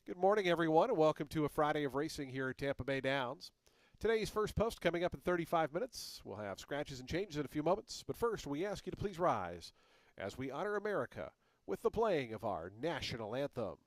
Good morning, everyone, and welcome to a Friday of racing here at Tampa Bay Downs. Today's first post coming up in 35 minutes. We'll have scratches and changes in a few moments, but first we ask you to please rise as we honor America with the playing of our national anthem.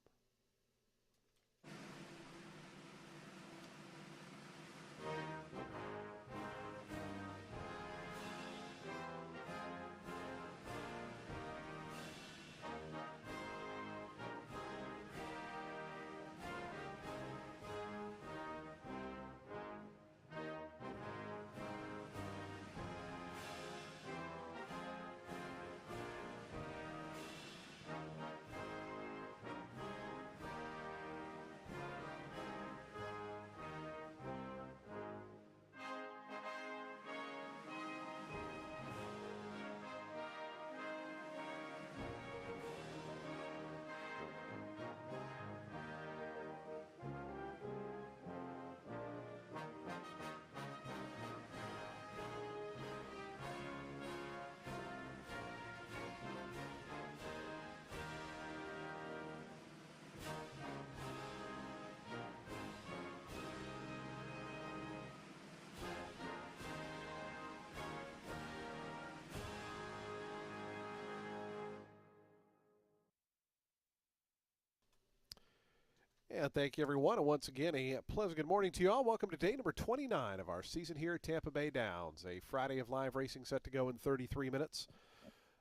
And thank you, everyone. And once again, a pleasant good morning to you all. Welcome to day number 29 of our season here at Tampa Bay Downs. A Friday of live racing set to go in 33 minutes.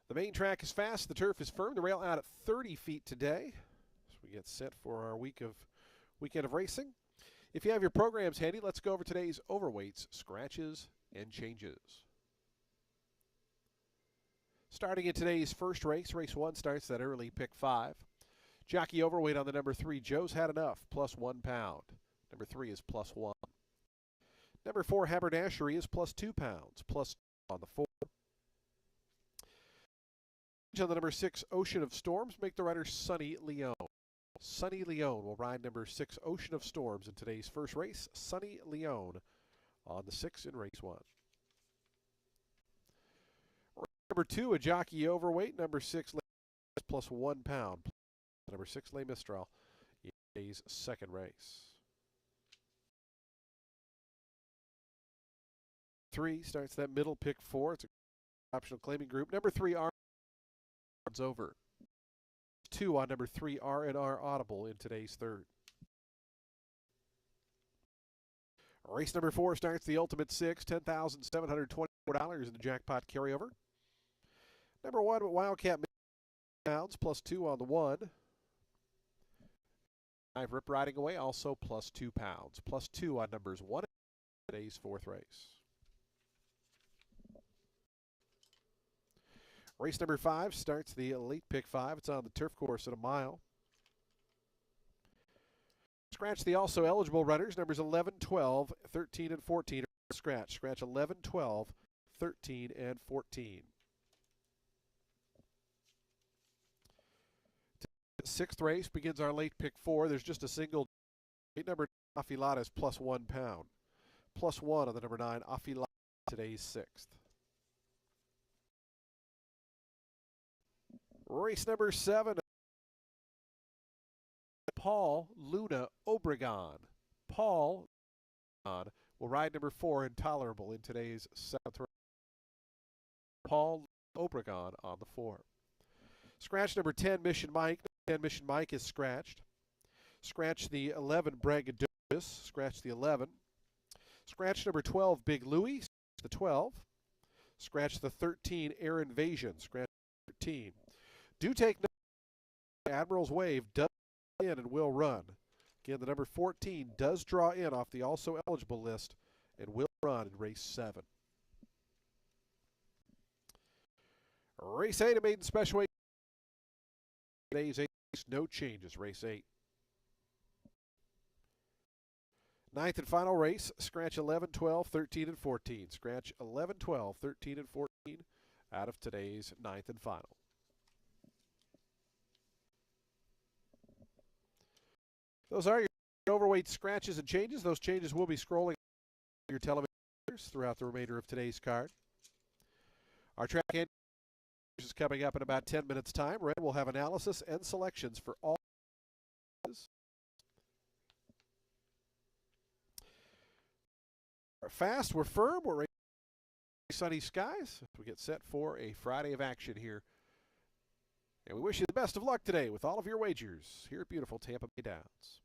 The main track is fast. The turf is firm. The rail out at 30 feet today. So we get set for our weekend of racing. If you have your programs handy, let's go over today's overweights, scratches, and changes. Starting in today's first race, race 1 starts that early pick 5. Jockey overweight on the number 3, Joe's Had Enough, plus 1 pound. Number 3 is plus 1. Number 4, Haberdashery is plus 2 pounds, plus 2 on the 4. On the number 6, Ocean of Storms, make the rider Sunny Leone. Sunny Leone will ride number 6, Ocean of Storms, in today's first race. Sunny Leone on the 6 in race 1. Number 2, a jockey overweight, number 6, plus 1 pound. Number 6, Les Mistral, in today's second race. 3 starts that middle pick 4. It's an optional claiming group. Number 3, R over. 2 on number 3, R&R Audible in today's third. Race number 4 starts the Ultimate 6, $10,724 in the jackpot carryover. Number 1, Wildcat pounds, plus 2 on the 1. 5 Rip Riding Away, also plus 2 pounds. Plus 2 on numbers 1 in today's fourth race. Race number 5 starts the late pick 5. It's on the turf course at a mile. Scratch the also eligible runners, numbers 11, 12, 13, and 14. Scratch. Scratch 11, 12, 13, and 14. Sixth race begins our late pick 4. There's just a single. Number Afilada is plus 1 pound. Plus 1 on the number 9, Afilada, today's sixth. Race number 7. Paul Luna Obregon. Paul will ride number 4, Intolerable, in today's seventh race. Paul Obregon on the 4. Scratch number 10, Mission Mike. 10 Mission Mike is scratched. Scratch the 11, Braggadocious. Scratch the 11. Scratch number 12, Big Louie. Scratch the 12. Scratch the 13, Air Invasion. Scratch 13. Do take note, Admiral's Wave does in and will run. Again, the number 14 does draw in off the also eligible list and will run in race 7. Race 8, a maiden special weight. Today's 8, no changes, race 8. Ninth and final race, scratch 11, 12, 13, and 14. Scratch 11, 12, 13, and 14 out of today's ninth and final. Those are your overweight scratches and changes. Those changes will be scrolling on your television throughout the remainder of today's card. Our track is coming up in about 10 minutes' time. Red will have analysis and selections for all. fast. We're firm. We're ready for sunny skies. We get set for a Friday of action here. And we wish you the best of luck today with all of your wagers here at beautiful Tampa Bay Downs.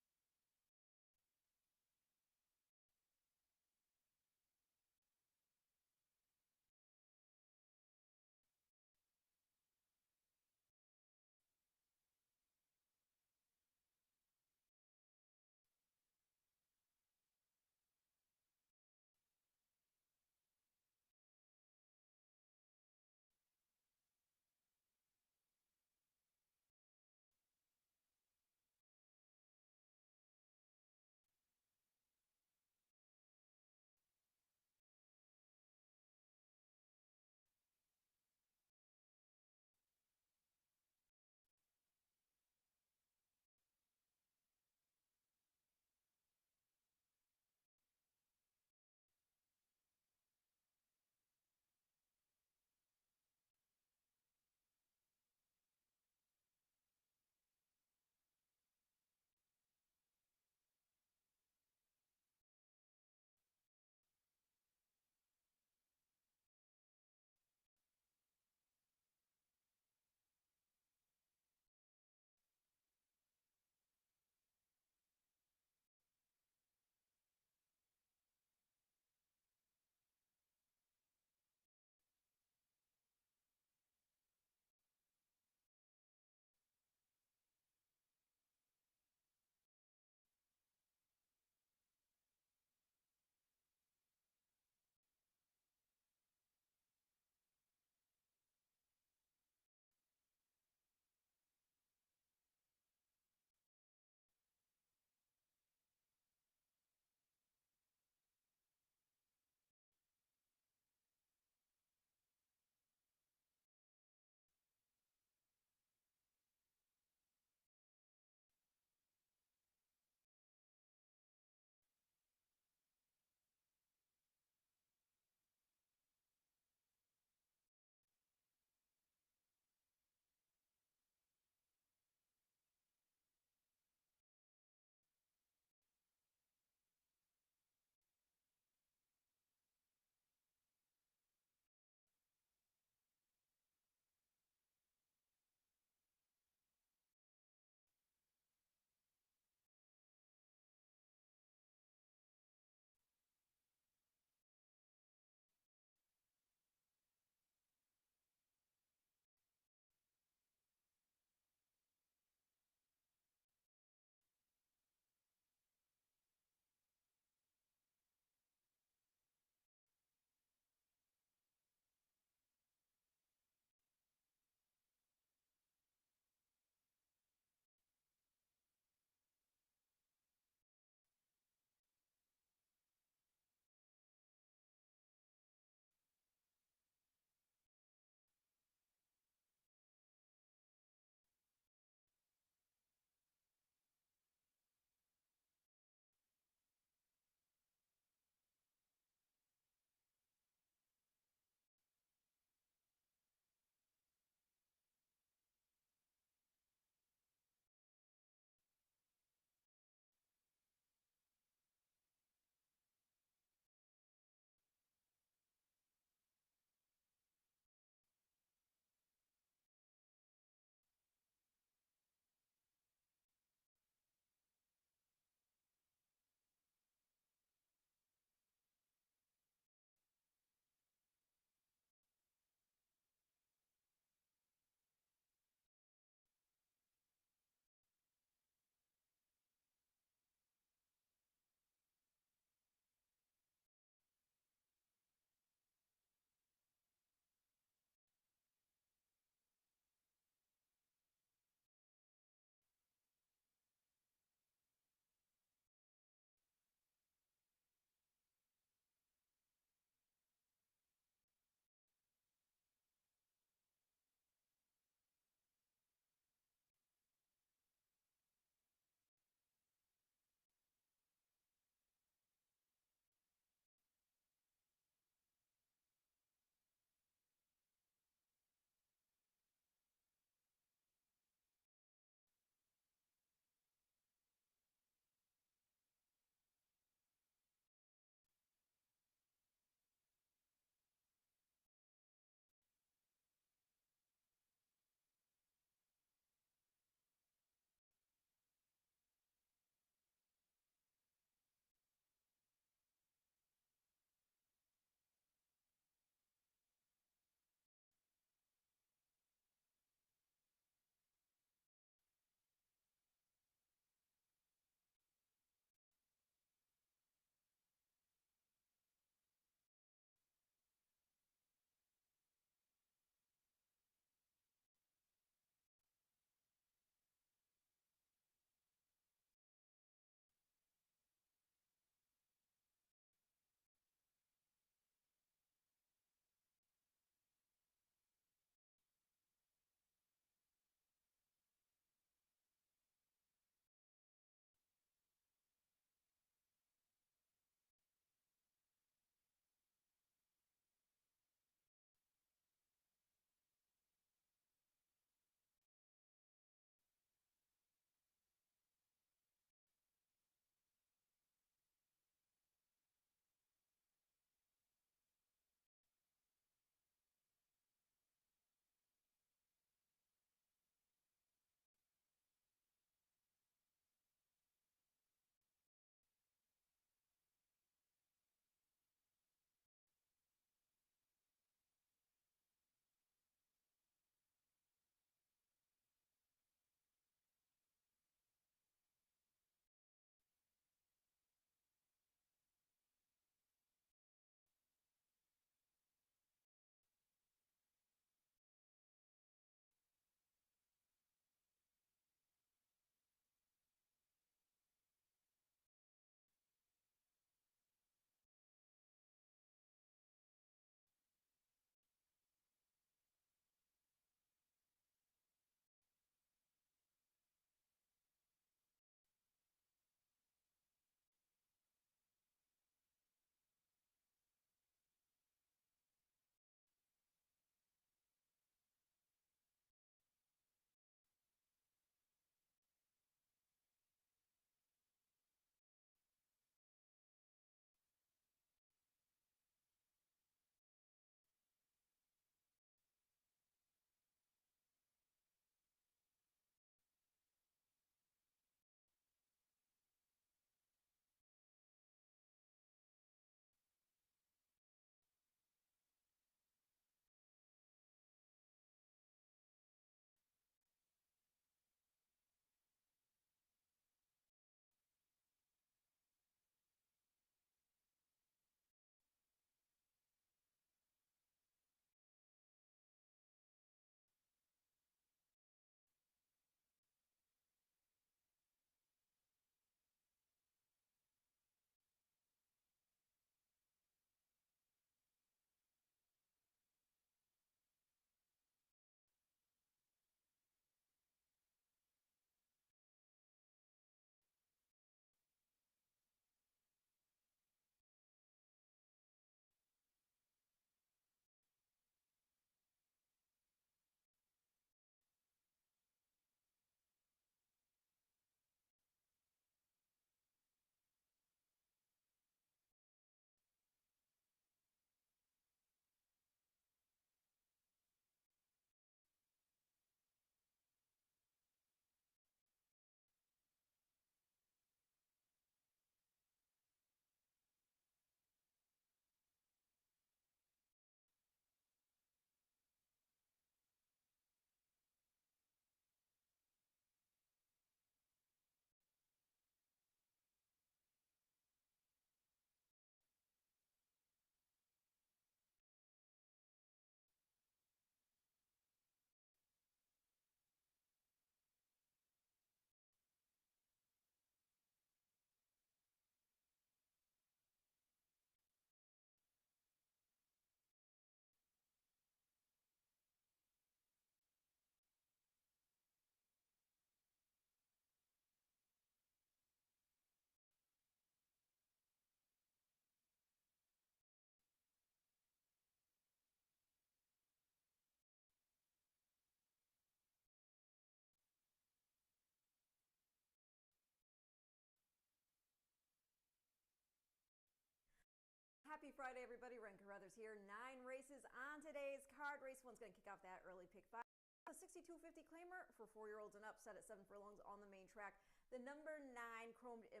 Happy Friday, everybody. Ren Carruthers here. 9 races on today's card. Race 1's going to kick off that early pick 5. A 6250 claimer for 4-year-olds and up, set at 7 furlongs on the main track. The number 9 chromed in,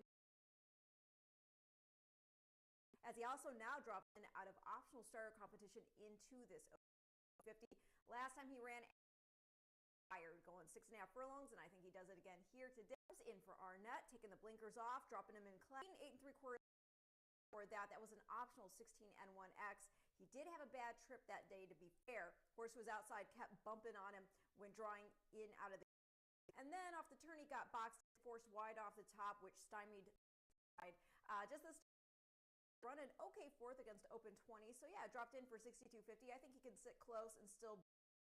as he also now dropped in out of optional starter competition into this 50. Last time he ran going 6.5 furlongs, and I think he does it again here today. In for Arnett, taking the blinkers off, dropping him in class. 8 3/4. For that was an optional 16 N1X. He did have a bad trip that day, to be fair. Horse was outside, kept bumping on him when drawing in out of the, and then off the turn he got boxed, forced wide off the top, which stymied just this run an okay fourth against open 20. So yeah, dropped in for 6250. I think he can sit close and still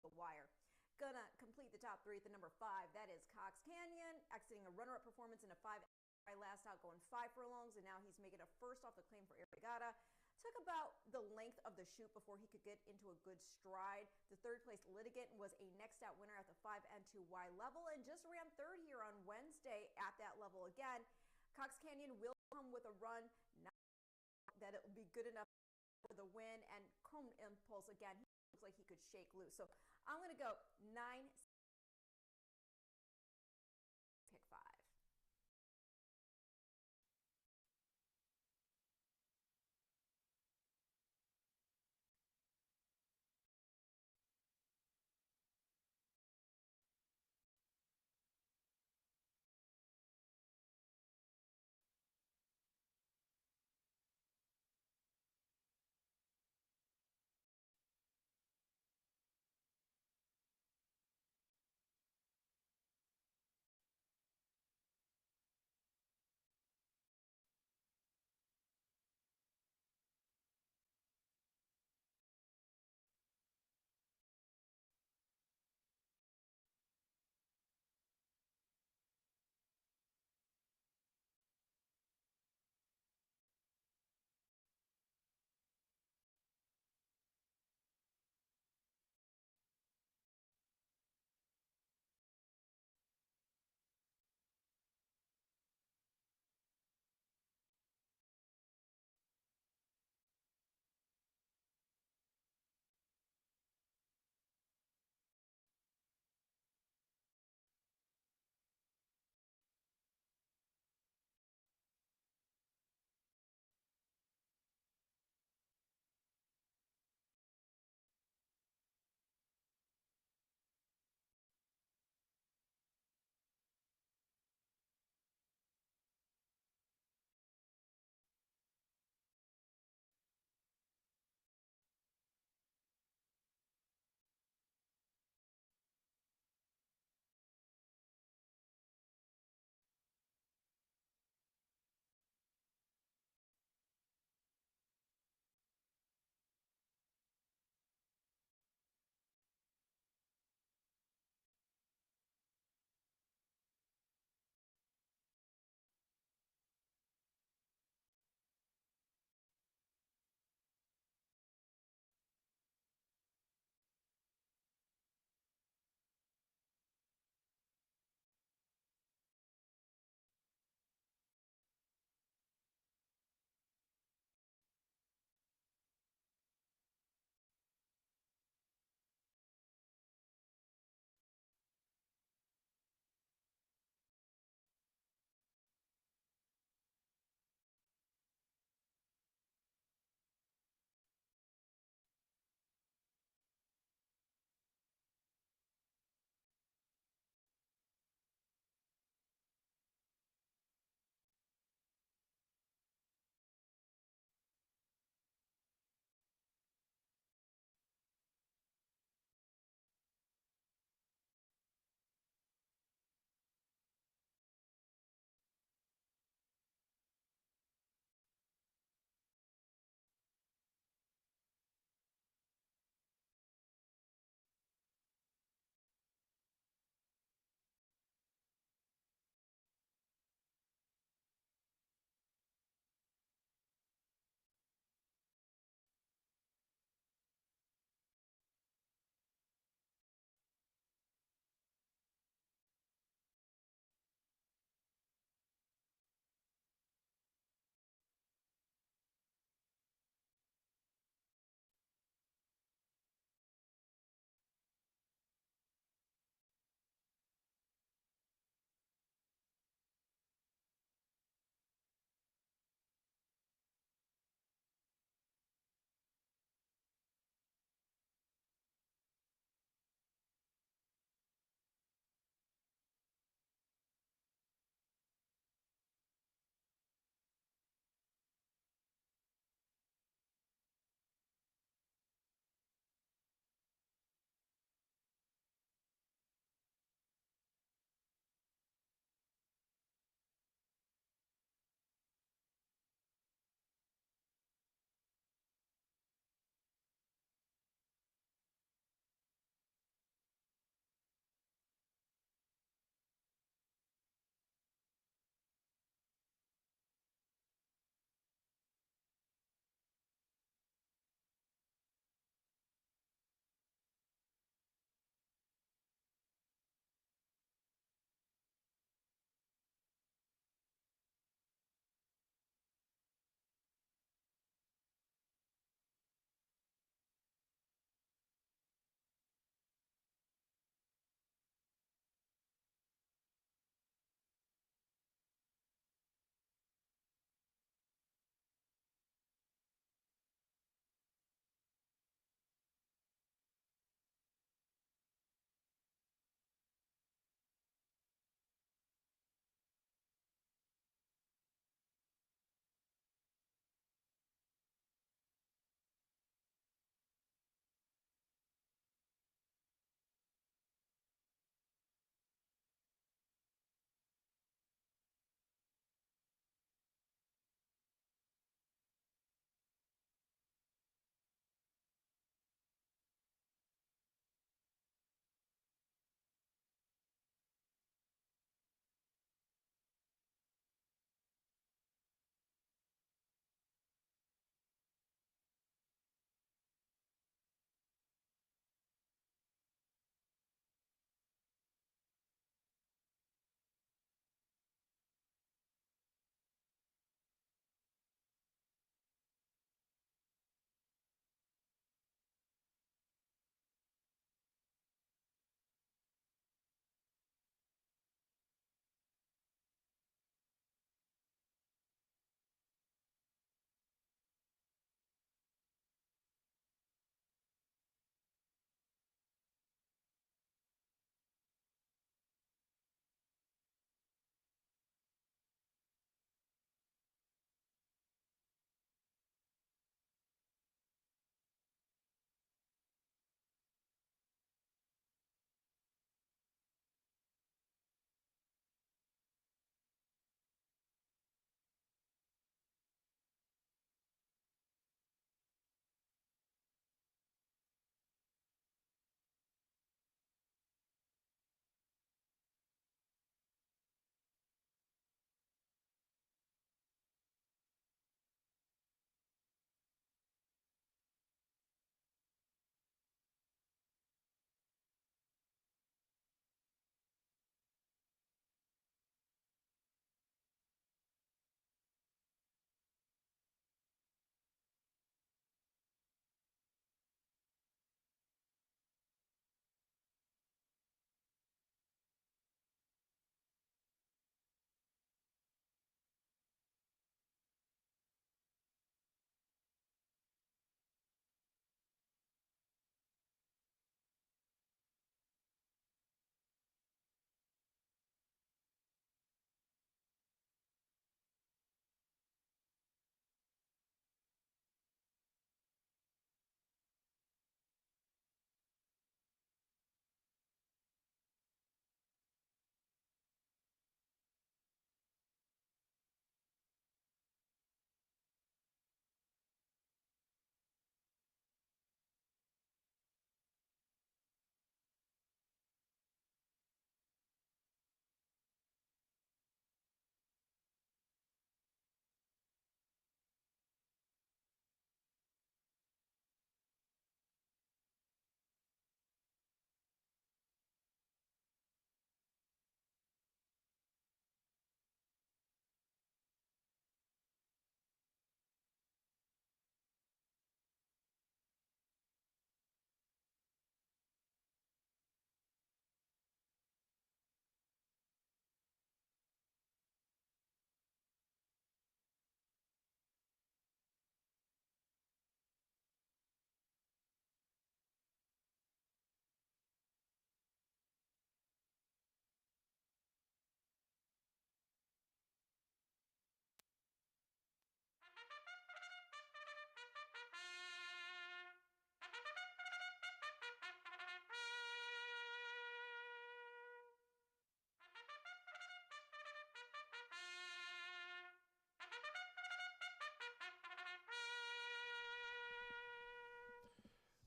the wire. Gonna complete the top 3 at the number 5. That is Cox Canyon, exiting a runner-up performance in a 5. Last out going 5 furlongs, and now he's making a first off the claim for Regatta. Took about the length of the chute before he could get into a good stride. The third place Litigant was a next out winner at the 5 N2Y level and just ran third here on Wednesday at that level again. Cox Canyon will come with a run, not that it will be good enough for the win, and Chrome Impulse again, he looks like he could shake loose. So I'm going to go 9, pick 5.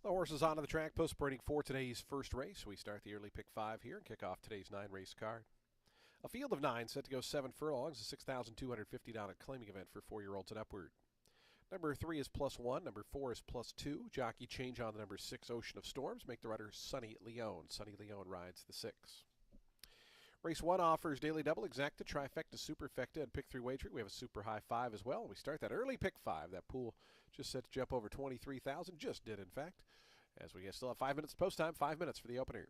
The horses onto the track, post-sprinting for today's first race. We start the early pick 5 here and kick off today's 9-race card. A field of 9 set to go 7 furlongs, a $6,250 claiming event for 4-year-olds and upward. Number 3 is +1, number 4 is +2. Jockey change on the number 6, Ocean of Storms. Make the rider Sunny Leone. Sunny Leone rides the 6. Race 1 offers daily double, exacta, trifecta, superfecta, and pick 3 wagering. We have a super high 5 as well. We start that early pick 5. That pool just set to jump over 23,000. Just did, in fact. As we still have 5 minutes post time, 5 minutes for the opener.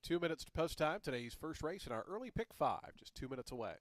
Two minutes to post time. Today's first race in our early pick 5, just 2 minutes away.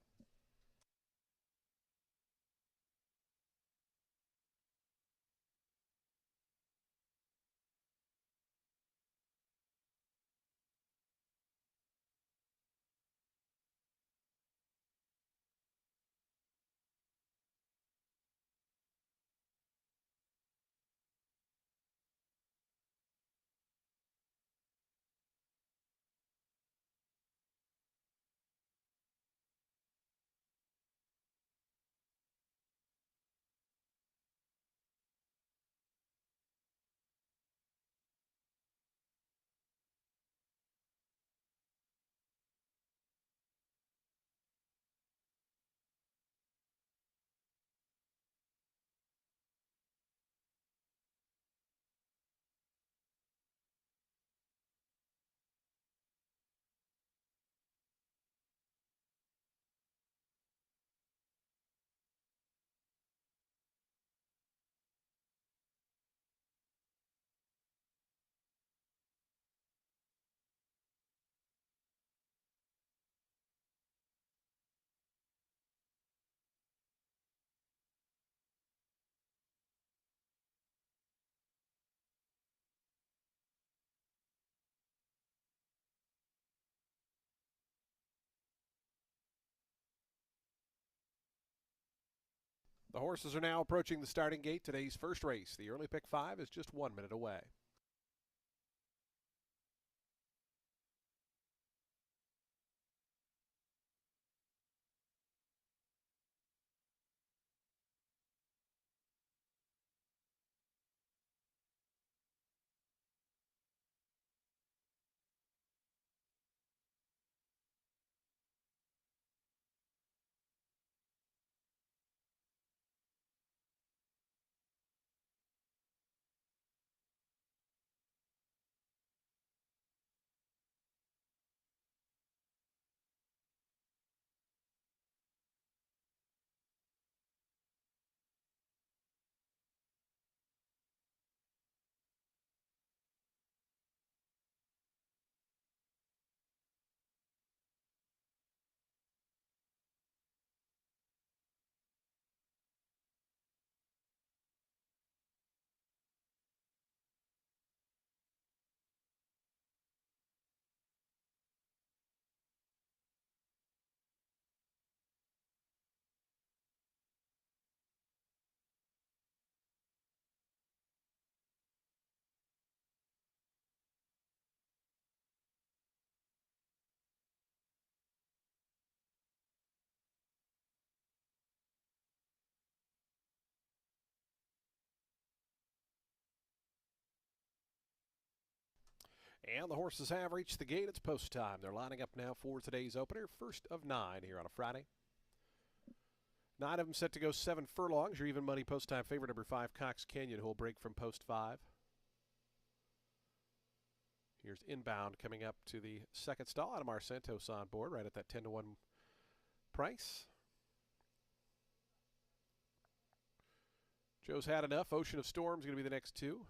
The horses are now approaching the starting gate. Today's first race, the early pick 5, is just 1 minute away. And the horses have reached the gate. It's post time. They're lining up now for today's opener, first of 9 here on a Friday. 9 of them set to go 7 furlongs. Your even money post time favorite, number 5, Cox Canyon, who will break from post 5. Here's Inbound coming up to the second stall. Ademar Santos on board, right at that 10-1 price. Joe's Had Enough. Ocean of Storms going to be the next 2.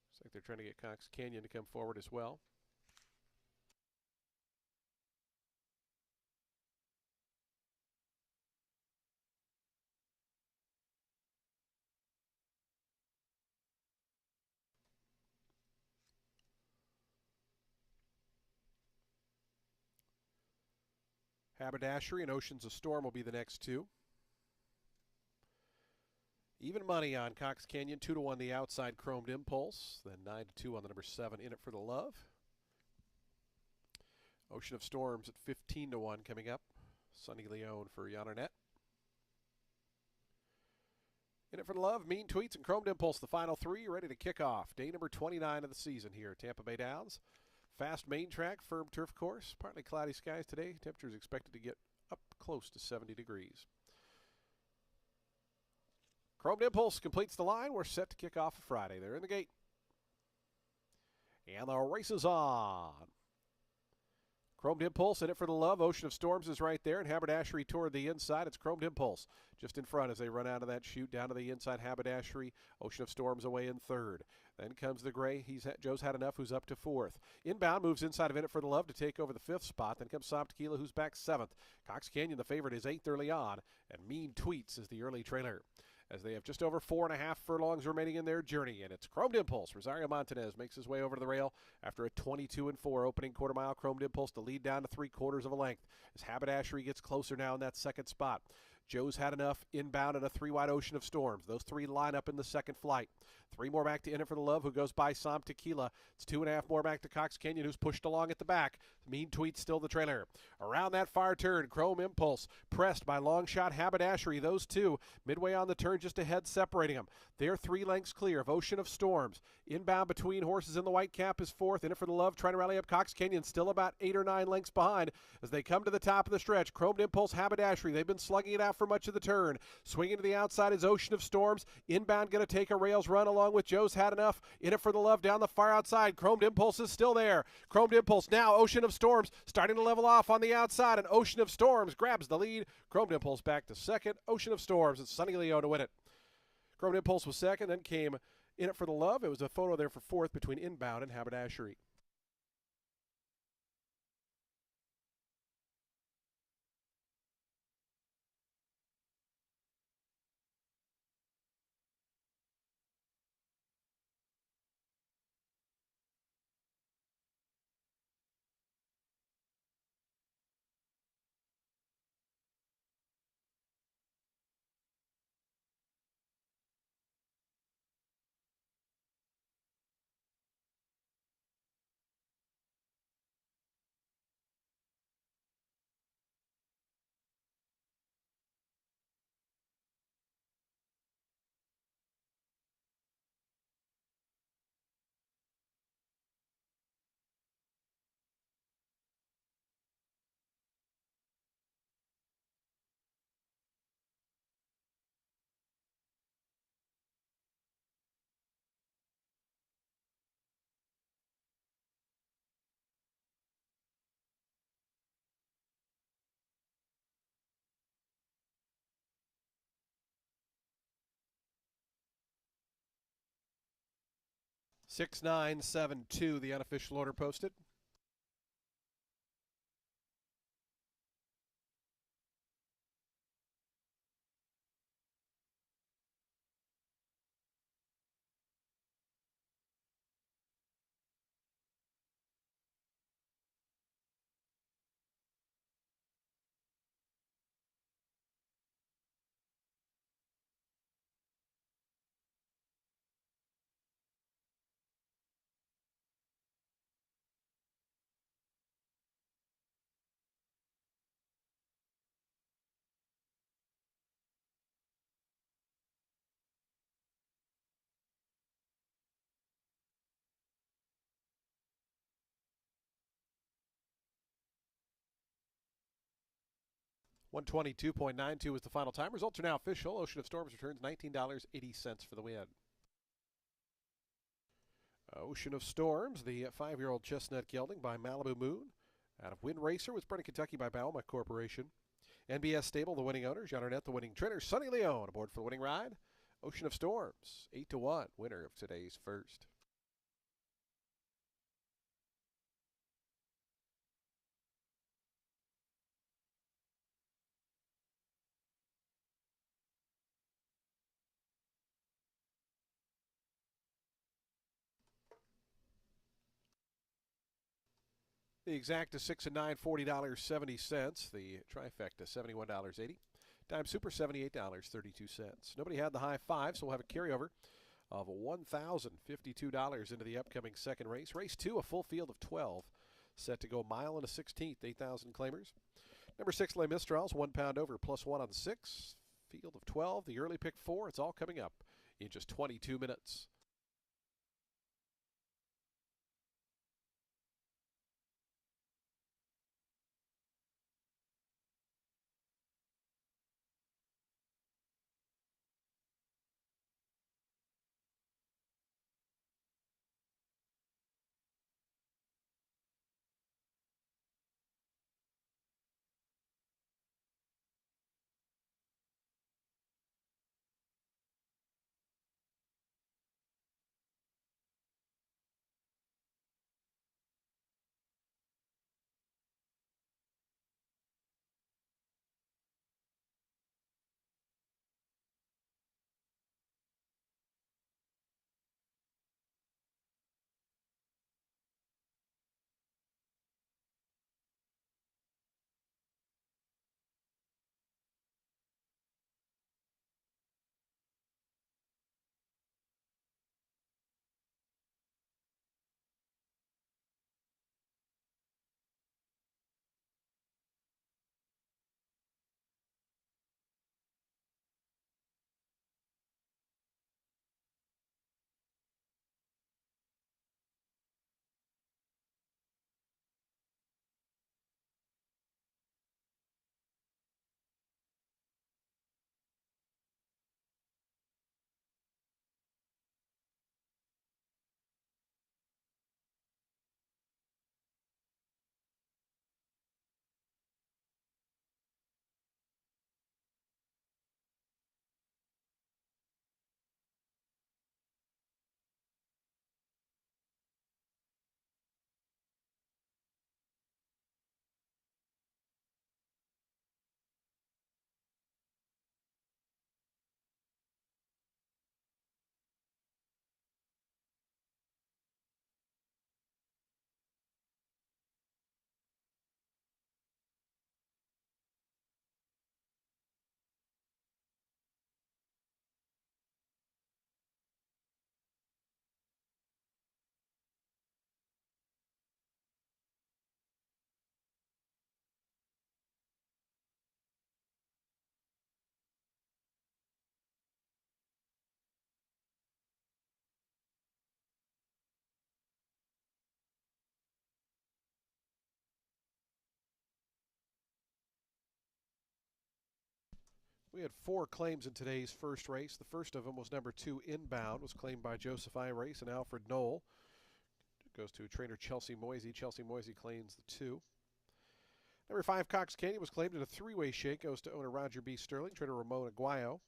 Looks like they're trying to get Cox Canyon to come forward as well. Haberdashery and Oceans of Storm will be the next 2. Even money on Cox Canyon, 2-1 the outside Chromed Impulse, then 9-2 on the number 7, In It for the Love. Ocean of Storms at 15-1 coming up. Sonny Leone for Yonnernet. In It for the Love, Mean Tweets, and Chromed Impulse, the final 3, ready to kick off. Day number 29 of the season here at Tampa Bay Downs. Fast main track, firm turf course, partly cloudy skies today. Temperatures expected to get up close to 70 degrees. Chromed Impulse completes the line. We're set to kick off Friday. They're in the gate. And the race is on. Chromed Impulse, In It for the Love. Ocean of Storms is right there, and Haberdashery toward the inside. It's Chromed Impulse just in front as they run out of that chute down to the inside. Haberdashery, Ocean of Storms away in third. Then comes the gray. Joe's Had Enough, who's up to 4th. Inbound moves inside of In It for the Love to take over the 5th spot. Then comes Sob Tequila, who's back 7th. Cox Canyon, the favorite, is 8th early on, and Mean Tweets is the early trailer, as they have just over 4.5 furlongs remaining in their journey. And it's Chromed Impulse. Rosario Montanez makes his way over to the rail after a 22-4 opening quarter mile. Chromed Impulse to lead down to 3/4 of a length as Haberdashery gets closer now in that second spot. Joe's Had Enough, Inbound, and a 3-wide Ocean of Storms. Those 3 line up in the second flight. 3 more back to In It for the Love, who goes by Som Tequila. It's 2.5 more back to Cox Canyon, who's pushed along at the back. Mean Tweet still the trailer. Around that far turn, Chromed Impulse pressed by long shot Haberdashery. Those 2 midway on the turn just ahead, separating them. They're 3 lengths clear of Ocean of Storms. Inbound between horses in the white cap is 4th. In It for the Love trying to rally up. Cox Canyon still about 8 or 9 lengths behind as they come to the top of the stretch. Chromed Impulse, Haberdashery, they've been slugging it out for much of the turn. Swinging to the outside is Ocean of Storms. Inbound going to take a rails run along with Joe's Had Enough. In It for the Love down the far outside. Chromed Impulse is still there. Chromed Impulse now. Ocean of Storms starting to level off on the outside, and Ocean of Storms grabs the lead. Chromed Impulse back to 2nd. Ocean of Storms. It's Sonny Leone to win it. Chromed Impulse was 2nd, then came In It for the Love. It was a photo there for 4th between Inbound and Haberdashery. 6972, the unofficial order posted. $122.92 was the final time. Results are now official. Ocean of Storms returns $19.80 for the win. Ocean of Storms, the 5-year-old chestnut gelding by Malibu Moon. Out of Wind Racer was bred in Kentucky by Bauma Corporation. NBS Stable, the winning owner. Jean Arnett, the winning trainer. Sonny Leone aboard for the winning ride. Ocean of Storms, 8-1, winner of today's first. The exacta 6 and 9, $40.70. The trifecta, $71.80. Dime Super, $78.32. Nobody had the high five, so we'll have a carryover of $1,052 into the upcoming second race. Race 2, a full field of 12, set to go a mile and a 16th, 8,000 claimers. Number 6, Les Mistrals, 1 pound over, +1 on 6. Field of 12, the early pick 4. It's all coming up in just 22 minutes. We had 4 claims in today's first race. The first of them was number 2, Inbound, was claimed by Joseph I. Race and Alfred Knoll. It goes to trainer Chelsea Moisey. Chelsea Moisey claims the 2. Number 5, Cox Canyon, was claimed in a 3-way shake. Goes to owner Roger B. Sterling, trainer Ramon Aguayo.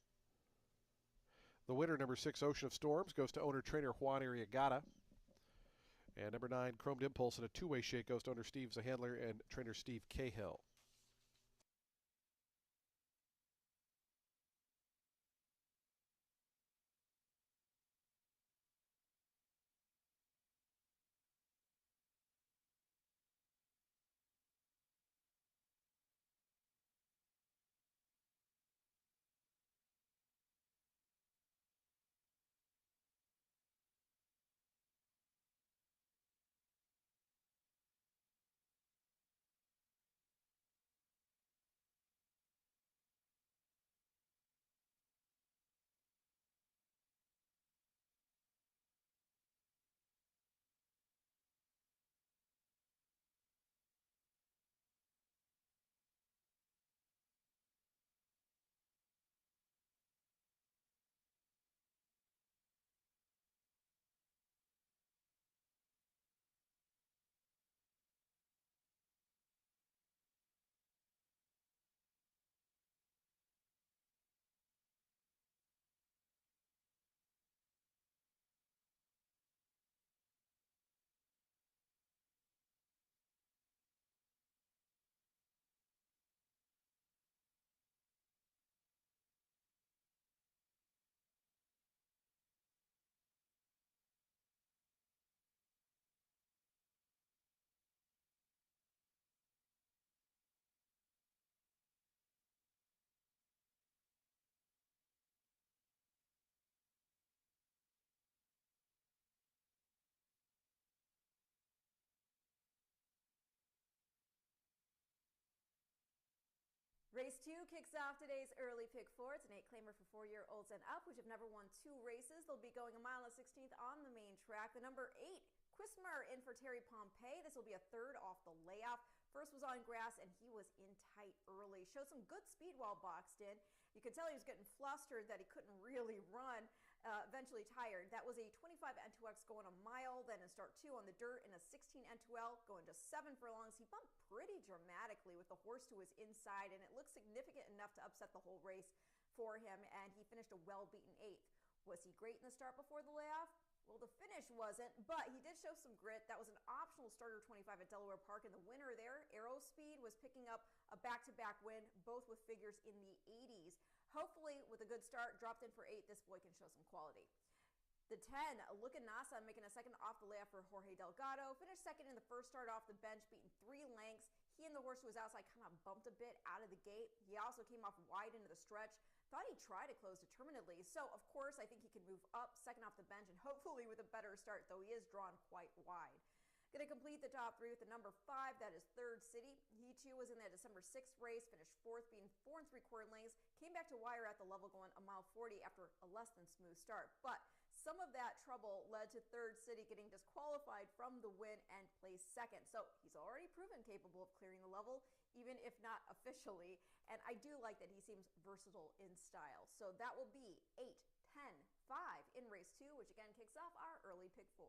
The winner, number 6, Ocean of Storms, goes to owner trainer Juan Arriagada. And number 9, Chromed Impulse, and a two-way shake goes to owner Steve Zahandler and trainer Steve Cahill. Race 2 kicks off today's early pick 4. It's an 8-claimer for 4-year-olds and up, which have never won 2 races. They'll be going a mile and a 16th on the main track. The number 8, Quismar in for Terry Pompey. This will be a third off the layoff. First was on grass, and he was in tight early. Showed some good speed while boxed in. You could tell he was getting flustered that he couldn't really run. Eventually tired. That was a 25 N2X going a mile, then in start 2 on the dirt in a 16 N2L going to 7 furlongs. He bumped pretty dramatically with the horse to his inside, and it looked significant enough to upset the whole race for him, and he finished a well-beaten 8th. Was he great in the start before the layoff? Well, the finish wasn't, but he did show some grit. That was an optional starter 25 at Delaware Park, and the winner there, Aerospeed, was picking up a back-to-back win, both with figures in the 80s. Hopefully, with a good start, dropped in for 8, this boy can show some quality. The 10, Lookin' Nasa, making a second off the layoff for Jorge Delgado. Finished second in the first start off the bench, beating 3 lengths. He and the horse who was outside kind of bumped a bit out of the gate. He also came off wide into the stretch. Thought he'd try to close determinedly. So, of course, I think he can move up second off the bench and hopefully with a better start, though he is drawn quite wide. Going to complete the top 3 with the number 5. That is Third City. He too was in that December 6th race, finished 4th, being 4 3/4 lengths. Came back to wire at the level going a mile 40 after a less than smooth start. But some of that trouble led to Third City getting disqualified from the win and placed second. So he's already proven capable of clearing the level, even if not officially. And I do like that he seems versatile in style. So that will be 8, 10, 5 in race 2, which again kicks off our early pick 4.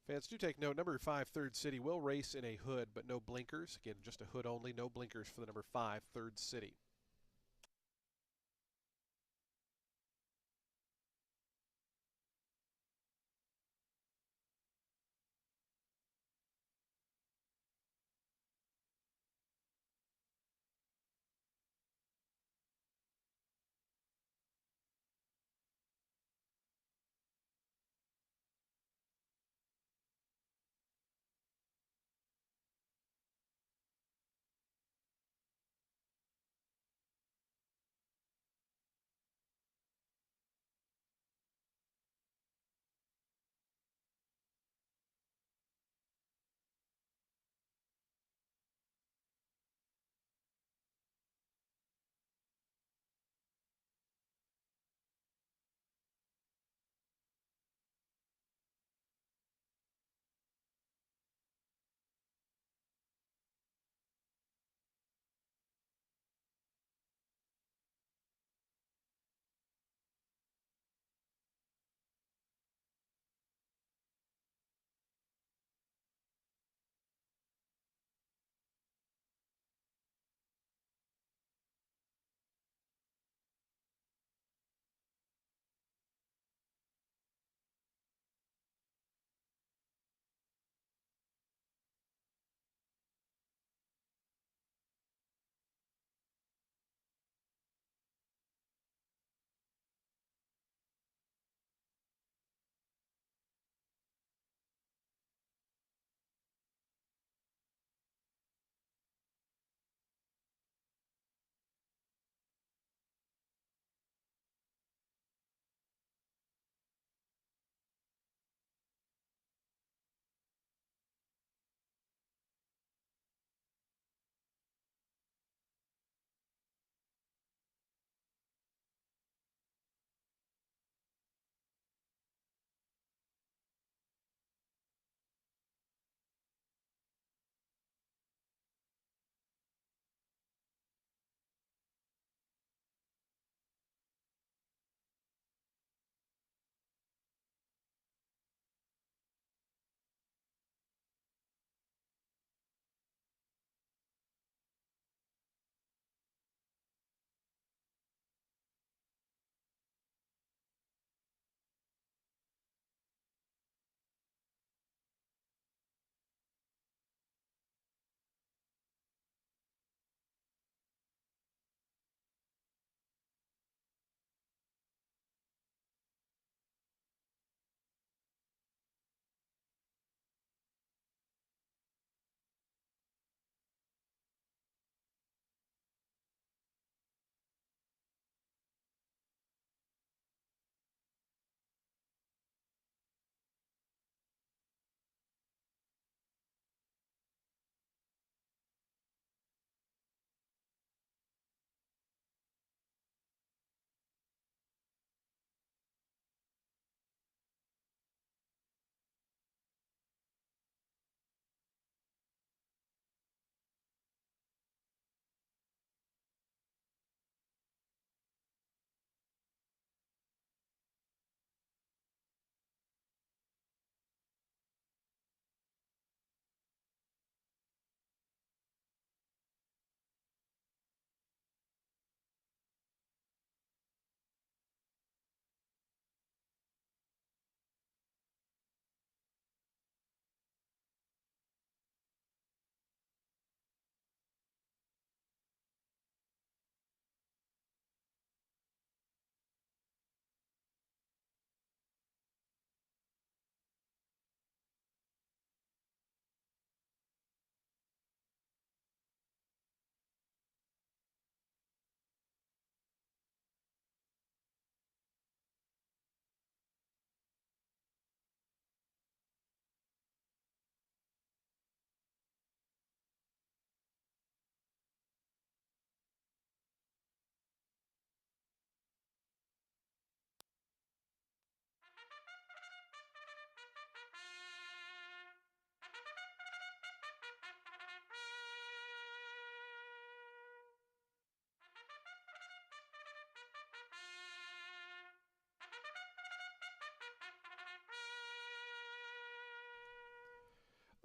Fans, do take note. Number 5, Third City, will race in a hood, but no blinkers. Again, just a hood only, no blinkers for the number 5, Third City.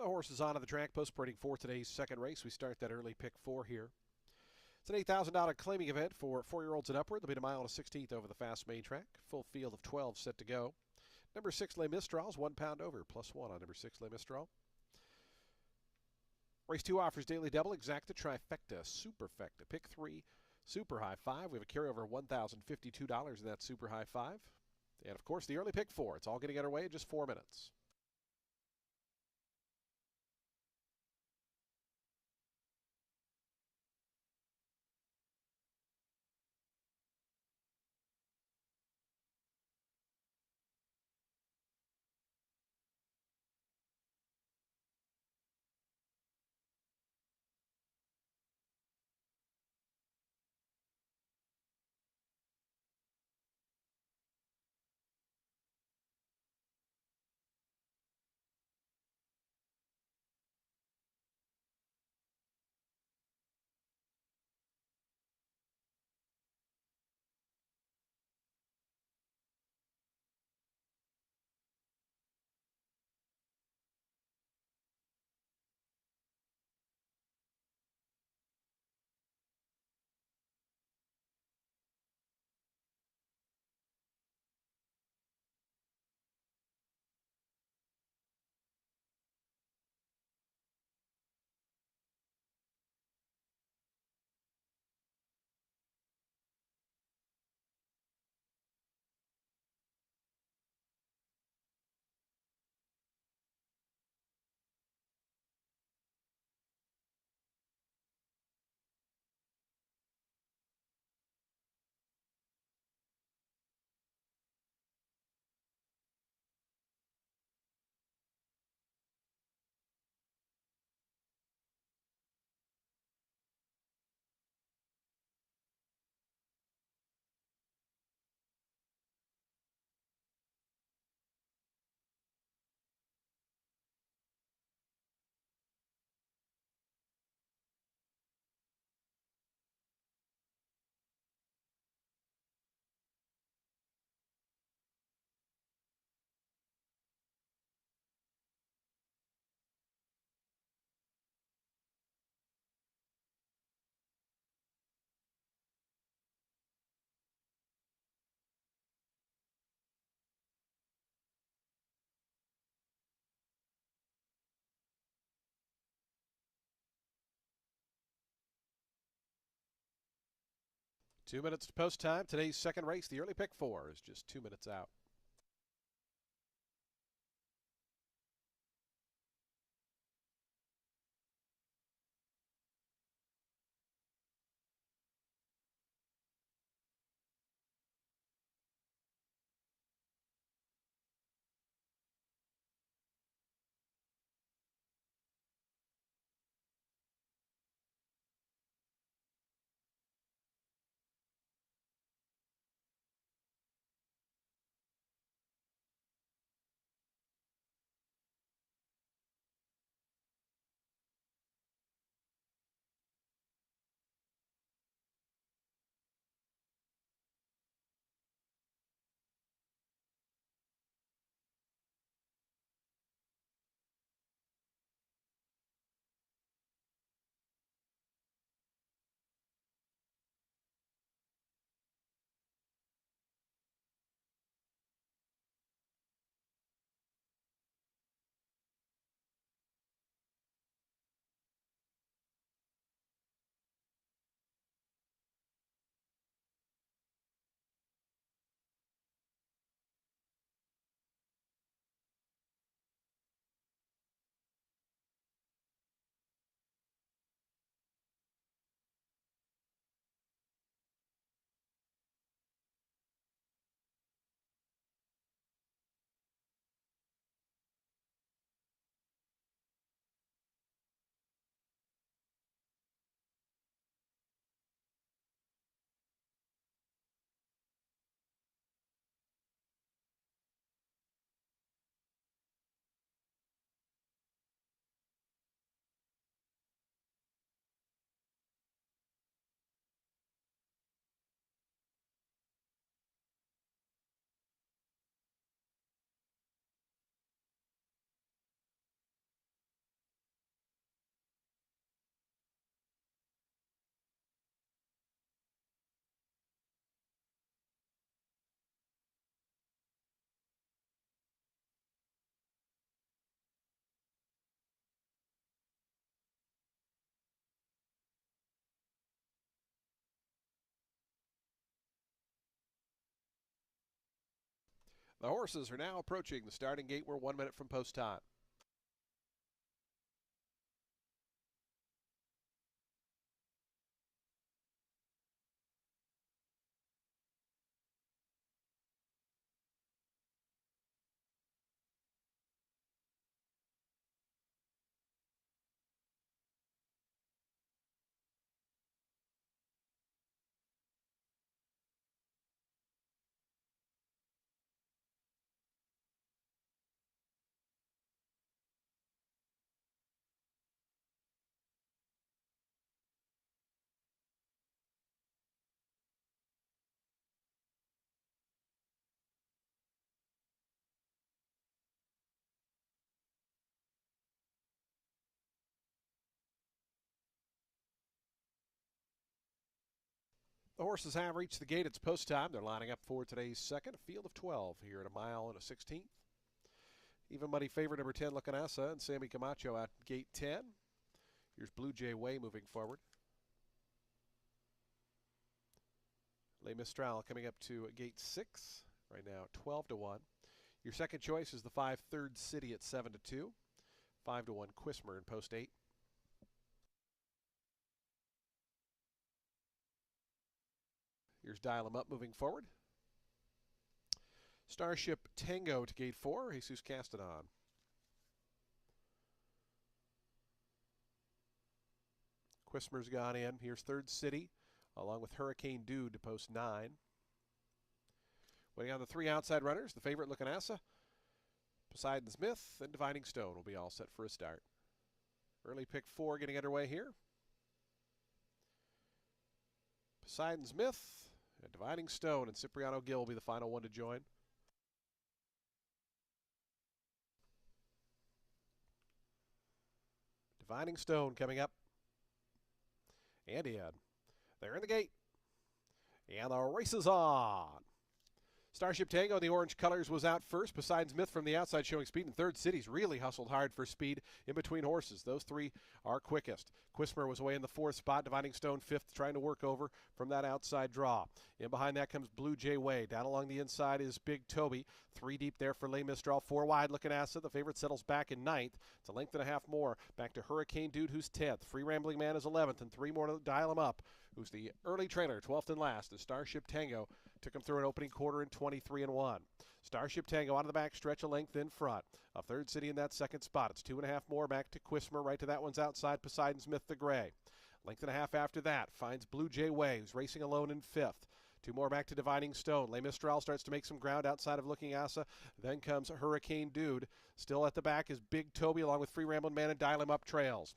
The horse is onto the track, post-parading for today's second race. We start that early pick 4 here. It's an $8,000 claiming event for 4-year-olds and upward. They'll be a mile and a 16th over the fast main track. Full field of 12 set to go. Number 6, Les Mistral is 1 pound over, +1 on number 6, Les Mistral. Race 2 offers daily double, exacta, trifecta, superfecta. Pick 3, super high 5. We have a carryover of $1,052 in that super high 5. And of course, the early pick 4. It's all getting underway in just 4 minutes. Two minutes to post time. Today's second race, the early pick 4, is just 2 minutes out. The horses are now approaching the starting gate. We're 1 minute from post time. The horses have reached the gate. It's post time. They're lining up for today's second, a field of 12 here at 1.16 miles. Even money favorite number 10, Lacanasa, and Sammy Camacho at gate 10. Here's Blue Jay Way moving forward. Les Mistral coming up to gate 6. Right now, 12-1. Your second choice is the 5 Third City at 7-2. 5-1 Quismer in post 8. Here's Dial 'em Up moving forward. Starship Tango to gate 4, Jesus Castanon. Quismer's gone in. Here's Third City, along with Hurricane Dude to post 9. Waiting on the 3 outside runners, the favorite Lacanasa, Poseidon Smith, and Divining Stone will be all set for a start. Early pick 4 getting underway here. Poseidon Smith, and Divining Stone, and Cipriano Gill will be the final one to join. Divining Stone coming up. And in. They're in the gate. And the race is on. Starship Tango, the orange colors, was out first. Poseidon Smith from the outside showing speed. And Third City's really hustled hard for speed in between horses. Those 3 are quickest. Quismer was away in the 4th spot. Divining Stone 5th, trying to work over from that outside draw. In behind that comes Blue Jay Way. Down along the inside is Big Toby. 3 deep there for Les Mistral. 4 wide Lacanasa. The favorite settles back in 9th. It's a length and a half more. Back to Hurricane Dude, who's 10th. Free Rambling Man is 11th. And 3 more to Dial 'em Up, who's the early trailer, 12th and last. The Starship Tango took him through an opening quarter in 23-1. Starship Tango out of the back stretch, a length in front of Third City in that 2nd spot. It's 2.5 more back to Quismer. Right to that one's outside Poseidon Smith the gray. Length and a half after that finds Blue Jay Way, who's racing alone in 5th. 2 more back to Divining Stone. Les Mistral starts to make some ground outside of Looking Asa. Then comes Hurricane Dude. Still at the back is Big Toby along with Free Rambling Man and Dial 'em Up trails.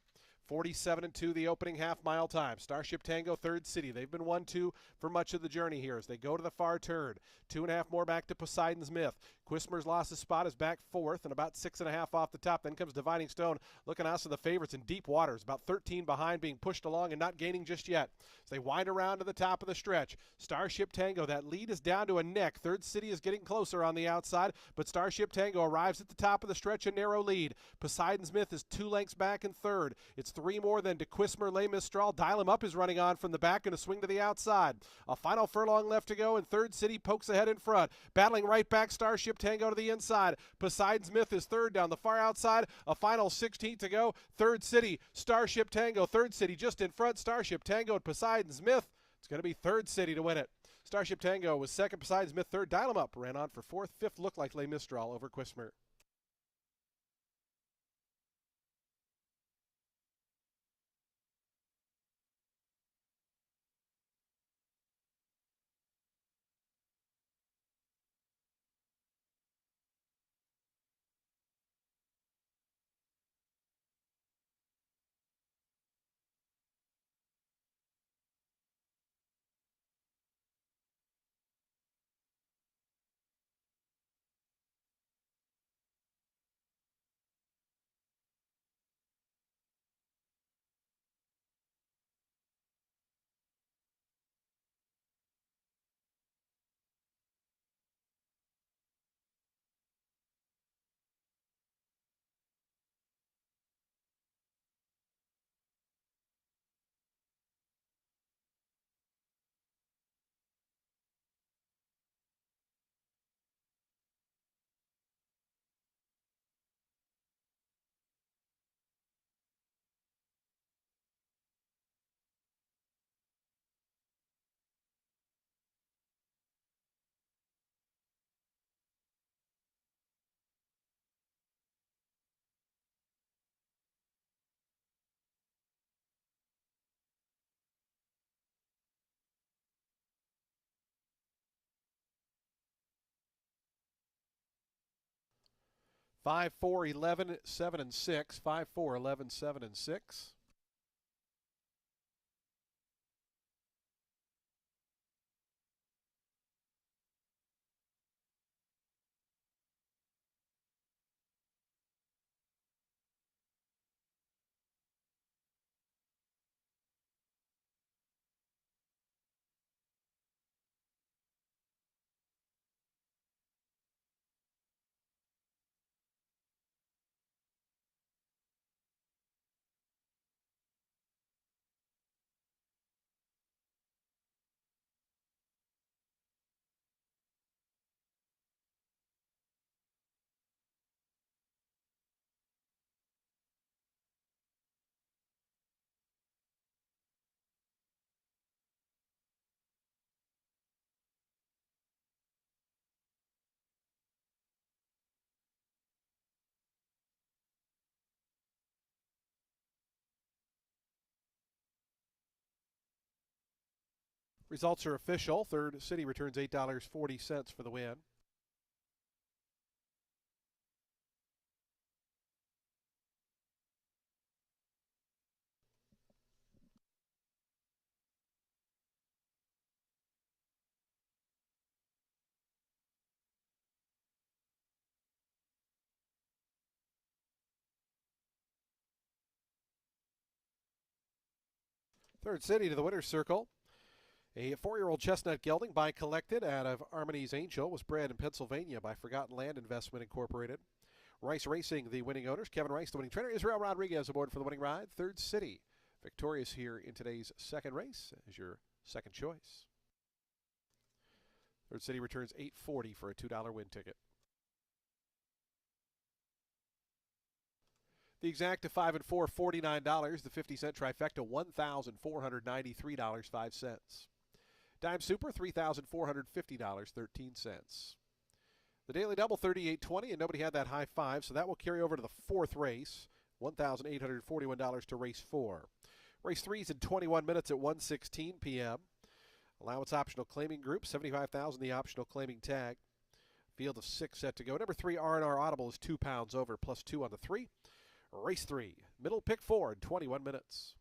47-2 the opening half-mile time. Starship Tango, Third City. They've been 1-2 for much of the journey here as they go to the far turn. 2.5 more back to Poseidon Smith. Quismer's lost his spot, is back 4th and about 6.5 off the top. Then comes Divining Stone. Looking out to the favorites in deep waters, about 13 behind, being pushed along and not gaining just yet. As they wind around to the top of the stretch. Starship Tango, that lead is down to a neck. Third City is getting closer on the outside, but Starship Tango arrives at the top of the stretch, a narrow lead. Poseidon Smith is 2 lengths back in 3rd. It's 3 more than to Quismer. Les Mistral. Dial 'em Up is running on from the back and a swing to the outside. A final furlong left to go, and Third City pokes ahead in front. Battling right back, Starship Tango to the inside. Poseidon Smith is 3rd down the far outside. A final 16th to go. Third City, Starship Tango. Third City just in front. Starship Tango and Poseidon Smith. It's going to be Third City to win it. Starship Tango was 2nd. Poseidon Smith 3rd. Dial 'em Up ran on for 4th. 5th looked like Les Mistral over Quismer. 5, 4, 11, 7, and 6. 5, 4, 11, 7, and 6. Results are official. Third City returns $8.40 for the win. Third City to the winner's circle. A 4-year-old chestnut gelding by Collected out of Armony's Angel was bred in Pennsylvania by Forgotten Land Investment Incorporated. Rice Racing, the winning owners. Kevin Rice, the winning trainer. Israel Rodriguez aboard for the winning ride. Third City, victorious here in today's second race as your second choice. Third City returns $8.40 for a $2 win ticket. The exacta 5 and 4, $49. The 50-cent trifecta, $1,493.05. Dime Super, $3,450.13. The daily double, $38.20, and nobody had that high five, so that will carry over to the fourth race, $1,841 to race 4. Race 3 is in 21 minutes at 1:16 p.m. Allowance optional claiming group, $75,000 the optional claiming tag. Field of 6 set to go. Number 3, R&R Audible is 2 pounds over, plus 2 on the 3. Race 3, middle pick 4 in 21 minutes.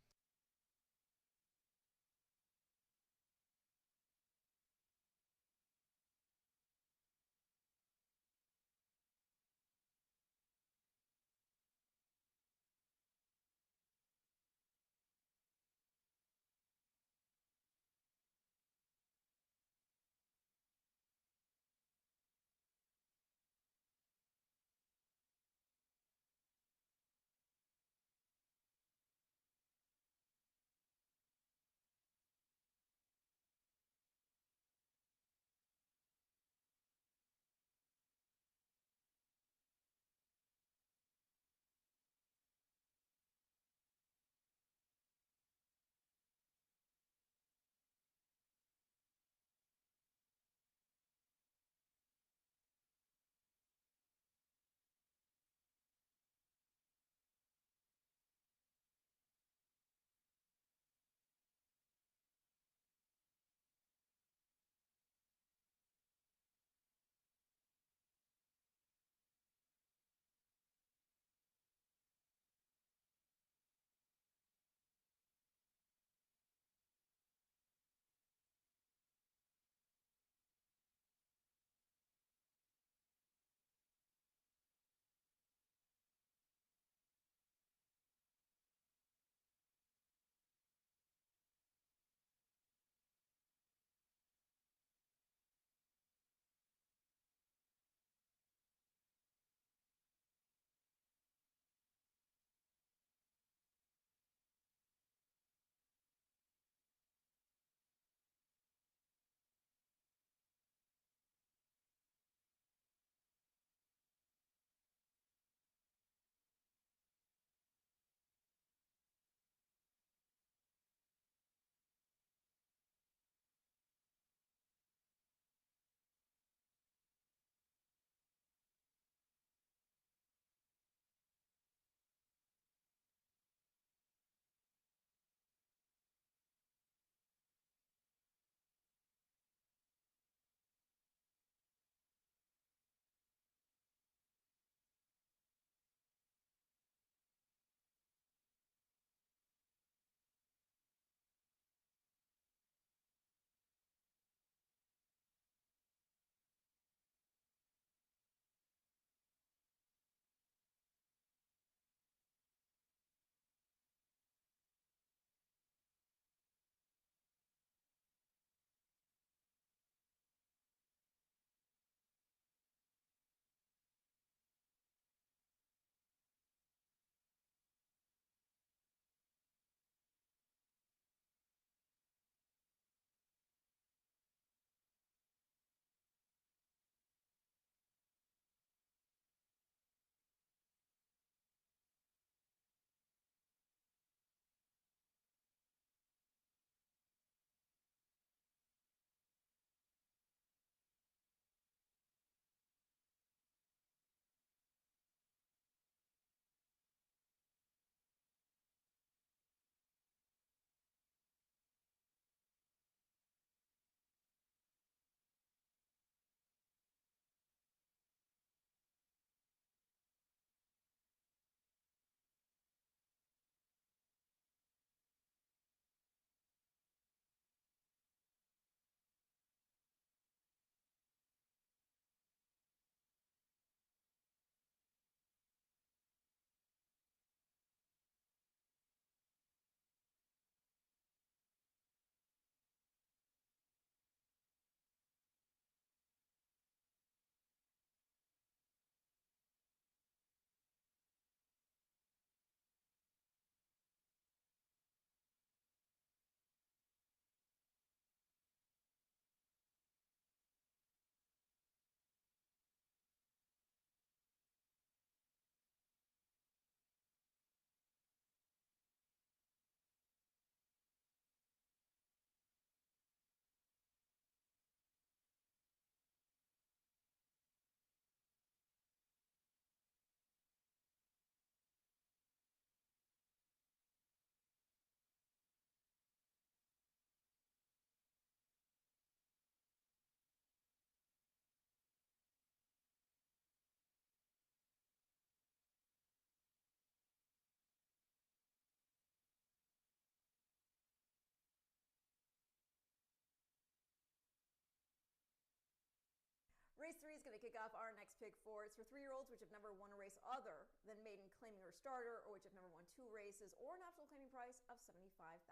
Race 3 is going to kick off our next pick four. It's for 3-year-olds which have never won a race other than maiden claiming or starter, or which have never won 2 races, or an optional claiming price of $75,000.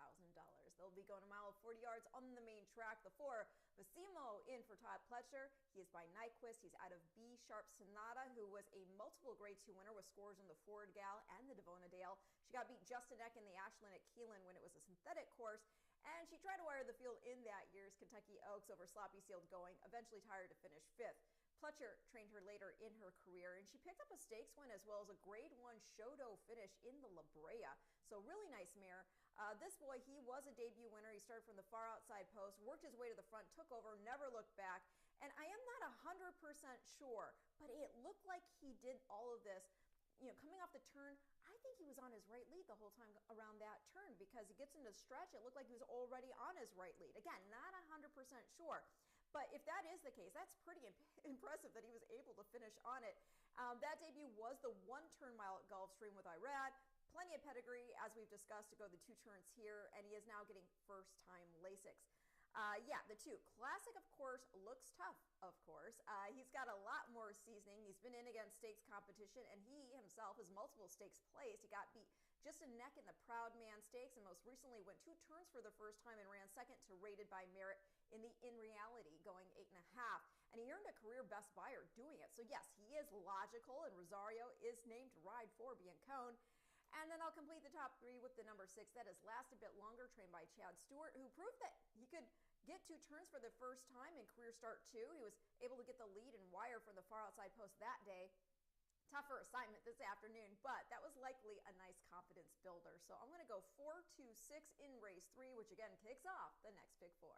They'll be going a mile of 40 yards on the main track. The 4, Basimo in for Todd Pletcher. He is by Nyquist. He's out of B Sharp Sonata, who was a multiple Grade 2 winner with scores in the Ford Gal and the Devona Dale. She got beat just a neck in the Ashland at Keelan when it was a synthetic course. And she tried to wire the field in that year's Kentucky Oaks over sloppy sealed going, eventually tired to finish 5th. Pletcher trained her later in her career, and she picked up a stakes win as well as a Grade 1 Shodo finish in the La Brea. So really nice mare. This boy, he was a debut winner. He started from the far outside post, worked his way to the front, took over, never looked back. And I am not 100% sure, but it looked like he did all of this, coming off the turn. I think he was on his right lead the whole time around that turn, because he gets into the stretch. It looked like he was already on his right lead. Again, not 100% sure. But if that is the case, that's pretty impressive that he was able to finish on it. That debut was the 1-turn mile at Gulfstream with Irad. Plenty of pedigree, as we've discussed, to go the 2 turns here, and he is now getting first-time Lasix. The 2. Classic, of course, looks tough, of course. He's got a lot more seasoning. He's been in against stakes competition, and he himself has multiple stakes placed. He got beat just a neck in the Proud Man Stakes, and most recently went 2 turns for the first time and ran second to Rated by Merit in the In Reality, going 8.5. And he earned a career best buyer doing it. So yes, he is logical, and Rosario is named Ride for Biancone. And then I'll complete the top 3 with the number 6. That is Last a Bit Longer, trained by Chad Stewart, who proved that he could get 2 turns for the first time in career start 2. He was able to get the lead and wire from the far outside post that day. Tougher assignment this afternoon, but that was likely a nice confidence builder. So I'm going to go 4, 2, 6 in race 3, which again kicks off the next pick 4.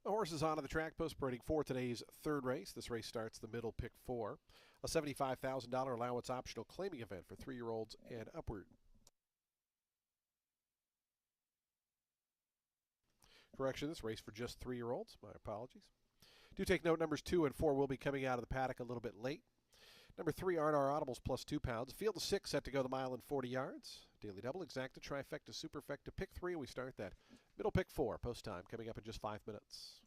The horses onto the track post parading for today's third race. This race starts the middle pick four, a $75,000 allowance optional claiming event for 3-year-olds and upward. Correction, this race for just 3-year-olds. My apologies. Do take note, numbers 2 and 4 will be coming out of the paddock a little bit late. Number 3, R&R Audibles plus 2 pounds. Field of 6 set to go the mile in 40 yards. Daily double, exacta, trifecta, superfecta, pick 3, and we start that middle pick 4. Post time coming up in just 5 minutes.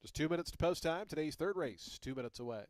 Just 2 minutes to post time. Today's third race, 2 minutes away.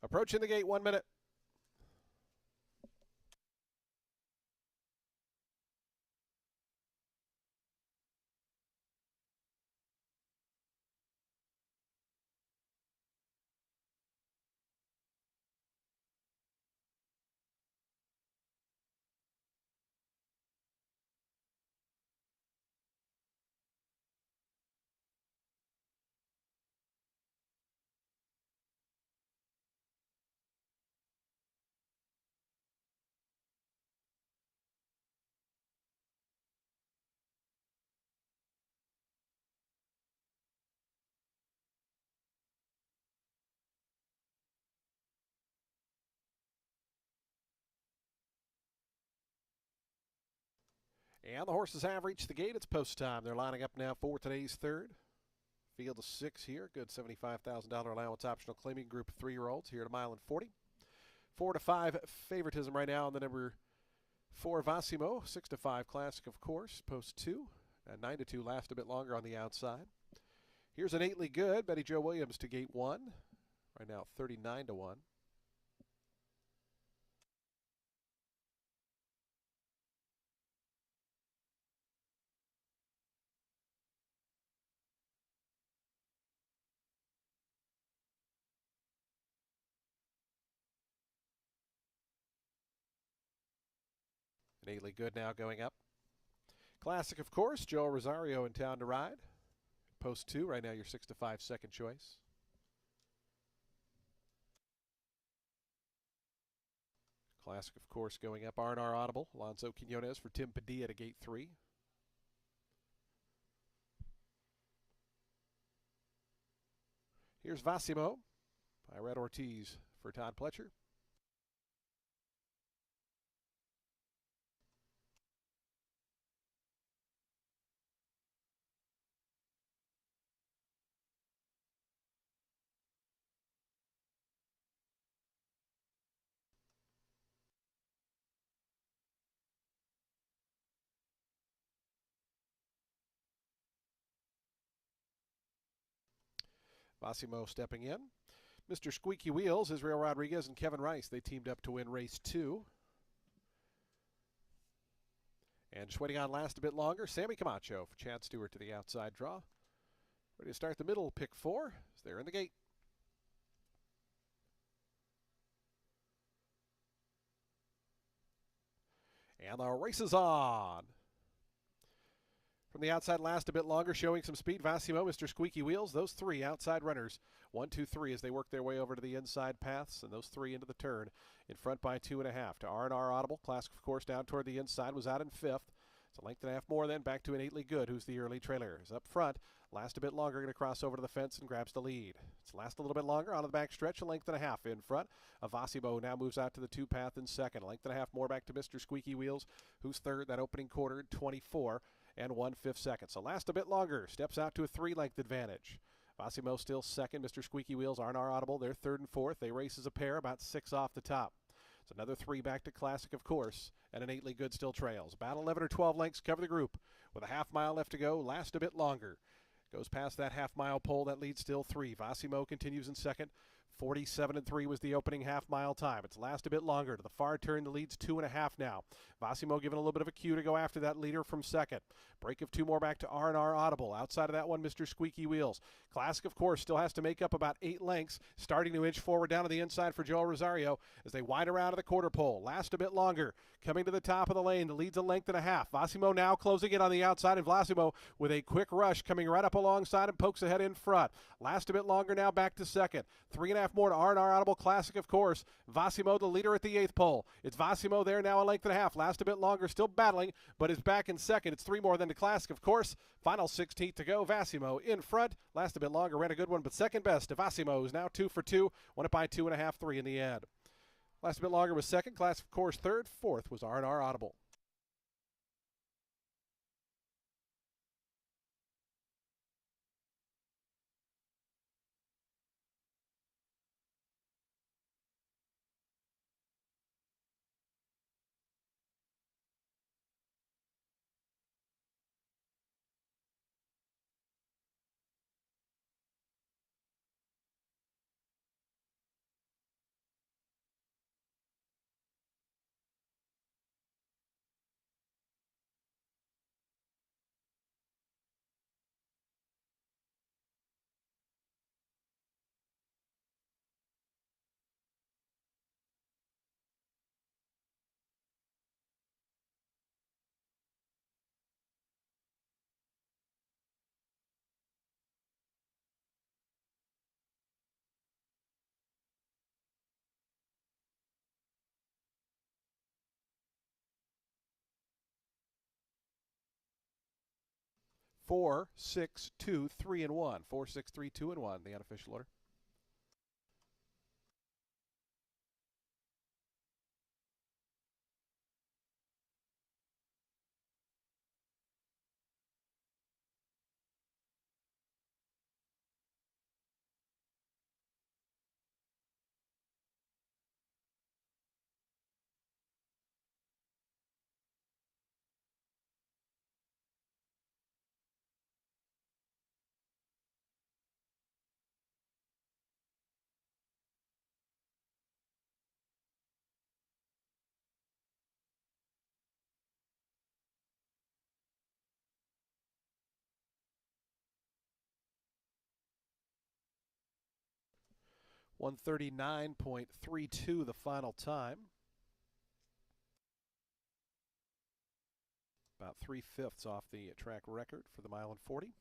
Approaching the gate, 1 minute. And the horses have reached the gate. It's post time. They're lining up now for today's third. Field of 6 here. Good $75,000 allowance optional claiming group of 3-year-olds here at a mile and 40. 4 to 5 favoritism right now on the number 4 Vassimo. 6 to 5 classic, of course. Post 2. And 9 to 2 last a bit longer on the outside. Here's an 8ly good. Betty Jo Williams to gate 1. Right now 39 to 1. An 8ly good now going up. Classic, of course. Joel Rosario in town to ride. Post 2. Right now your 6 to 5 second choice. Classic, of course, going up. R&R Audible. Alonso Quinones for Tim Padilla to gate 3. Here's Vassimo by Red Ortiz for Todd Pletcher. Vassimo stepping in. Mr. Squeaky Wheels, Israel Rodriguez and Kevin Rice. They teamed up to win race 2. And just waiting on last a bit longer, Sammy Camacho for Chad Stewart to the outside draw. Ready to start the middle, pick 4 as they're in the gate. And the race is on. From the outside last a bit longer, showing some speed. Vassimo, Mr. Squeaky Wheels, those 3 outside runners. 1, 2, 3 as they work their way over to the inside paths, and those 3 into the turn. In front by 2.5 to R&R Audible. Classic, of course, down toward the inside, was out in 5th. It's a length and a half more then, back to an 8ly good, who's the early trailer. Is up front, last a bit longer, going to cross over to the fence and grabs the lead. It's last a little bit longer, on the back stretch, a length and a half in front. Vassimo now moves out to the 2 path in second. A length and a half more back to Mr. Squeaky Wheels, who's third, that opening quarter, 24 and 1/5 seconds. So last a bit longer, steps out to a 3-length advantage. Vassimo still second, Mr. Squeaky Wheels, R&R Audible, they're third and fourth. They race as a pair, about 6 off the top. It's another 3 back to Classic, of course, and an 8-ly good still trails. About 11 or 12 lengths cover the group with a half mile left to go. Last a bit longer. Goes past that half-mile pole. That leads still 3. Vassimo continues in second. 47 and 3 was the opening half-mile time. It's last a bit longer. To the far turn, the lead's 2.5 now. Vassimo giving a little bit of a cue to go after that leader from second. Break of 2 more back to R&R Audible. Outside of that one, Mr. Squeaky Wheels. Classic, of course, still has to make up about 8 lengths. Starting to inch forward down to the inside for Joel Rosario as they wind around to the quarter pole. Last a bit longer. Coming to the top of the lane. The lead's a length and a half. Vassimo now closing in on the outside, and Vassimo with a quick rush coming right up alongside and pokes ahead in front. Last a bit longer now, back to second. 3.5 more to R&R Audible. Classic, of course. Vassimo the leader at the 8th pole. It's Vassimo there now, a length and a half. Last a bit longer, still battling, but is back in second. It's 3 more than to Classic, of course. Final 16th to go. Vassimo in front. Last a bit longer, ran a good one, but second best to Vassimo, who's now 2 for 2. Won it by 2.5, 3 in the end. Last a bit longer was second. Classic, of course, third. Fourth was R&R Audible. 4, 6, 2, 3, and 1. 4, 6, 3, 2, and 1, the unofficial order. $139.32 the final time. About 3/5 off the track record for the mile and 40.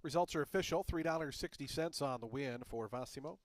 Results are official. $3.60 on the win for Vassimo.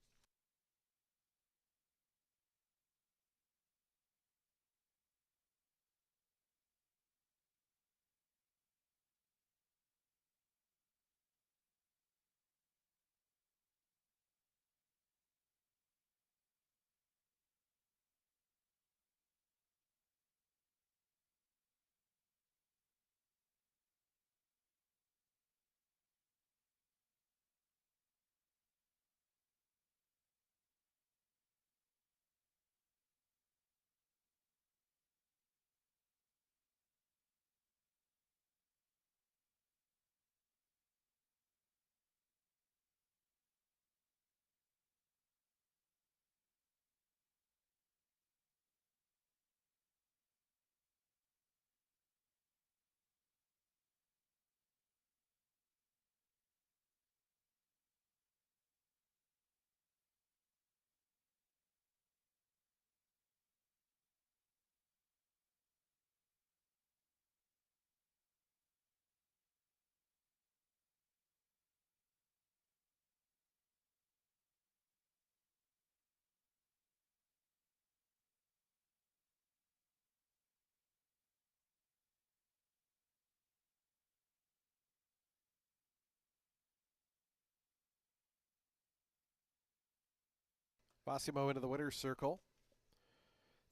Vassimo into the winner's circle.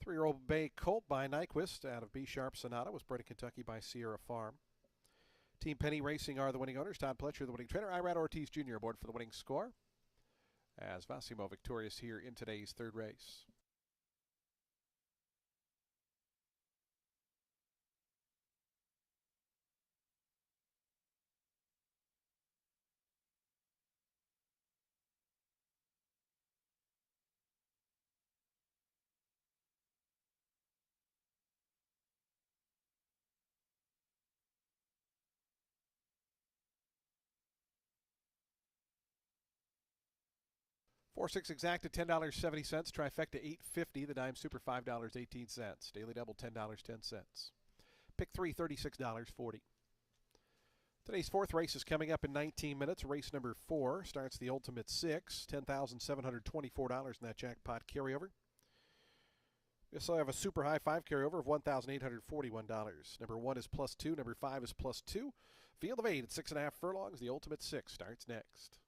3-year-old Bay Colt by Nyquist out of B Sharp Sonata was bred in Kentucky by Sierra Farm. Team Penny Racing are the winning owners. Todd Pletcher, the winning trainer. Irad Ortiz Jr. aboard for the winning score, as Vassimo victorious here in today's third race. Four six exact at $10.70. Trifecta $8.50. The dime super $5.18. Daily double $10.10. Pick three $36.40. Today's fourth race is coming up in 19 minutes. Race number 4 starts the Ultimate 6. $10,724 in that jackpot carryover. We also have a super high 5 carryover of $1,841. Number 1 is +2. Number 5 is +2. Field of 8 at 6.5 furlongs. The Ultimate 6 starts next.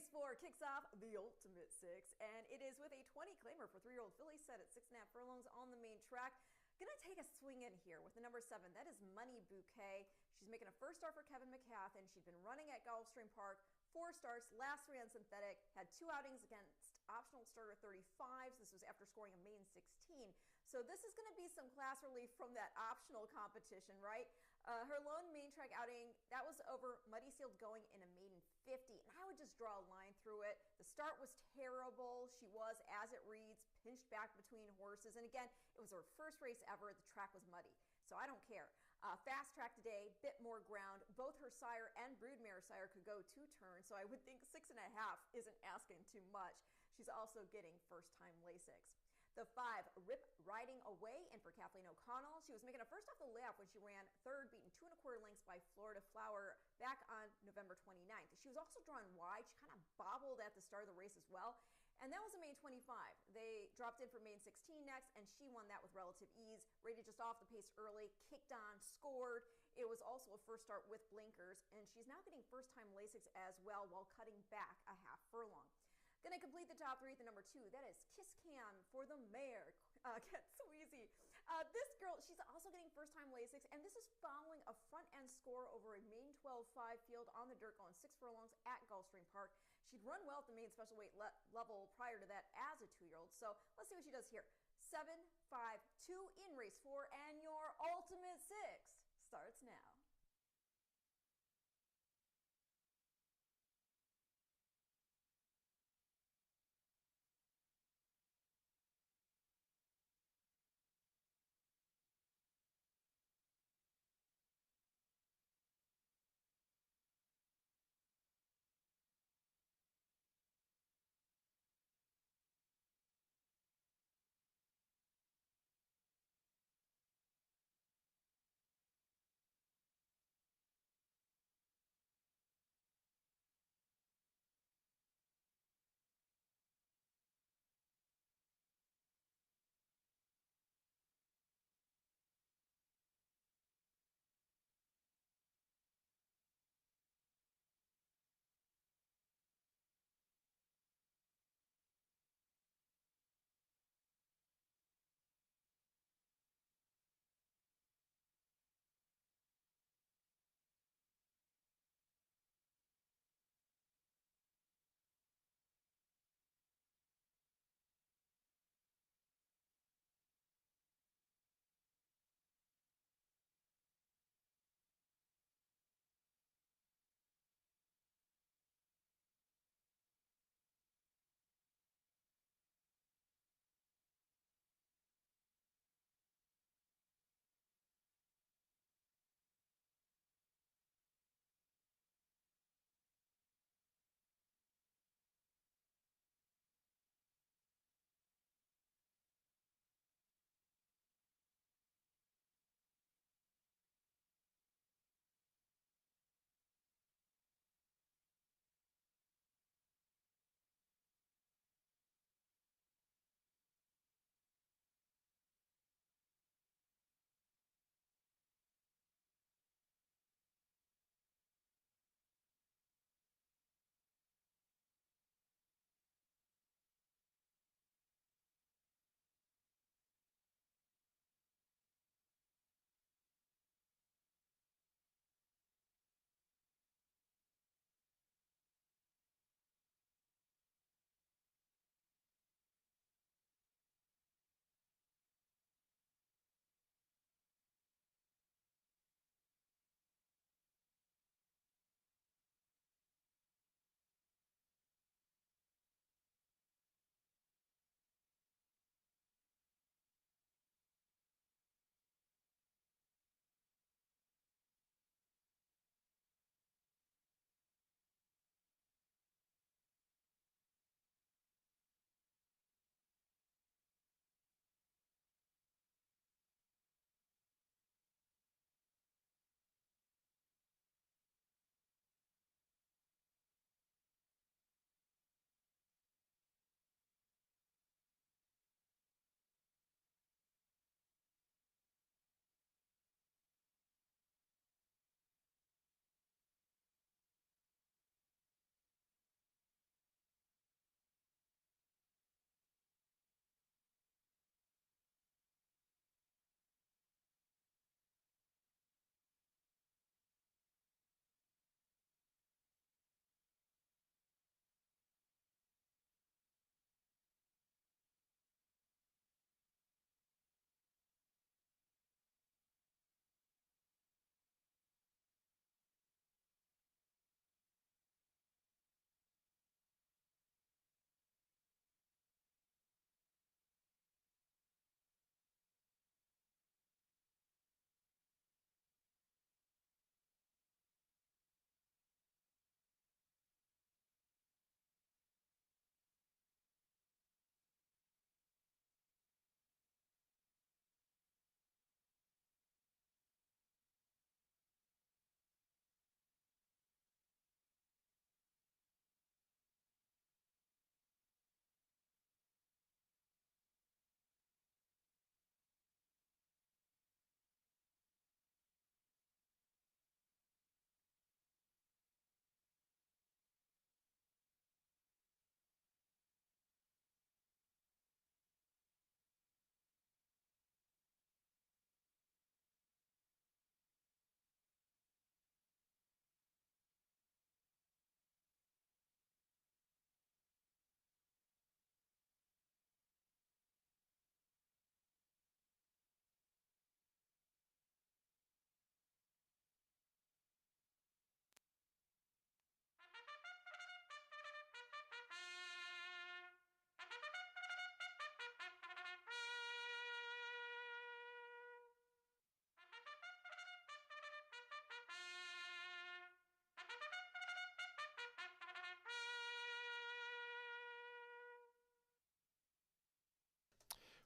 Race 4 kicks off the Ultimate Six, and it is with a 20 claimer for 3-year-old filly set at 6.5 furlongs on the main track. Gonna take a swing in here with the number 7. That is Money Bouquet. She's making a first start for Kevin McCathan. She'd been running at Gulfstream Park 4 starts, last 3 on synthetic, had 2 outings against optional starter 35s. This was after scoring a main 16. So this is going to be some class relief from that optional competition, right? Her lone main track outing, that was over muddy sealed going in a maiden 50. And I would just draw a line through it. The start was terrible. She was, as it reads, pinched back between horses. And again, it was her first race ever. The track was muddy. So I don't care. Fast track today, bit more ground. Both her sire and broodmare sire could go 2 turns, so I would think 6.5 isn't asking too much. She's also getting first-time Lasix. The 5, Rip Riding Away, and for Kathleen O'Connell. She was making a first off the layoff when she ran third, beaten 2 1/4 lengths by Florida Flower back on November 29th. She was also drawn wide. She kind of bobbled at the start of the race as well. And that was a main 25. They dropped in for main 16 next, and she won that with relative ease. Rated just off the pace early, kicked on, scored. It was also a first start with blinkers, and she's now getting first-time Lasix as well while cutting back a half furlong. Going to complete the top 3 at the number 2. That is Kiss Cam for the mare. Get Sweezy. This girl, she's also getting first-time Lasix, and this is following a front-end score over a main 12-5 field on the dirt going 6 furlongs at Gulfstream Park. She'd run well at the main special weight level prior to that as a 2-year-old. So let's see what she does here. 7, 5, 2 in race 4, and your Ultimate Six starts now.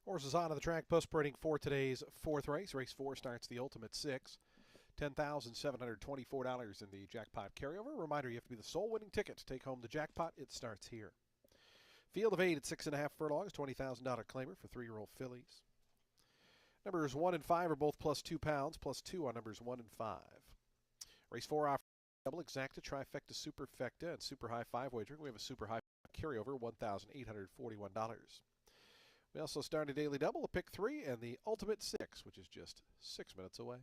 Horses onto the track, post parading for today's fourth race. Race 4 starts the Ultimate 6. $10,724 in the jackpot carryover. Reminder, you have to be the sole winning ticket to take home the jackpot. It starts here. Field of 8 at 6.5 furlongs, $20,000 claimer for 3-year-old fillies. Numbers 1 and 5 are both plus £2, plus 2 on numbers 1 and 5. Race 4 offers double exacta, trifecta, superfecta, and super high 5 wagering. We have a super high carryover, $1,841. We also start a daily double, a pick 3, and the Ultimate 6, which is just 6 minutes away.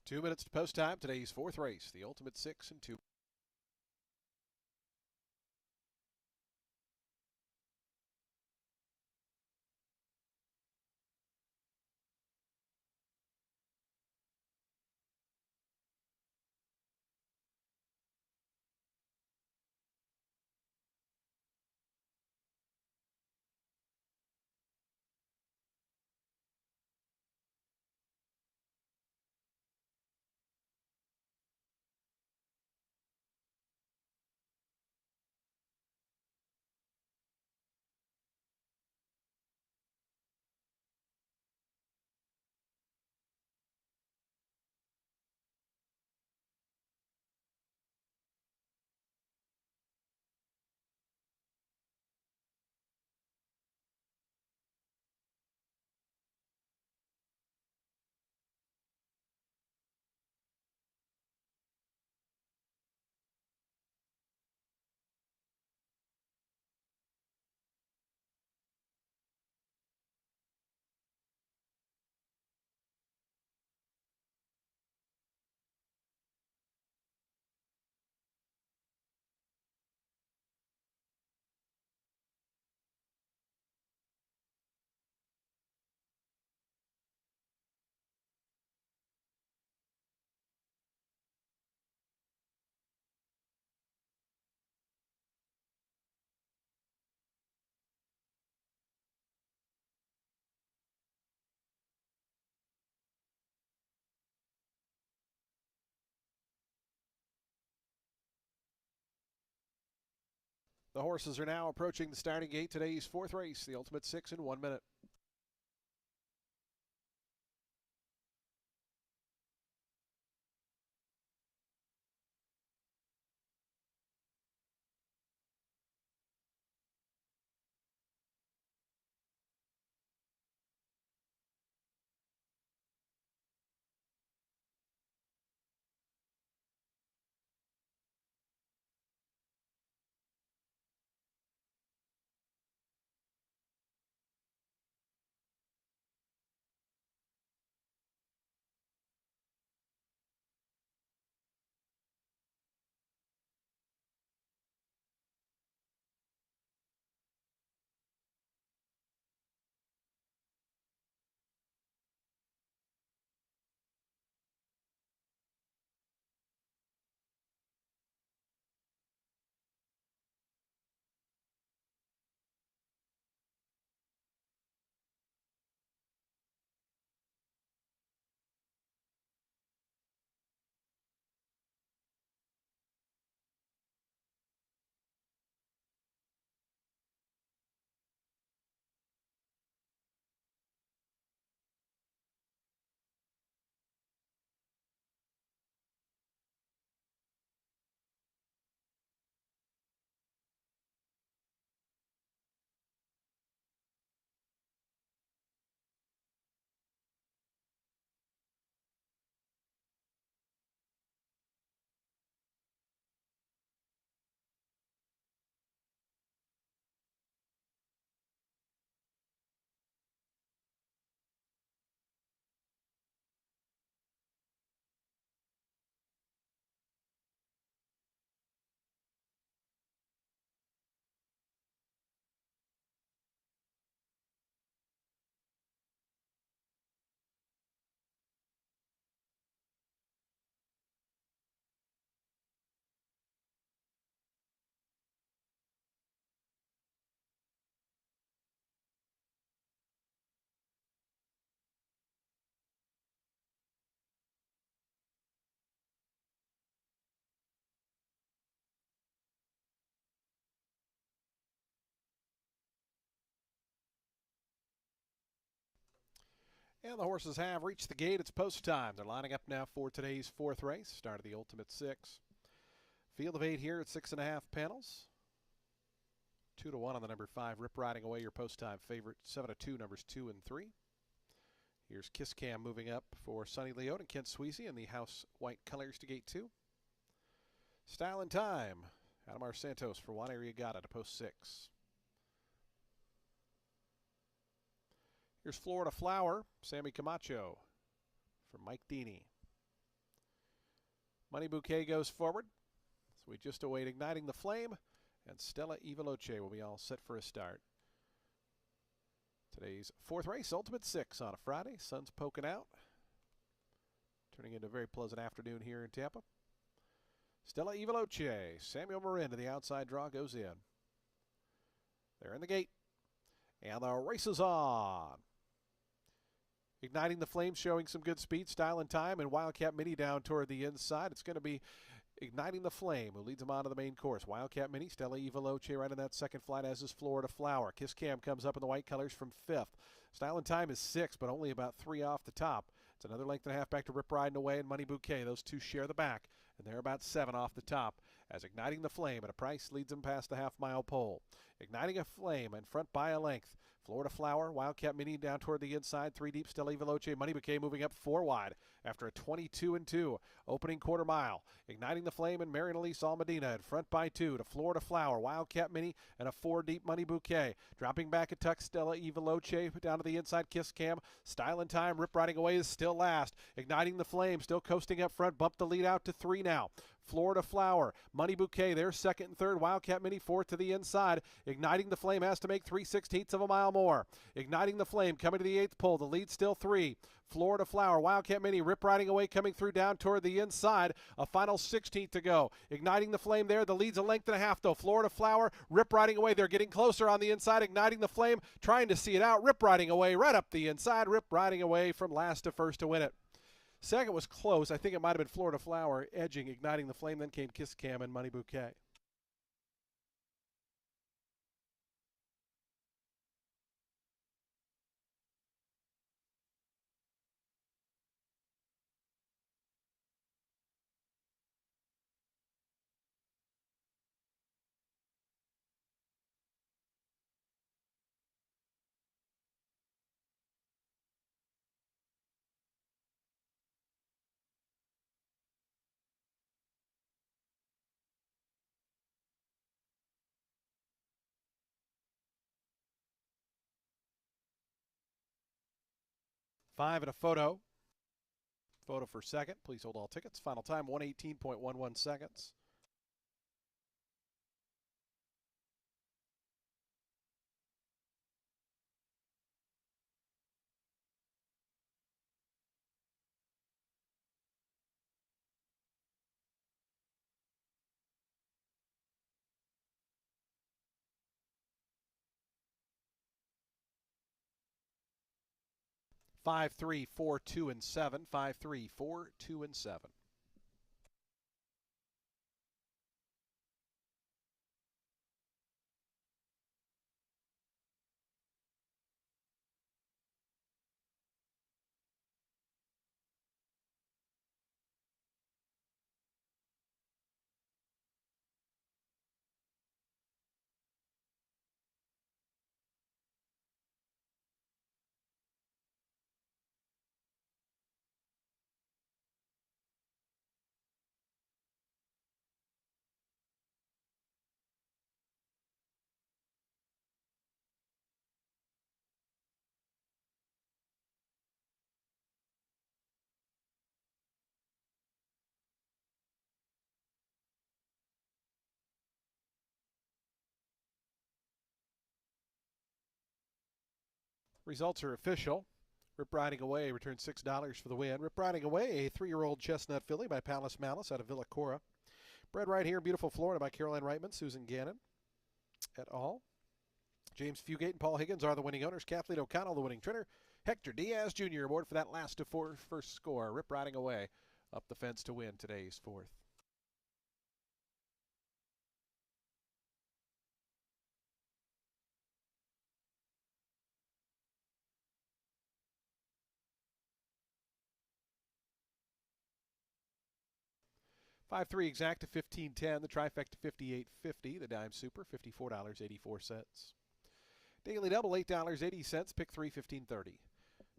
Two minutes to post time. Today's fourth race, the Ultimate 6 and 2. The horses are now approaching the starting gate. Today's fourth race, the Ultimate 6 in 1 minute. And the horses have reached the gate. It's post time. They're lining up now for today's fourth race, start of the Ultimate 6. Field of 8 here at 6.5 panels. 2-1 on the number 5, Rip Riding Away, your post time favorite. 7-2, numbers 2 and 3. Here's Kiss Cam moving up for Sonny Leone and Kent Sweezy in the house white colors to gate 2. Style and Time, Adamar Santos for Juan Arriagada to post 6. Here's Florida Flower, Sammy Camacho for Mike Deeney. Money Bouquet goes forward. So we just await Igniting the Flame, and Stella Ivaloce will be all set for a start. Today's fourth race, Ultimate 6 on a Friday. Sun's poking out. Turning into a very pleasant afternoon here in Tampa. Stella Ivaloce, Samuel Marin to the outside draw, goes in. They're in the gate. And the race is on. Igniting the Flame showing some good speed, Style and Time, and Wildcat Mini down toward the inside. It's going to be Igniting the Flame who leads them on to the main course. Wildcat Mini, Stella Ivaloce right in that second flight, as is Florida Flower. Kiss Cam comes up in the white colors from 5th. Style and Time is 6th, but only about 3 off the top. It's another length and a half back to Rip Riding Away and Money Bouquet. Those two share the back, and they're about 7 off the top as Igniting the Flame at a price leads them past the half-mile pole. Igniting a Flame in front by a length. Florida Flower, Wildcat Mini down toward the inside. 3 deep, Stella Ivaloce, Money Bouquet moving up 4 wide after a 22-2 opening quarter mile. Igniting the Flame and Marian Elise Almedina in front by 2 to Florida Flower, Wildcat Mini, and a 4 deep Money Bouquet. Dropping back a tuck, Stella Ivaloce down to the inside. Kiss Cam, Style and Time, Rip Riding Away is still last. Igniting the Flame still coasting up front. Bump the lead out to 3 now. Florida Flower, Money Bouquet, they're second and third. Wildcat Mini fourth to the inside. Igniting the Flame has to make 3/16 of a mile more. Igniting the Flame coming to the 8th pole. The lead still 3. Florida Flower, Wildcat Mini, Rip Riding Away coming through down toward the inside. A final 16th to go. Igniting the Flame there. The lead's a length and a half though. Florida Flower, Rip Riding Away. They're getting closer on the inside. Igniting the Flame, trying to see it out. Rip Riding Away right up the inside. Rip Riding Away from last to first to win it. Second was close. I think it might have been Florida Flower edging, Igniting the Flame. Then came Kiss Cam and Money Bouquet. 5 and a photo. Photo for second. Please hold all tickets. Final time 118.11 seconds. Five, 3, 4, 2, and 7. 5, 3, 4, 2, and 7. Results are official. Rip Riding Away returns $6 for the win. Rip Riding Away, a 3-year-old chestnut filly by Palace Malice out of Villa Cora. Bred right here in beautiful Florida by Caroline Reitman, Susan Gannon et al. James Fugate and Paul Higgins are the winning owners. Kathleen O'Connell, the winning trainer. Hector Diaz Jr. aboard for that last to first score. Rip Riding Away up the fence to win today's fourth. Five three exact to 15.10. The trifecta 58.50. The dime super $54.84. Daily double $8.80. Pick three 15.30.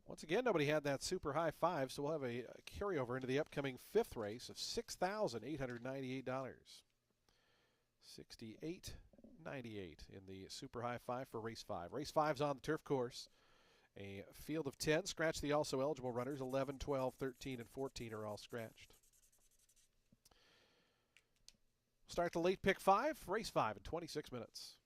Once again, nobody had that super high five, so we'll have a carryover into the upcoming fifth race of $6,898. $68.98 in the super high five for race 5. Race 5's on the turf course. A field of 10. Scratch the also eligible runners. 11, 12, 13, and 14 are all scratched. Start the late pick 5, race 5 in 26 minutes.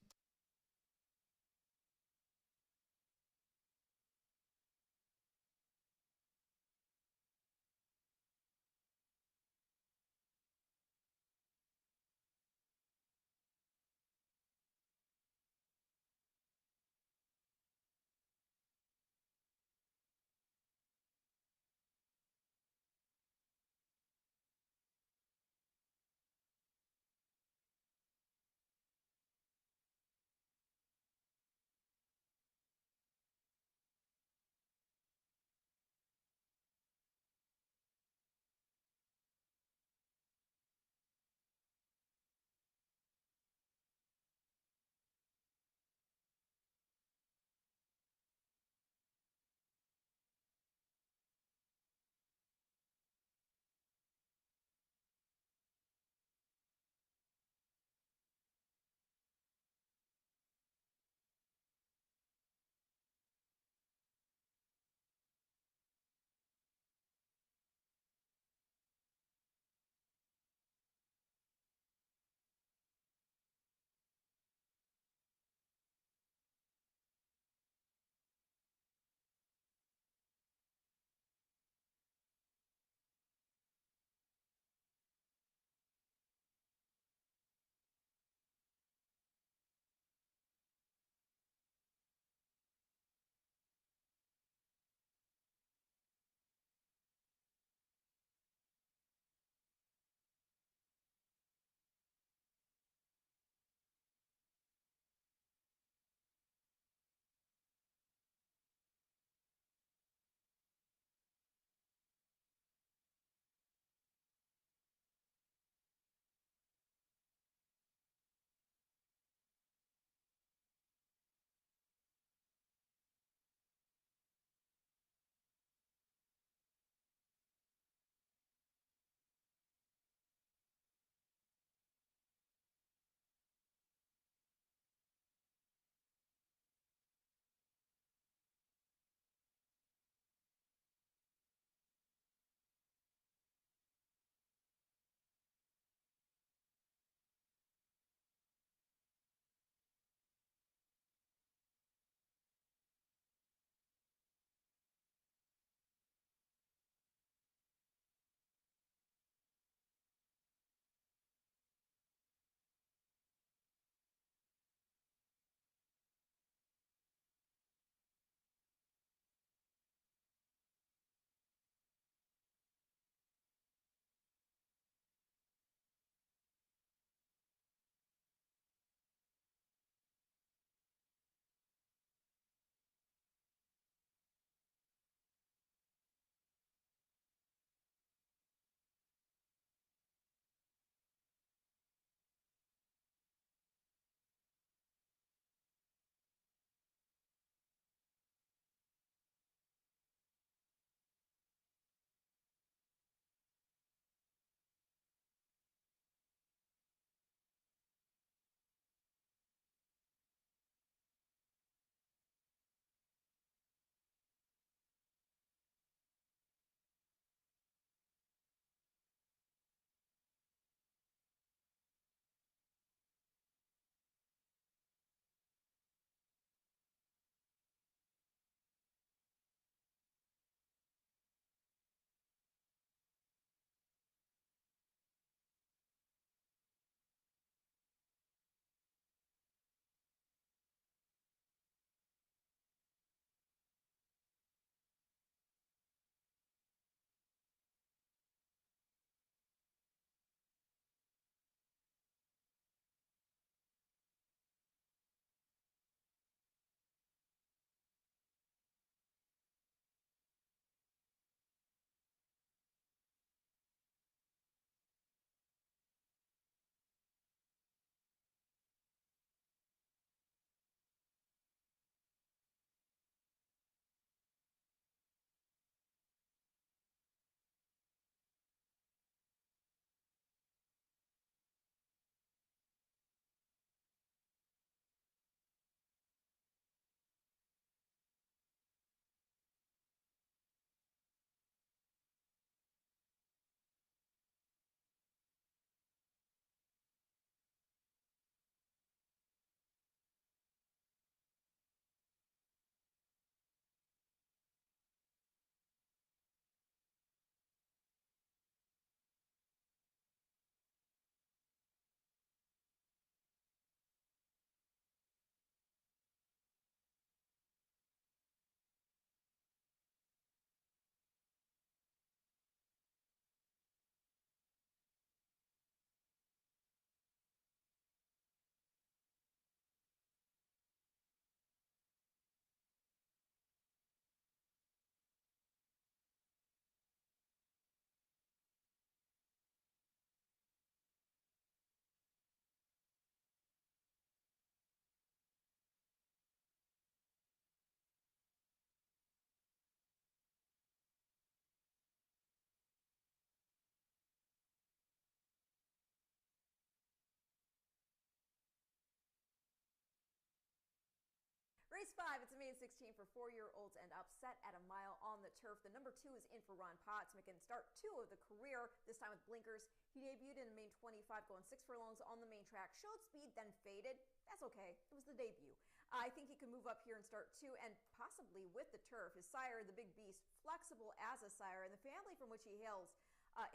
Race 5, it's a main 16 for 4-year-olds and up, set at a mile on the turf. The number 2 is in for Ron Potts, making start 2 of the career, this time with blinkers. He debuted in main 25, going 6 furlongs on the main track. Showed speed, then faded. That's okay. It was the debut. I think he can move up here and start 2, and possibly with the turf. His sire, the Big Beast, flexible as a sire, and the family from which he hails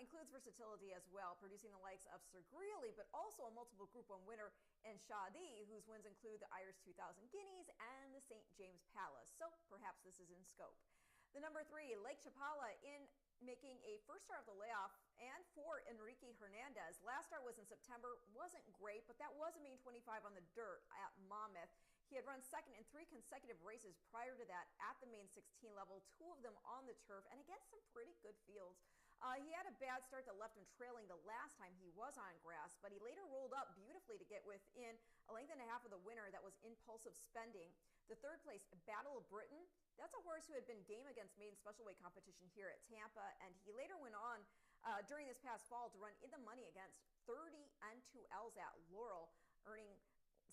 includes versatility as well, producing the likes of Sir Greeley, but also a multiple Group 1 winner in Shadi, whose wins include the Irish 2000 Guineas and the St. James Palace. So perhaps this is in scope. The number 3, Lake Chapala, in making a first start of the layoff, and for Enrique Hernandez. Last start was in September, wasn't great, but that was a main 25 on the dirt at Monmouth. He had run second in 3 consecutive races prior to that at the main 16 level, 2 of them on the turf, and against some pretty good fields. He had a bad start that left him trailing the last time he was on grass, but he later rolled up beautifully to get within a length and a half of the winner. That was Impulsive Spending. The third place, Battle of Britain, that's a horse who had been game against maiden special weight competition here at Tampa, and he later went on during this past fall to run in the money against 30 N2Ls at Laurel, earning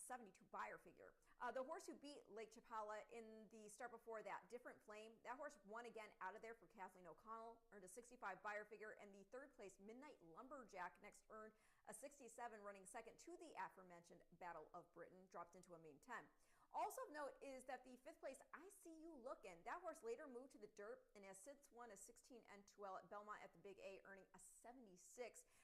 72 buyer figure. The horse who beat Lake Chapala in the start before that, Different Flame, that horse won again out of there for Kathleen O'Connell, earned a 65 buyer figure, and the third place Midnight Lumberjack next earned a 67, running second to the aforementioned Battle of Britain, dropped into a main 10. Also of note is that the 5th place, I See You Lookin', that horse later moved to the dirt and has since won a 16 N2L at Belmont at the Big A, earning a 76.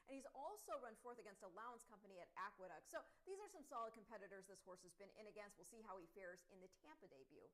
And he's also run 4th against Allowance Company at Aqueduct. So these are some solid competitors this horse has been in against. We'll see how he fares in the Tampa debut.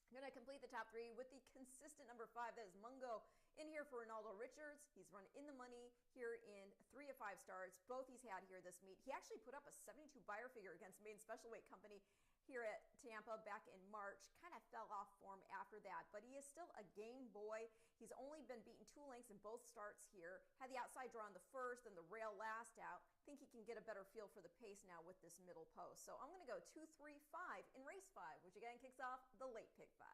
I'm going to complete the top 3 with the consistent number 5. That is Mungo, in here for Ronaldo Richards. He's run in the money here in 3 of 5 starts. Both he's had here this meet. He actually put up a 72 buyer figure against maiden special weight company here at Tampa back in March. Kind of fell off form after that, but he is still a game boy. He's only been beaten 2 lengths in both starts here. Had the outside draw on the first and the rail last out. Think he can get a better feel for the pace now with this middle post. So I'm going to go 2, 3, 5 in race 5, which again kicks off the late pick 5.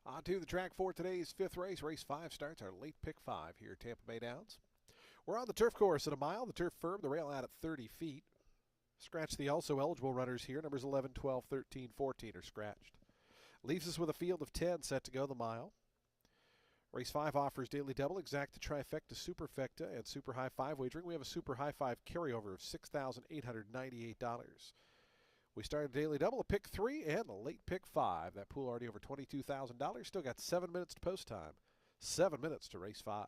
On to the track for today's fifth race. Race 5 starts our late pick 5 here at Tampa Bay Downs. We're on the turf course at a mile. The turf firm, the rail out at 30 feet. Scratch the also eligible runners here. Numbers 11, 12, 13, 14 are scratched. Leaves us with a field of 10 set to go the mile. Race 5 offers daily double, exacta, trifecta, superfecta, and super high 5 wagering. We have a super high 5 carryover of $6,898. We started daily double, a pick 3, and a late pick 5. That pool already over $22,000. Still got 7 minutes to post time. 7 minutes to race 5.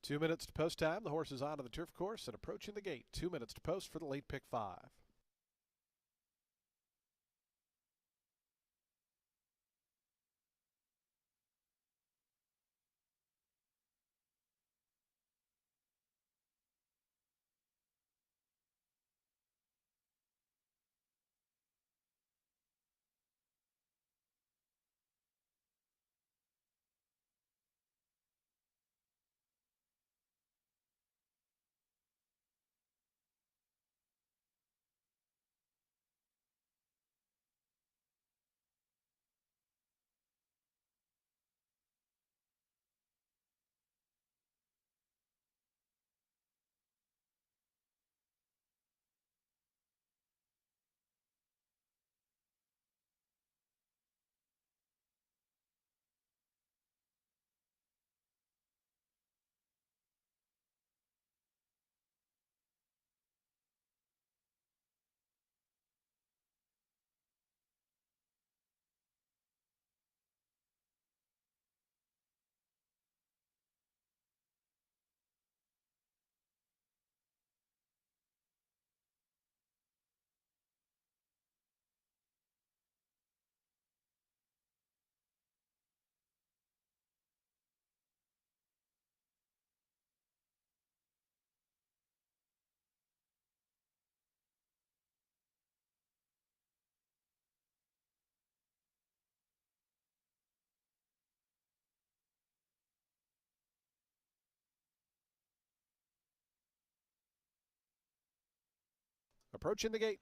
2 minutes to post time. The horse is onto the turf course and approaching the gate. 2 minutes to post for the late pick 5. Approaching the gate.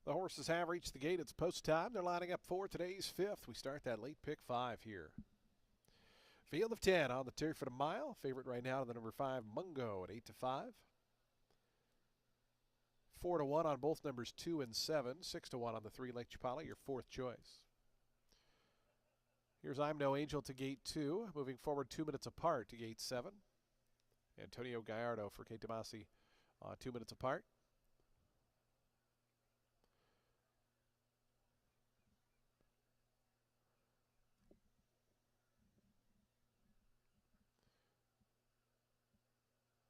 The horses have reached the gate. It's post time. They're lining up for today's 5th. We start that late pick 5 here. Field of 10 on the turf at a mile. Favorite right now to the number 5, Mungo, at 8-5. 4-1 on both numbers 2 and 7. 6-1 on the 3, Lake Chapala, your 4th choice. Here's I'm No Angel to gate 2. Moving forward 2 minutes apart to gate 7. Antonio Gallardo for Kate Damasi 2 minutes apart.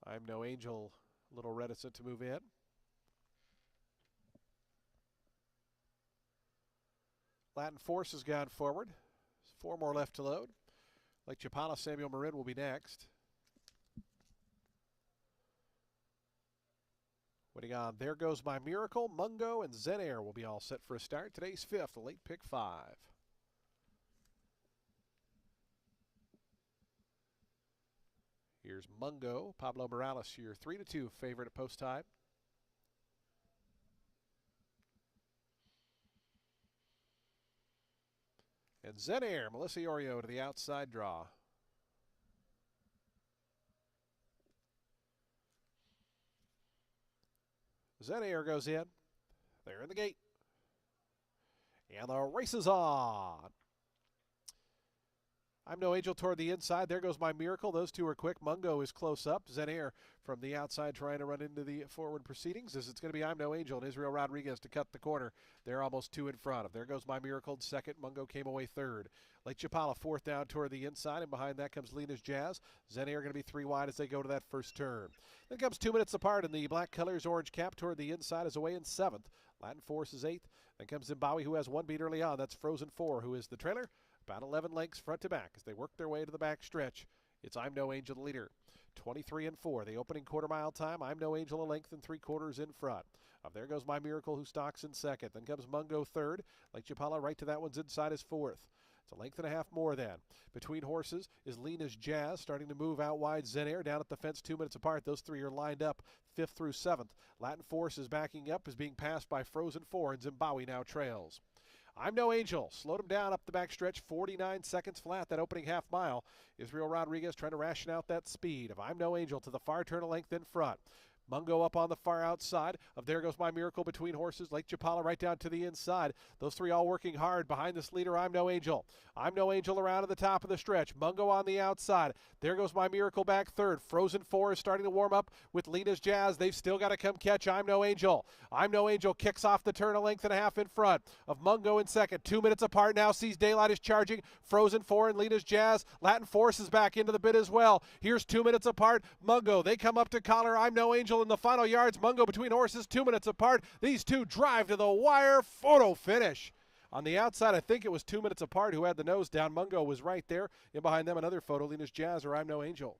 I'm No Angel, a little reticent to move in. Latin Force has gone forward. 4 more left to load. Lake Chapala, Samuel Marin will be next. Waiting on There Goes My Miracle, Mungo, and Zen Air will be all set for a start. Today's 5th, the late pick 5. Here's Mungo, Pablo Morales, your 3-2 favorite at post time. And Zen Air, Melissa Iorio to the outside draw. Zen Air goes in. They're in the gate. And the race is on. I'm No Angel toward the inside. There goes My Miracle. Those two are quick. Mungo is close up. Zenair from the outside trying to run into the forward proceedings. As it's going to be I'm No Angel and Israel Rodriguez to cut the corner. They're almost two in front of. There goes My Miracle in second. Mungo came away third. Lake Chapala fourth down toward the inside, and behind that comes Lena's Jazz. Zenair going to be three wide as they go to that first turn. Then comes 2 minutes apart, and the black colors orange cap toward the inside is away in seventh. Latin Force is eighth. Then comes Zimbabwe, who has one beat early on. That's Frozen 4, who is the trailer. About 11 lengths front to back as they work their way to the back stretch. It's I'm No Angel the leader. 23 and 4. The opening quarter mile time. I'm No Angel a length and 3/4 in front. There goes My Miracle, who stalks in second. Then comes Mungo third. Lake Chapala right to that one's inside is fourth. It's a length and a half more then. Between horses is Lena's Jazz starting to move out wide. Zenair down at the fence 2 minutes apart. Those three are lined up 5th through 7th. Latin Force is backing up, is being passed by Frozen 4, and Zimbabwe now trails. I'm No Angel. Slowed him down up the back stretch, 49 seconds flat, that opening half mile. Israel Rodriguez trying to ration out that speed of I'm No Angel to the far turn a length in front. Mungo up on the far outside of There Goes My Miracle between horses. Lake Chapala right down to the inside. Those three all working hard behind this leader, I'm No Angel. I'm No Angel around at the top of the stretch. Mungo on the outside. There goes My Miracle back third. Frozen 4 is starting to warm up with Lena's Jazz. They've still got to come catch I'm No Angel. I'm No Angel kicks off the turn a length and a half in front of Mungo in second. 2 minutes apart now. Sees Daylight is charging. Frozen 4 and Lena's Jazz. Latin Force is back into the bid as well. Here's 2 minutes apart. Mungo, they come up to collar I'm No Angel in the final yards. Mungo between horses, 2 minutes apart. These two drive to the wire. Photo finish. On the outside, I think it was 2 minutes apart who had the nose down. Mungo was right there. In behind them, another photo, Lena's Jazz or I'm No Angel.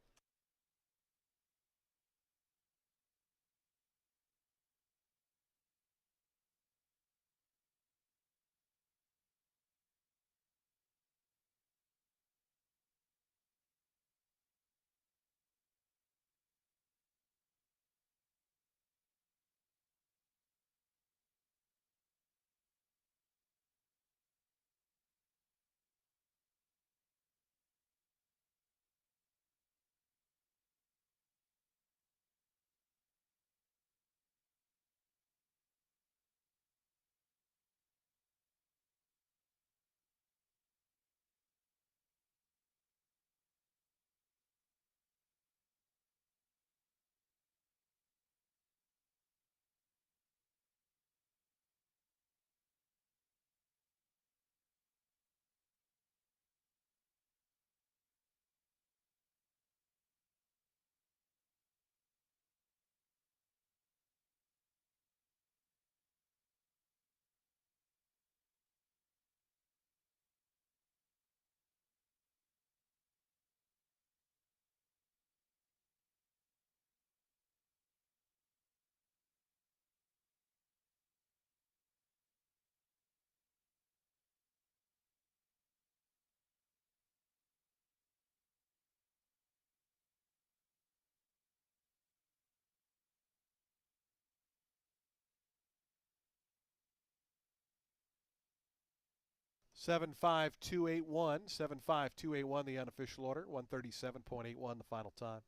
Seven five two eight one 75281 the unofficial order. 137.81 the final time.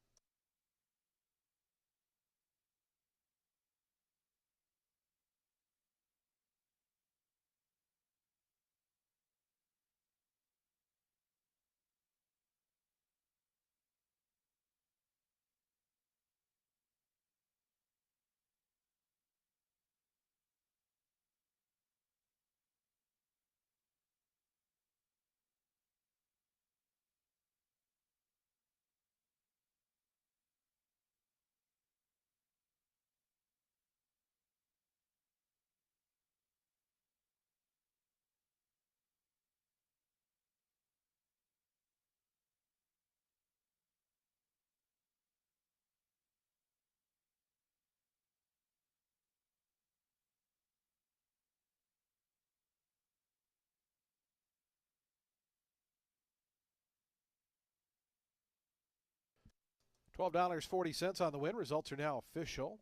$12.40 on the win. Results are now official.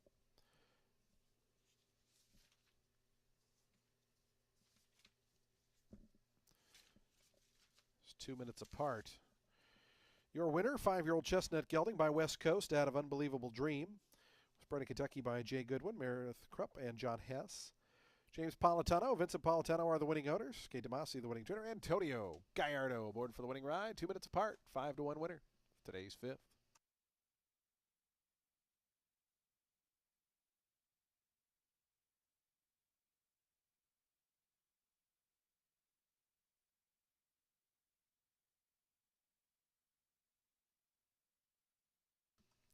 It's 2 minutes apart. Your winner, 5-year-old Chestnut Gelding by West Coast out of Unbelievable Dream. Was bred in Kentucky by Jay Goodwin, Meredith Krupp, and John Hess. James Politano, Vincent Politano are the winning owners. Kate DeMasi, the winning trainer. Antonio Gallardo aboard for the winning ride. 2 minutes apart. 5-1 winner. Today's fifth.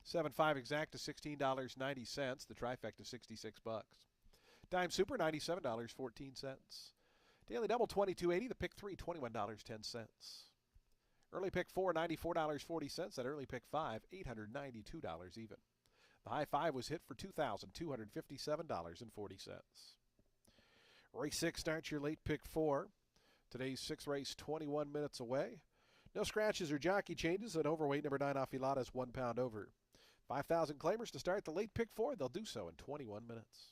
Seven five exact to $16.90. The trifecta $66. Dime Super $97.14. Daily Double $22.80. The pick three $21.10. Early pick four $94.40. That early pick five $892 even. The high five was hit for $2,257.40. Race 6 starts your late pick 4. Today's 6th race 21 minutes away. No scratches or jockey changes, and overweight number 9 Afilada is 1 pound over. 5,000 claimers to start the late pick 4. They'll do so in 21 minutes.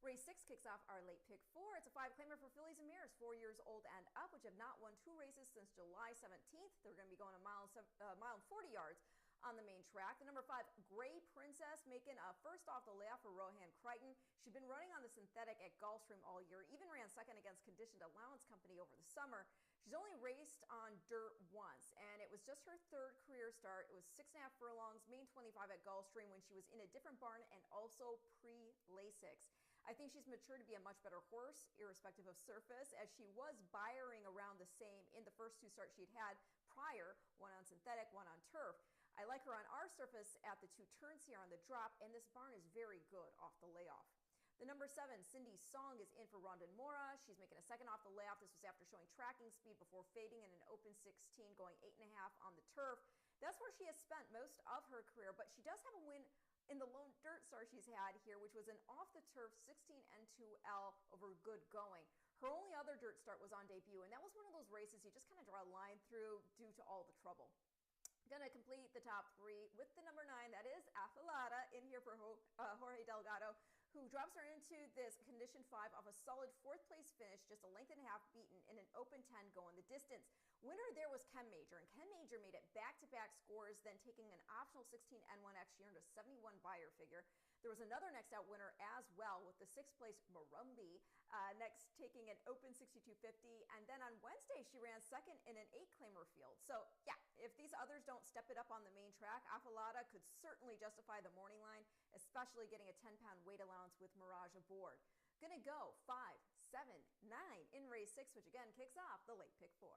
Race 6 kicks off our late pick 4. It's a 5-claimer for fillies and mares 4 years old and up, which have not won 2 races since July 17th. They're going to be going a mile and 40 yards on the main track. The number 5, Gray Princess, making a first off the layoff for Rohan Crichton. She'd been running on the synthetic at Gulfstream all year, even ran second against Conditioned Allowance Company over the summer. She's only raced on dirt once, and it was just her 3rd career start. It was 6.5 furlongs, main 25 at Gulfstream when she was in a different barn and also pre-Lasix. I think she's matured to be a much better horse, irrespective of surface, as she was byering around the same in the first 2 starts she'd had prior, one on synthetic, one on turf. I like her on our surface at the 2 turns here on the drop, and this barn is very good off the layoff. The number 7, Cindy's Song, is in for Rondon Mora. She's making a second off the layoff. This was after showing tracking speed before fading in an open 16, going 8.5 on the turf. That's where she has spent most of her career, but she does have a win in the lone dirt start she's had here, which was an off-the-turf 16N2L over Good Going. Her only other dirt start was on debut, and that was one of those races you just kind of draw a line through due to all the trouble. Going to complete the top 3 with the number 9, that is Affilata, in here for Jorge Delgado, who drops her into this condition 5 off a solid 4th place finish, just a length and a half beaten in an open 10 going the distance. Winner there was Ken Major, and Ken Major made it back-to-back scores, then taking an optional 16N1X, she earned a 71 buyer figure. There was another next out winner as well with the 6th place Marumbi, next taking an open 62.50, and then on Wednesday she ran second in an 8-claimer field. So yeah, if these others don't step it up on the main track, Affilata could certainly justify the morning line, especially getting a 10-pound weight allowance with Mirage aboard. Gonna go 5, 7, 9 in race 6, which again kicks off the late pick 4.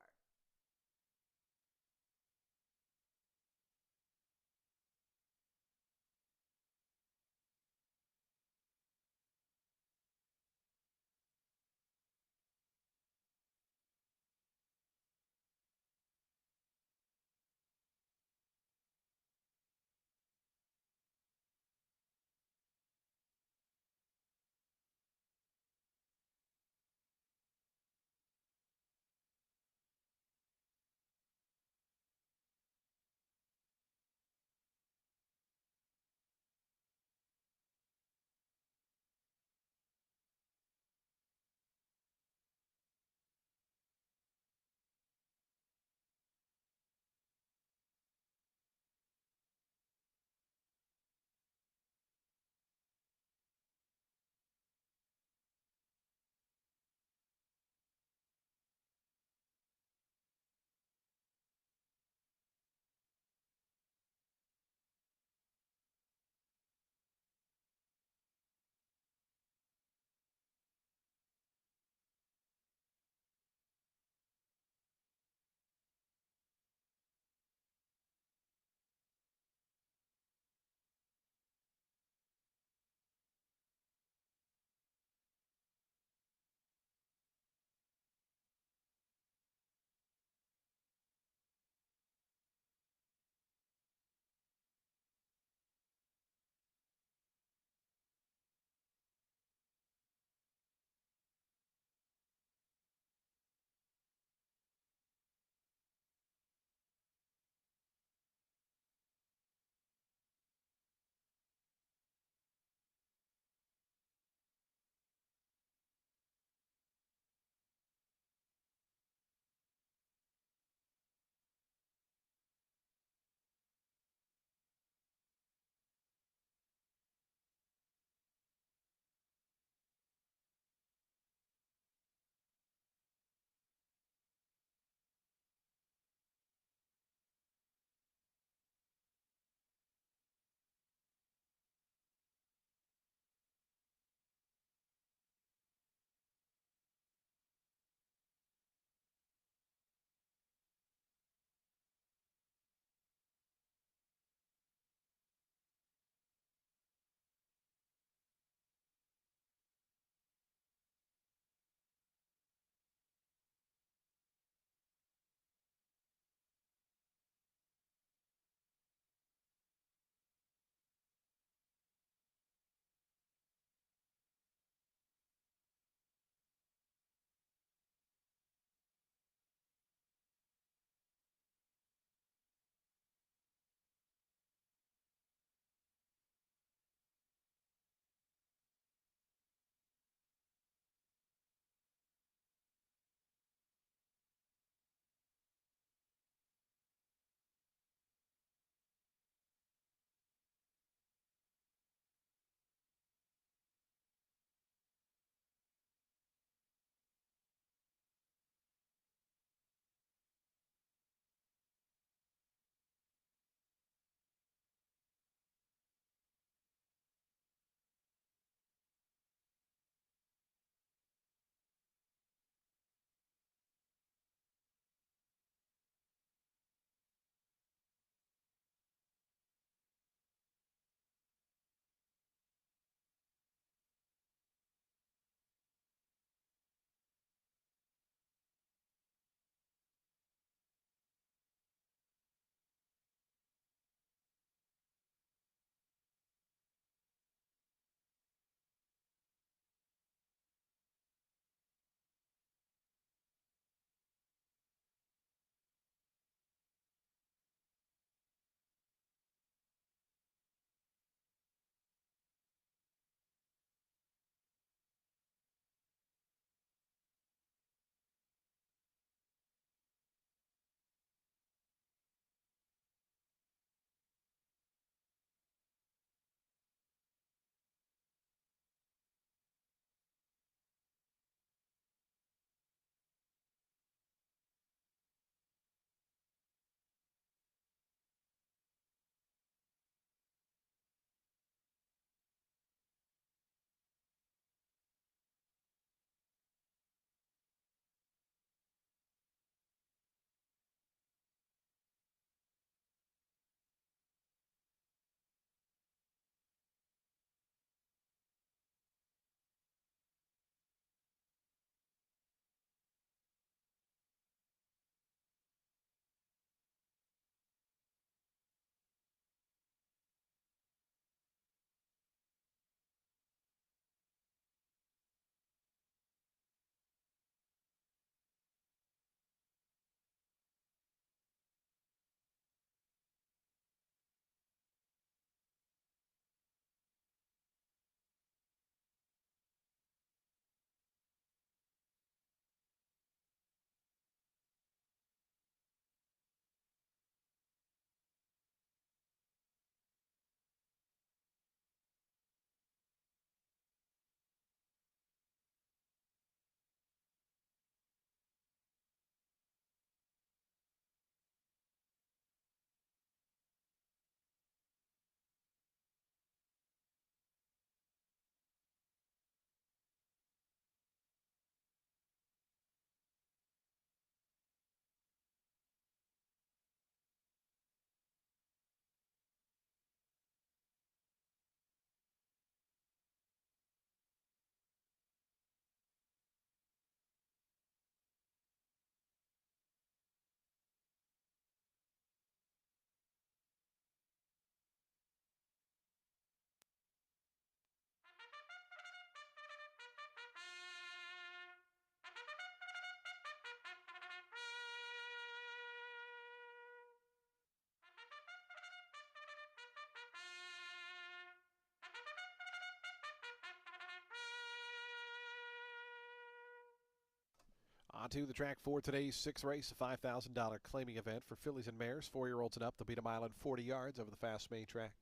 Onto the track for today's sixth race, a $5,000 claiming event for fillies and mares, 4-year-olds and up. They'll beat a mile and 40 yards over the fast main track.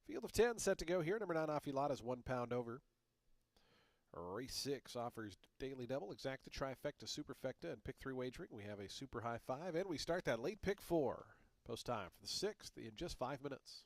Field of 10 set to go here. Number 9, Afilata is 1 pound over. Race 6 offers daily double, exacta, trifecta, superfecta, and pick 3 wagering. We have a super high 5, and we start that late pick 4. Post time for the 6th in just 5 minutes.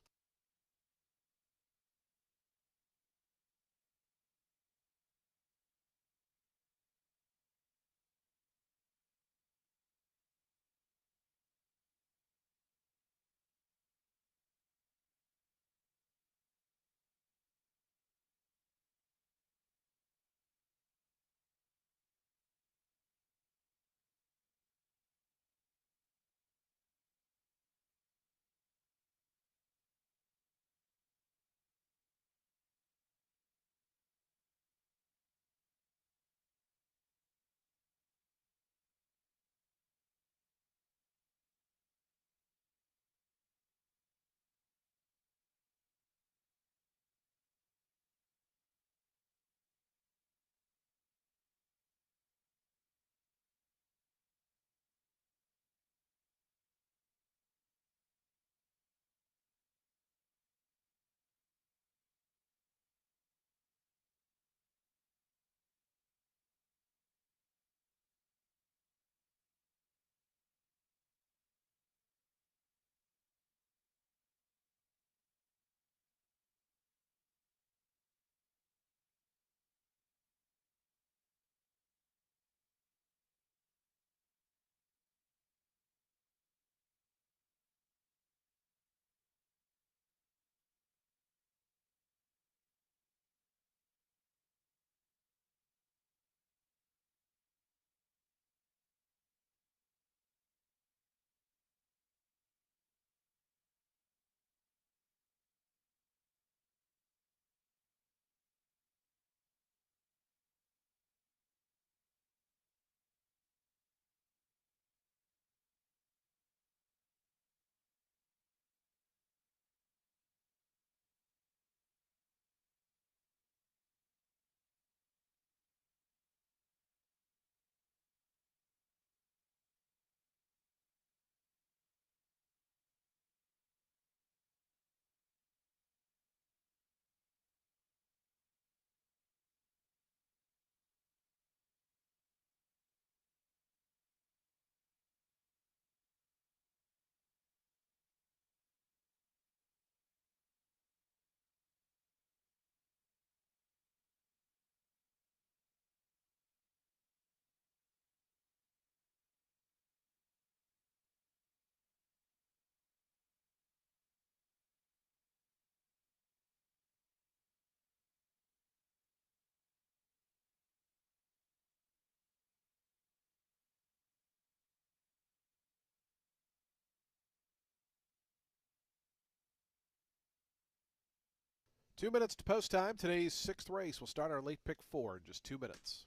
Two minutes to post time. Today's sixth race. We'll start our late pick 4 in just 2 minutes.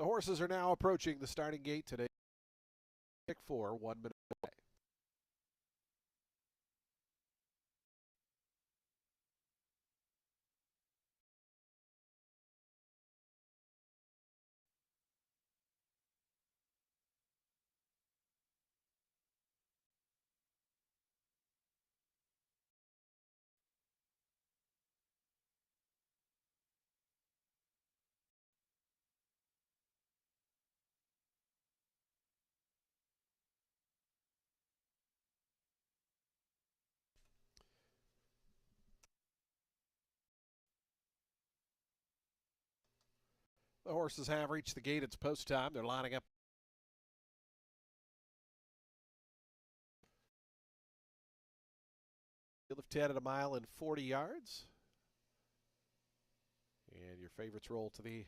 The horses are now approaching the starting gate today. Pick 4, 1 minute away. The horses have reached the gate. It's post time. They're lining up. Field of 10 at 1.40 miles. And your favorites roll to the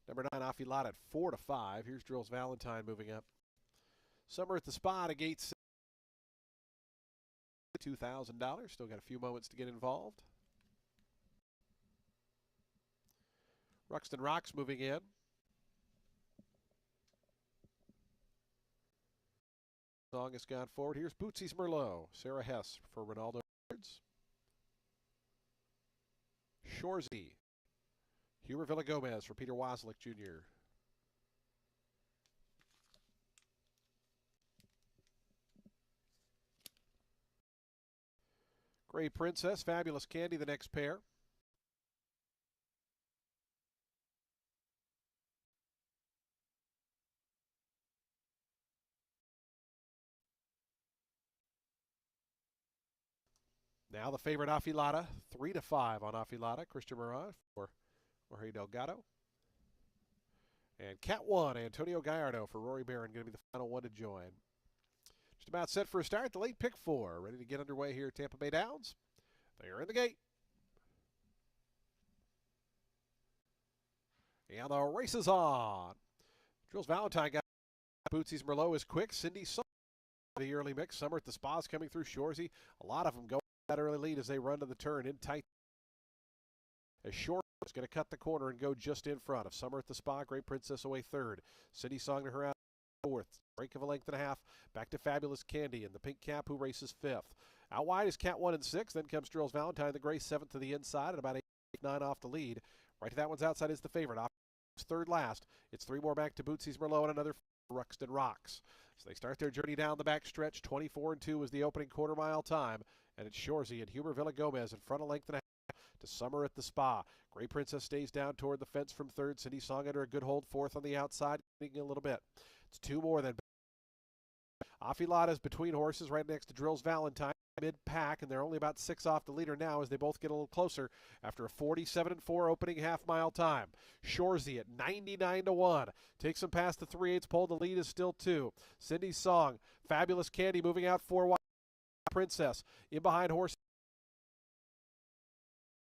number 9 Afilada at 4-5. Here's Drills Valentine moving up. Summer at the Spa to gate 6. $2,000. Still got a few moments to get involved. Ruxton Rocks moving in. Song has gone forward. Here's Bootsy's Merlot. Sarah Hess for Ronaldo. Shorzy. Huber Villagomez for Peter Waslick Jr. Gray Princess, Fabulous Candy, the next pair. Now the favorite Afilada, 3-5 on Afilada. Christian Moran for Jorge Delgado. And Cat 1, Antonio Gallardo for Rory Barron, going to be the final one to join. Just about set for a start, the late pick 4. Ready to get underway here at Tampa Bay Downs. They are in the gate. And the race is on. Drills Valentine got Bootsy's Merlot is quick. Cindy Song the early mix. Summer at the Spa's coming through. Shorzy. A lot of them go that early lead as they run to the turn in tight. As Short is going to cut the corner and go just in front of Summer at the Spa. Great Princess away third. Cindy Song to her out fourth. Break of a length and a half. Back to Fabulous Candy and the pink cap who races fifth. Out wide is Cat 1 and 6. Then comes Drills Valentine, the gray seventh to the inside and about 8-9 off the lead. Right to that one's outside is the favorite. Third last. It's 3 more back to Bootsy's Merlot and another Ruxton Rocks. So they start their journey down the back stretch. 24-2 is the opening quarter mile time. And it's Shorzy and Huber Villagomez in front of length and a half to Summer at the Spa. Gray Princess stays down toward the fence from third. Cindy Song under a good hold fourth on the outside, a little bit. It's 2 more then. Afilada's between horses right next to Drills Valentine. Mid-pack, and they're only about 6 off the leader now as they both get a little closer after a 47-4 opening half-mile time. Shorzy at 99-1 takes them past the 3/8 pole. The lead is still 2. Cindy Song, Fabulous Candy moving out 4 wide. Princess in behind horse.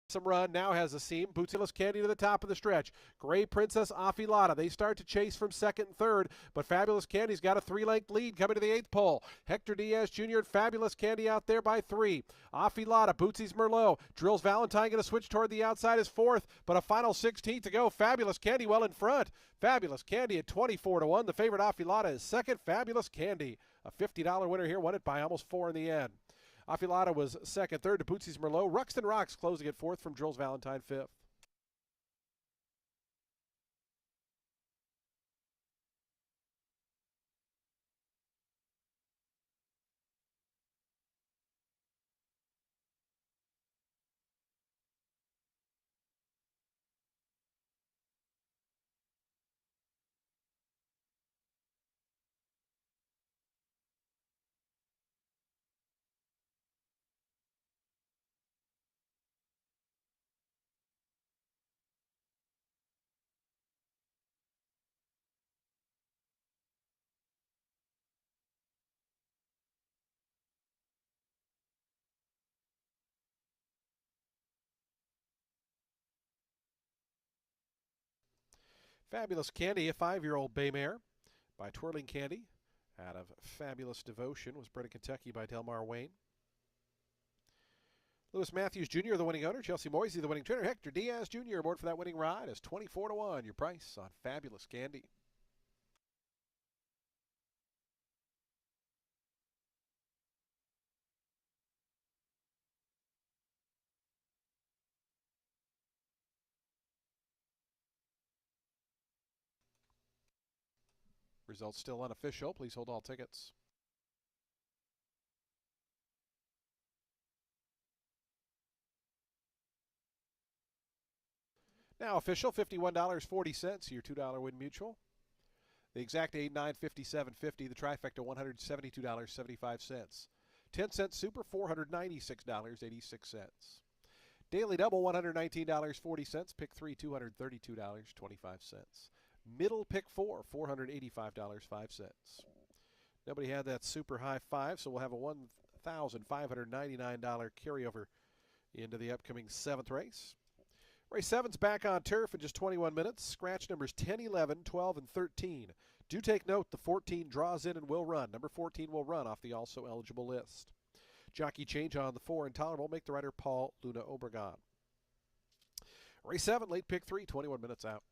Some run now has a seam. Bootyless Candy to the top of the stretch. Gray Princess, Afilada. They start to chase from second and third, but Fabulous Candy's got a 3-length lead coming to the 8th pole. Hector Diaz Jr. and Fabulous Candy out there by 3. Afilada, Bootsy's Merlot. Drills Valentine going to switch toward the outside is 4th, but a final 16th to go. Fabulous Candy well in front. Fabulous Candy at 24-1. The favorite Afilada is second. Fabulous Candy, a $50 winner here, won it by almost 4 in the end. Afilada was second, third to Bootsy's Merlot. Ruxton Rocks closing at 4th from Drills Valentine 5th. Fabulous Candy, a 5-year-old bay mare by Twirling Candy out of Fabulous Devotion, was bred in Kentucky by Delmar Wayne. Lewis Matthews Jr., the winning owner. Chelsea Moisey, the winning trainer. Hector Diaz Jr. aboard for that winning ride is 24-1. Your price on Fabulous Candy. Results still unofficial. Please hold all tickets. Now official, $51.40, your $2 win mutual. The exact 8,957.50. The trifecta, $172.75. 10-cent super, $496.86. Daily double, $119.40. Pick 3, $232.25. Middle pick 4, $485.05. Nobody had that super high five, so we'll have a $1,599 carryover into the upcoming 7th race. Race 7's back on turf in just 21 minutes. Scratch numbers 10, 11, 12, and 13. Do take note the 14 draws in and will run. Number 14 will run off the also eligible list. Jockey change on the 4, Intolerable. Make the rider Paul Luna Obregon. Race 7, late pick 3, 21 minutes out.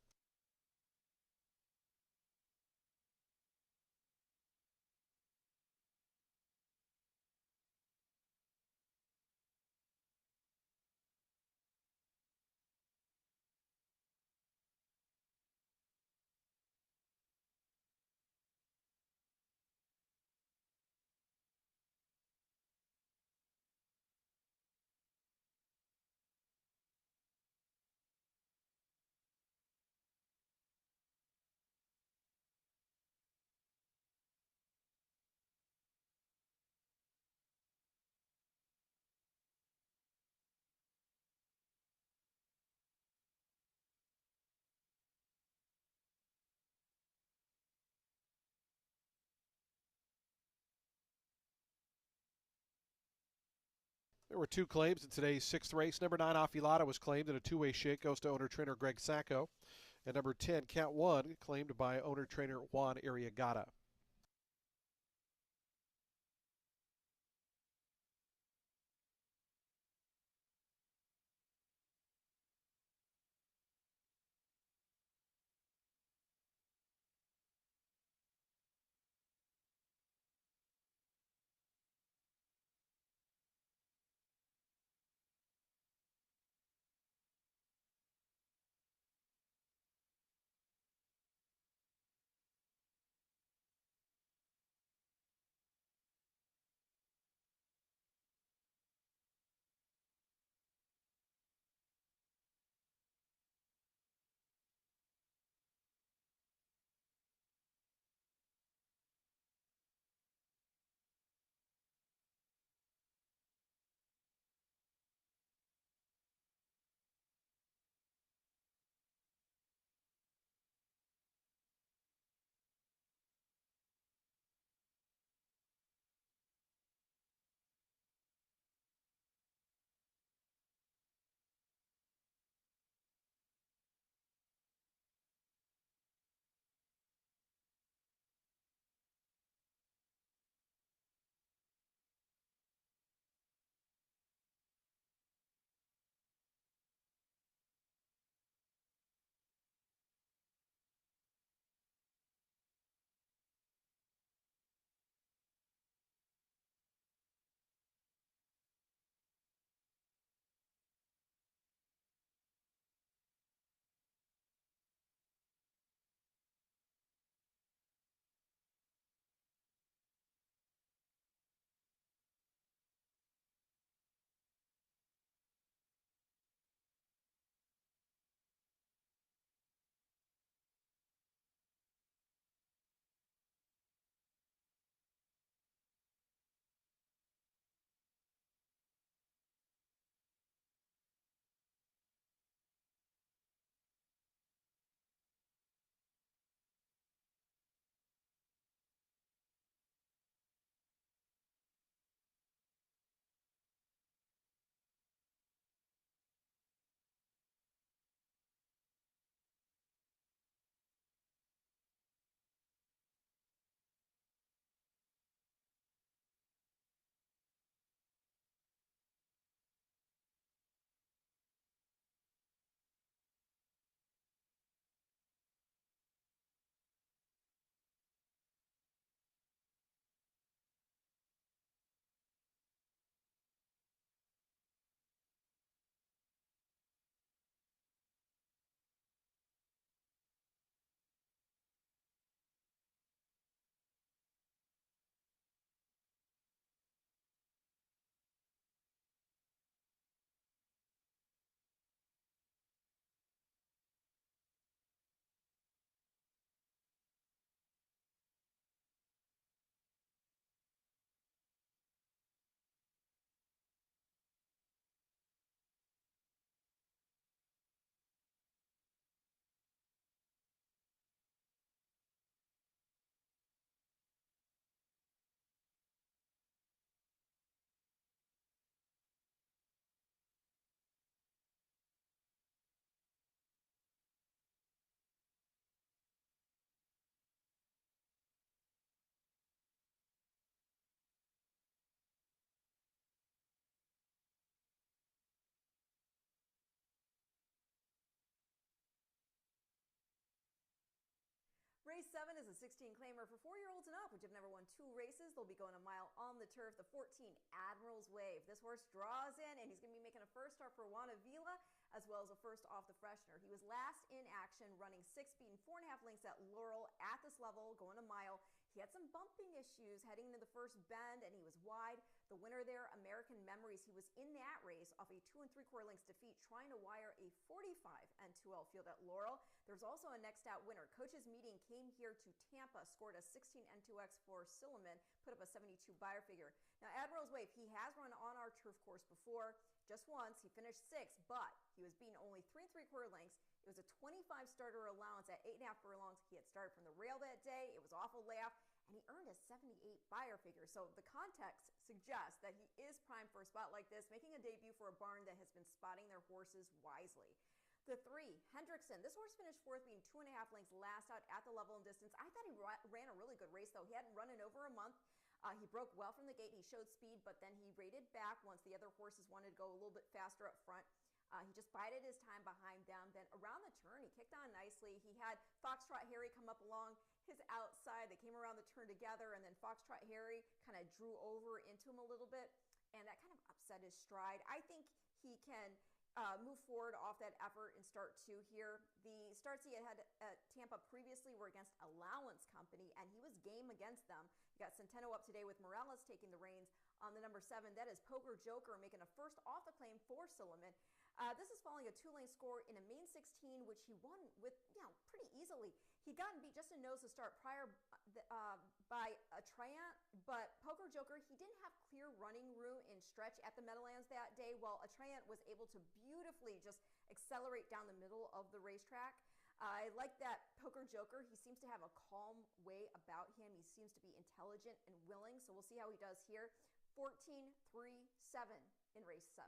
There were 2 claims in today's 6th race. Number 9, Affilata, was claimed in a 2-way shake. Goes to owner-trainer Greg Sacco. And number 10, Count 1, claimed by owner-trainer Juan Arriagada. 16 claimer for 4-year-olds and up, which have never won 2 races. They'll be going a mile on the turf. The 14 Admiral's Wave. This horse draws in, and he's going to be making a first start for Juana Vila, as well as a first off the freshener. He was last in action, running 6, beating 4.5 lengths at Laurel at this level, going a mile. He had some bumping issues heading into the first bend, and he was wide. The winner there, American Memories, he was in that race off a 2 3/4 lengths defeat, trying to wire a 45 N2L field at Laurel. There's also a next out winner. Coaches meeting came here to Tampa, scored a 16 N2X for Silliman, put up a 72 buyer figure. Now, Admiral's Wave, he has run on our turf course before, just once. He finished 6th, but he was beaten only 3 3/4 lengths. It was a 25 starter allowance at 8.5 furlongs. He had started from the rail that day. It was off a layoff, and he earned a 78 buyer figure. So the context suggests that he is primed for a spot like this, making a debut for a barn that has been spotting their horses wisely. The 3, Hendrickson. This horse finished 4th, being 2.5 lengths last out at the level and distance. I thought he ran a really good race, though. He hadn't run in over a month. He broke well from the gate. He showed speed, but then he rated back once the other horses wanted to go a little bit faster up front. He just bided his time behind them. Then around the turn, he kicked on nicely. He had Foxtrot Harry come up along his outside. They came around the turn together, and then Foxtrot Harry kind of drew over into him a little bit, and that kind of upset his stride. I think he can move forward off that effort in start 2 here. The starts he had at Tampa previously were against Allowance Company, and he was game against them. You got Centeno up today with Morales taking the reins on the number 7. That is Poker Joker making a first off the claim for Silliman. This is following a 2-lane score in a main 16, which he won with, pretty easily. He'd gotten beat just a nose to start prior by a Triant, but Poker Joker, he didn't have clear running room in stretch at the Meadowlands that day, while a Triant was able to beautifully just accelerate down the middle of the racetrack. I like that Poker Joker. He seems to have a calm way about him. He seems to be intelligent and willing, so we'll see how he does here. 14, 3, 7 in race 7.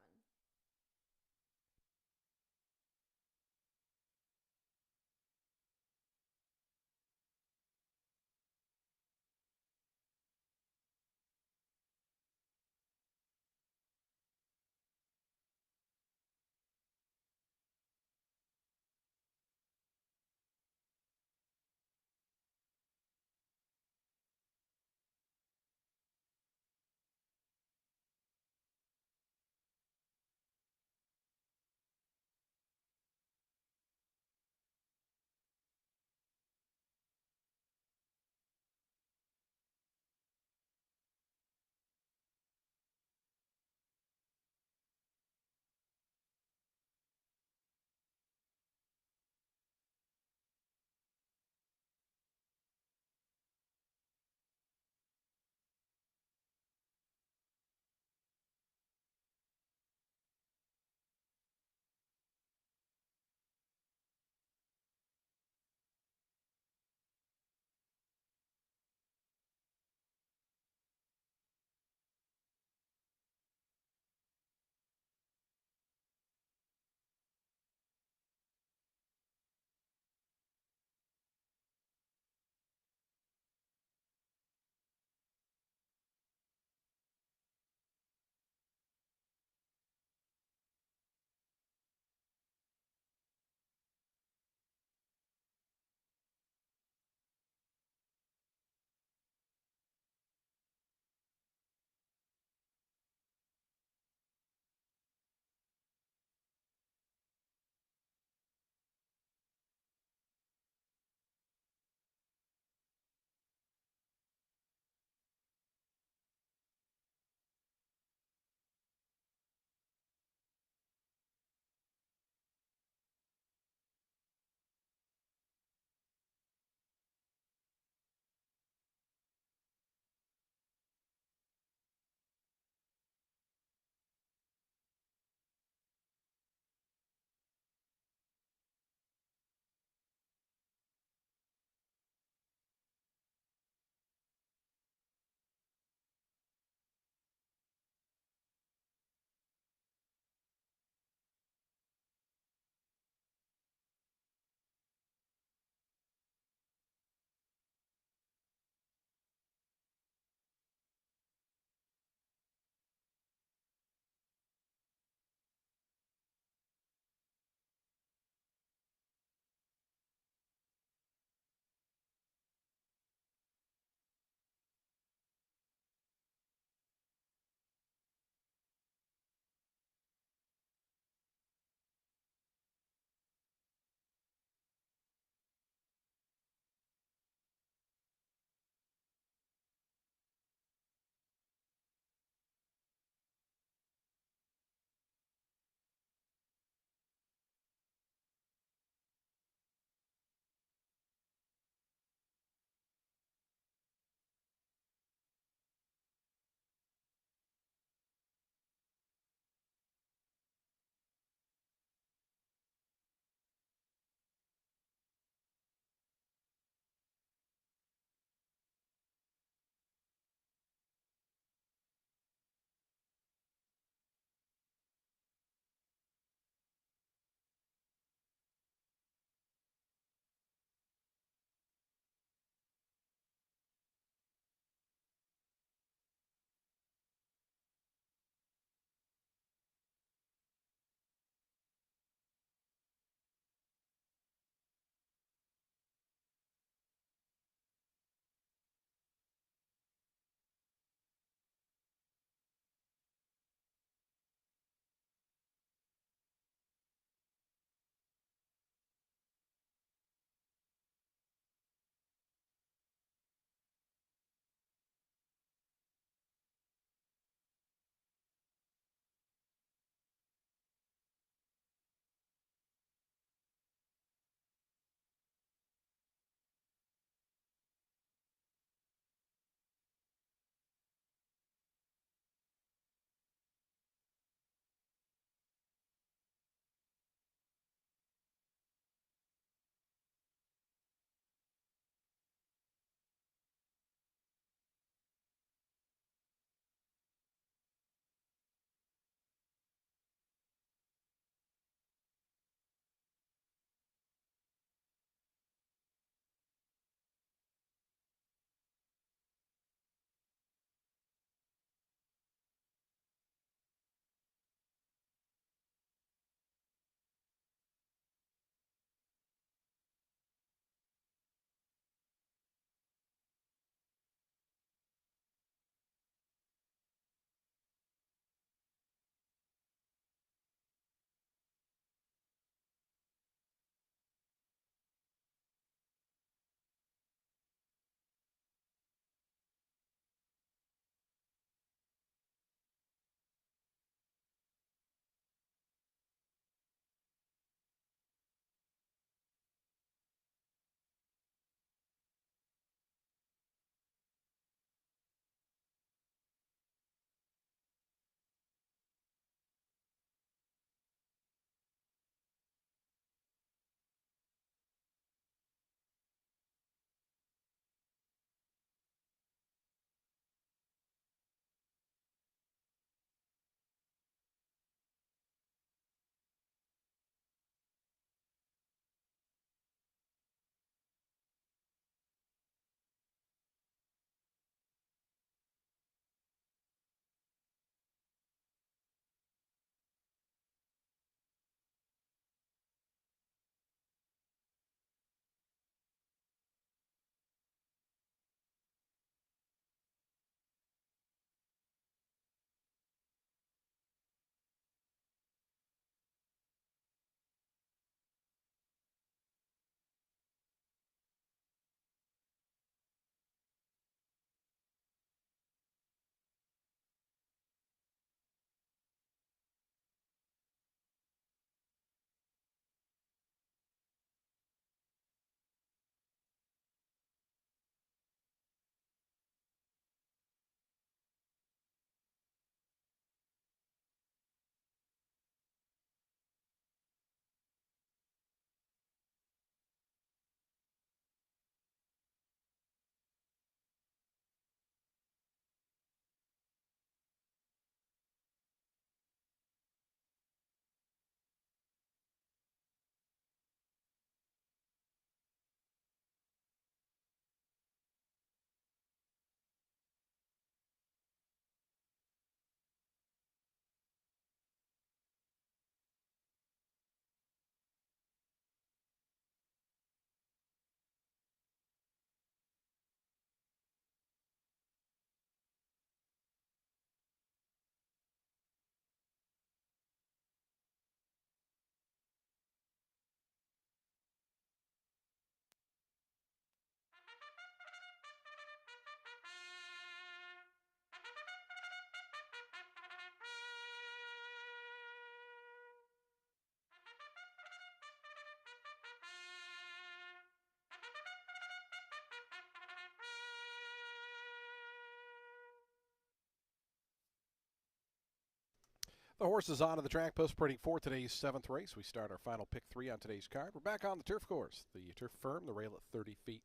The horses onto the track post printing for today's seventh race. We start our final pick three on today's card. We're back on the turf course. The turf firm, the rail at 30 feet.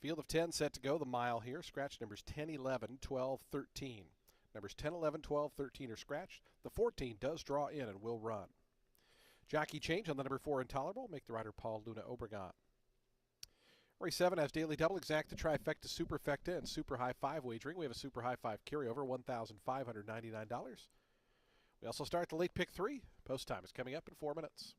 Field of 10 set to go. The mile here. Scratch numbers 10, 11, 12, 13. Numbers 10, 11, 12, 13 are scratched. The 14 does draw in and will run. Jockey change on the number 4 Intolerable. Make the rider Paul Luna Obregon. Race 7 has daily double, exacta, trifecta, superfecta, and super high 5 wagering. We have a super high 5 carryover, $1,599. We also start the late pick 3. Post time is coming up in 4 minutes.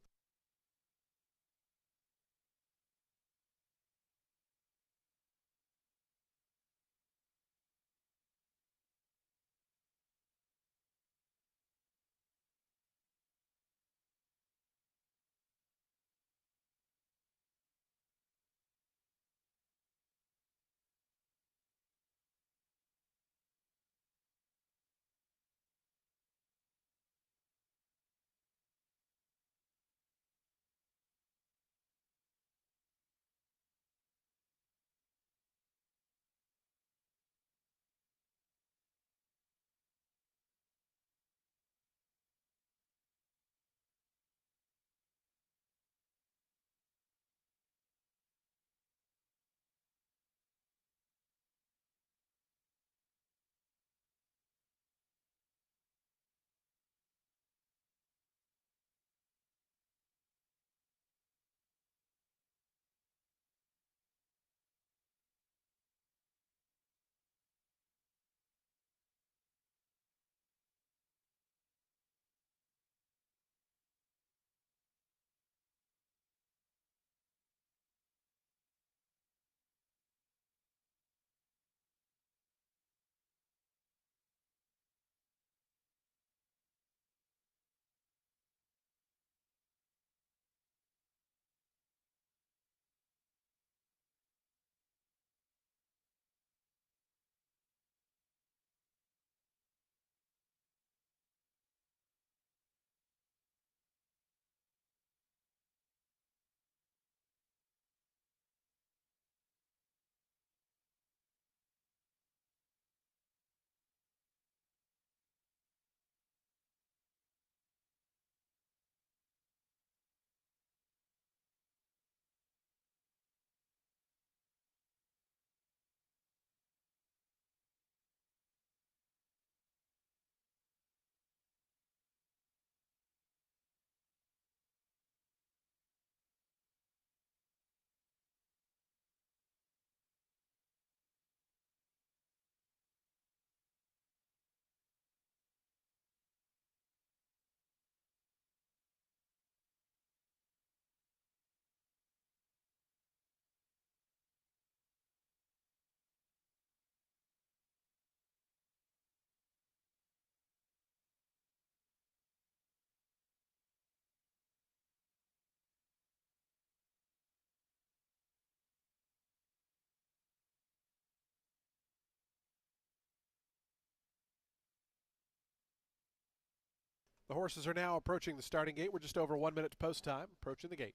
The horses are now approaching the starting gate. We're just over 1 minute to post time, approaching the gate.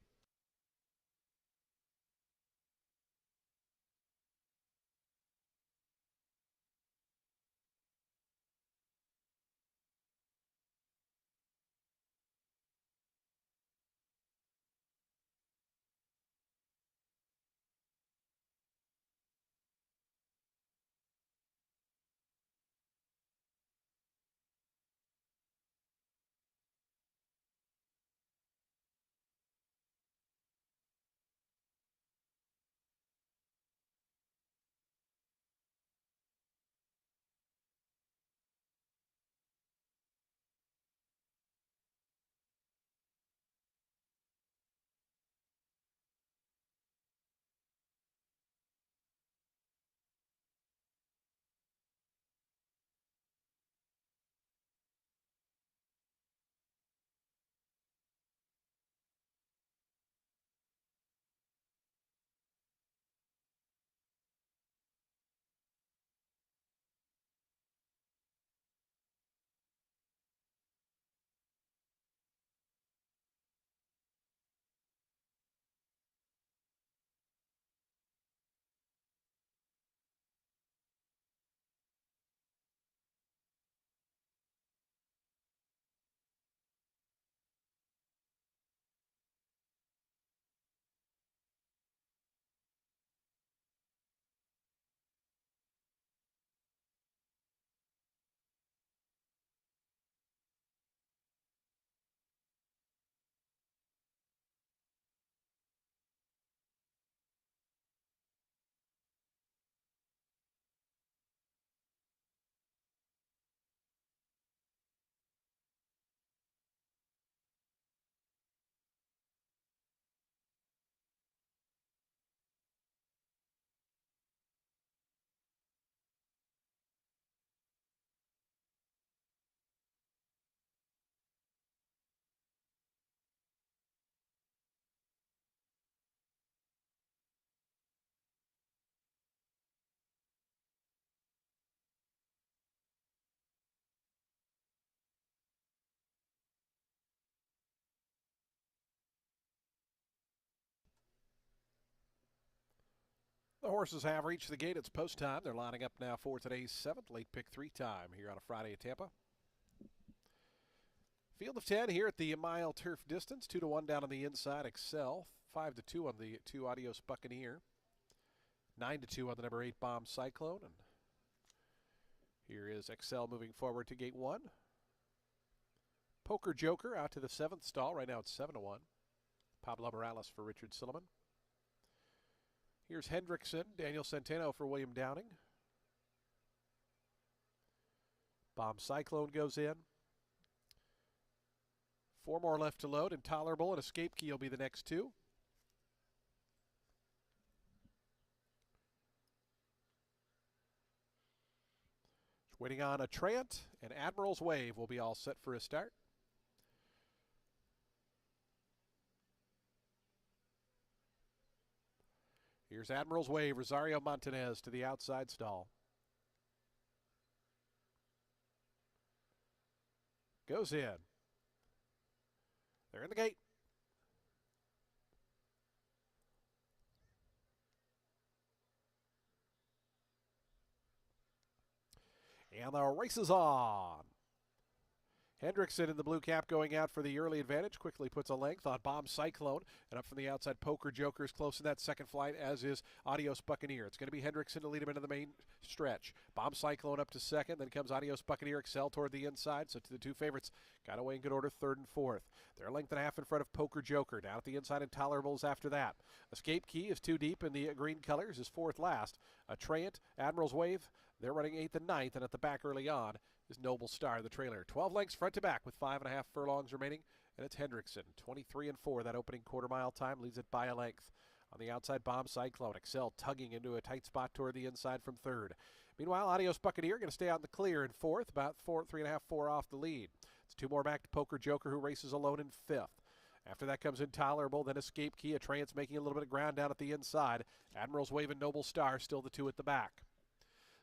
horses have reached the gate. It's post time. They're lining up now for today's 7th late pick 3 time here on a Friday at Tampa. Field of 10 here at the mile turf distance. 2-1 down on the inside. Excel. 5-2 on the 2 Adios Buccaneer. 9-2 on the number 8 Bomb Cyclone. And here is Excel moving forward to gate 1. Poker Joker out to the 7th stall. Right now it's 7-1. Pablo Morales for Richard Silliman. Here's Hendrickson, Daniel Centeno for William Downing. Bomb Cyclone goes in. 4 more left to load. Intolerable and Escape Key will be the next 2. Waiting on Attrayant and Admiral's Wave will be all set for a start. Here's Admiral's Wave, Rosario Montanez to the outside stall. Goes in. They're in the gate. And the race is on. Hendrickson in the blue cap going out for the early advantage. Quickly puts a length on Bomb Cyclone. And up from the outside, Poker Joker is close in that second flight, as is Adios Buccaneer. It's going to be Hendrickson to lead him into the main stretch. Bomb Cyclone up to second. Then comes Adios Buccaneer. Excel toward the inside. So to the 2 favorites, got away in good order, 3rd and 4th. They're a length and a half in front of Poker Joker. Down at the inside, Intolerables after that. Escape Key is 2 deep in the green colors, is 4th last. Attrayant, Admiral's Wave, they're running 8th and 9th. And at the back early on is Noble Star, the trailer. 12 lengths front to back with 5.5 furlongs remaining, and it's Hendrickson. 23 and 4, that opening quarter-mile time leads it by a length. On the outside, Bomb Cyclone. Excel tugging into a tight spot toward the inside from 3rd. Meanwhile, Adios Buccaneer going to stay out in the clear in 4th, about 3.5, 4 off the lead. It's 2 more back to Poker Joker, who races alone in 5th. After that comes Intolerable, then Escape Key. Attrayant's making a little bit of ground down at the inside. Admiral's Wave and Noble Star still the 2 at the back.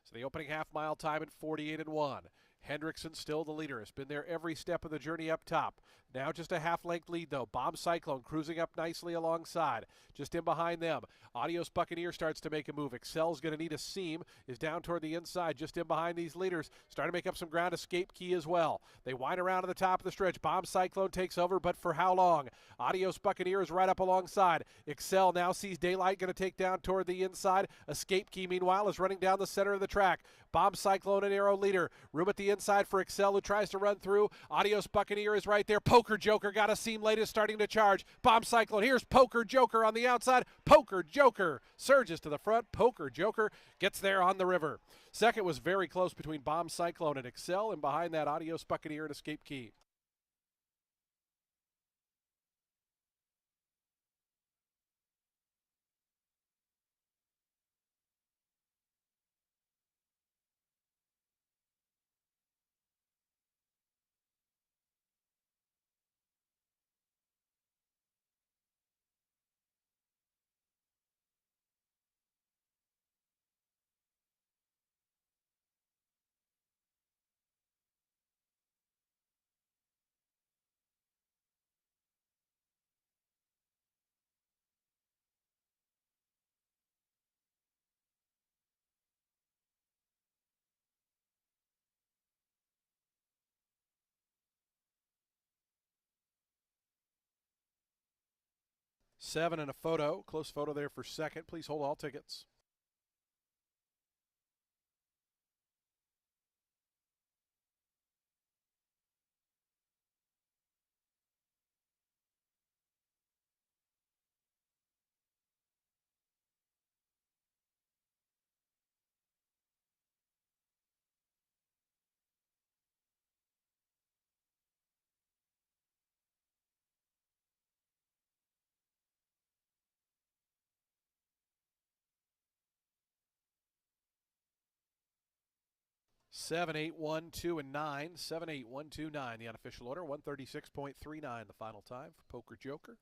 So the opening half-mile time at 48 and 1. Hendrickson still the leader. Has been there every step of the journey up top. Now just a half-length lead, though. Bomb Cyclone cruising up nicely alongside. Just in behind them. Adios Buccaneer starts to make a move. Excel's going to need a seam. Is down toward the inside, just in behind these leaders. Starting to make up some ground. Escape Key as well. They wind around to the top of the stretch. Bomb Cyclone takes over, but for how long? Adios Buccaneer is right up alongside. Excel now sees daylight. Going to take down toward the inside. Escape Key, meanwhile, is running down the center of the track. Bomb Cyclone and Arrow leader. Room at the inside for Excel, who tries to run through. Adios Buccaneer is right there. Poker Joker got a seam late, is starting to charge. Bomb Cyclone. Here's Poker Joker on the outside. Poker Joker surges to the front. Poker Joker gets there on the river. Second was very close between Bomb Cyclone and Excel, and behind that, Adios Buccaneer and Escape Key. Seven and a photo. Close photo there for second. Please hold all tickets. Seven, 8, 1, 2, and 9. 7, 8, 1, 2, 9. The unofficial order. 136.39. The final time for Poker Joker.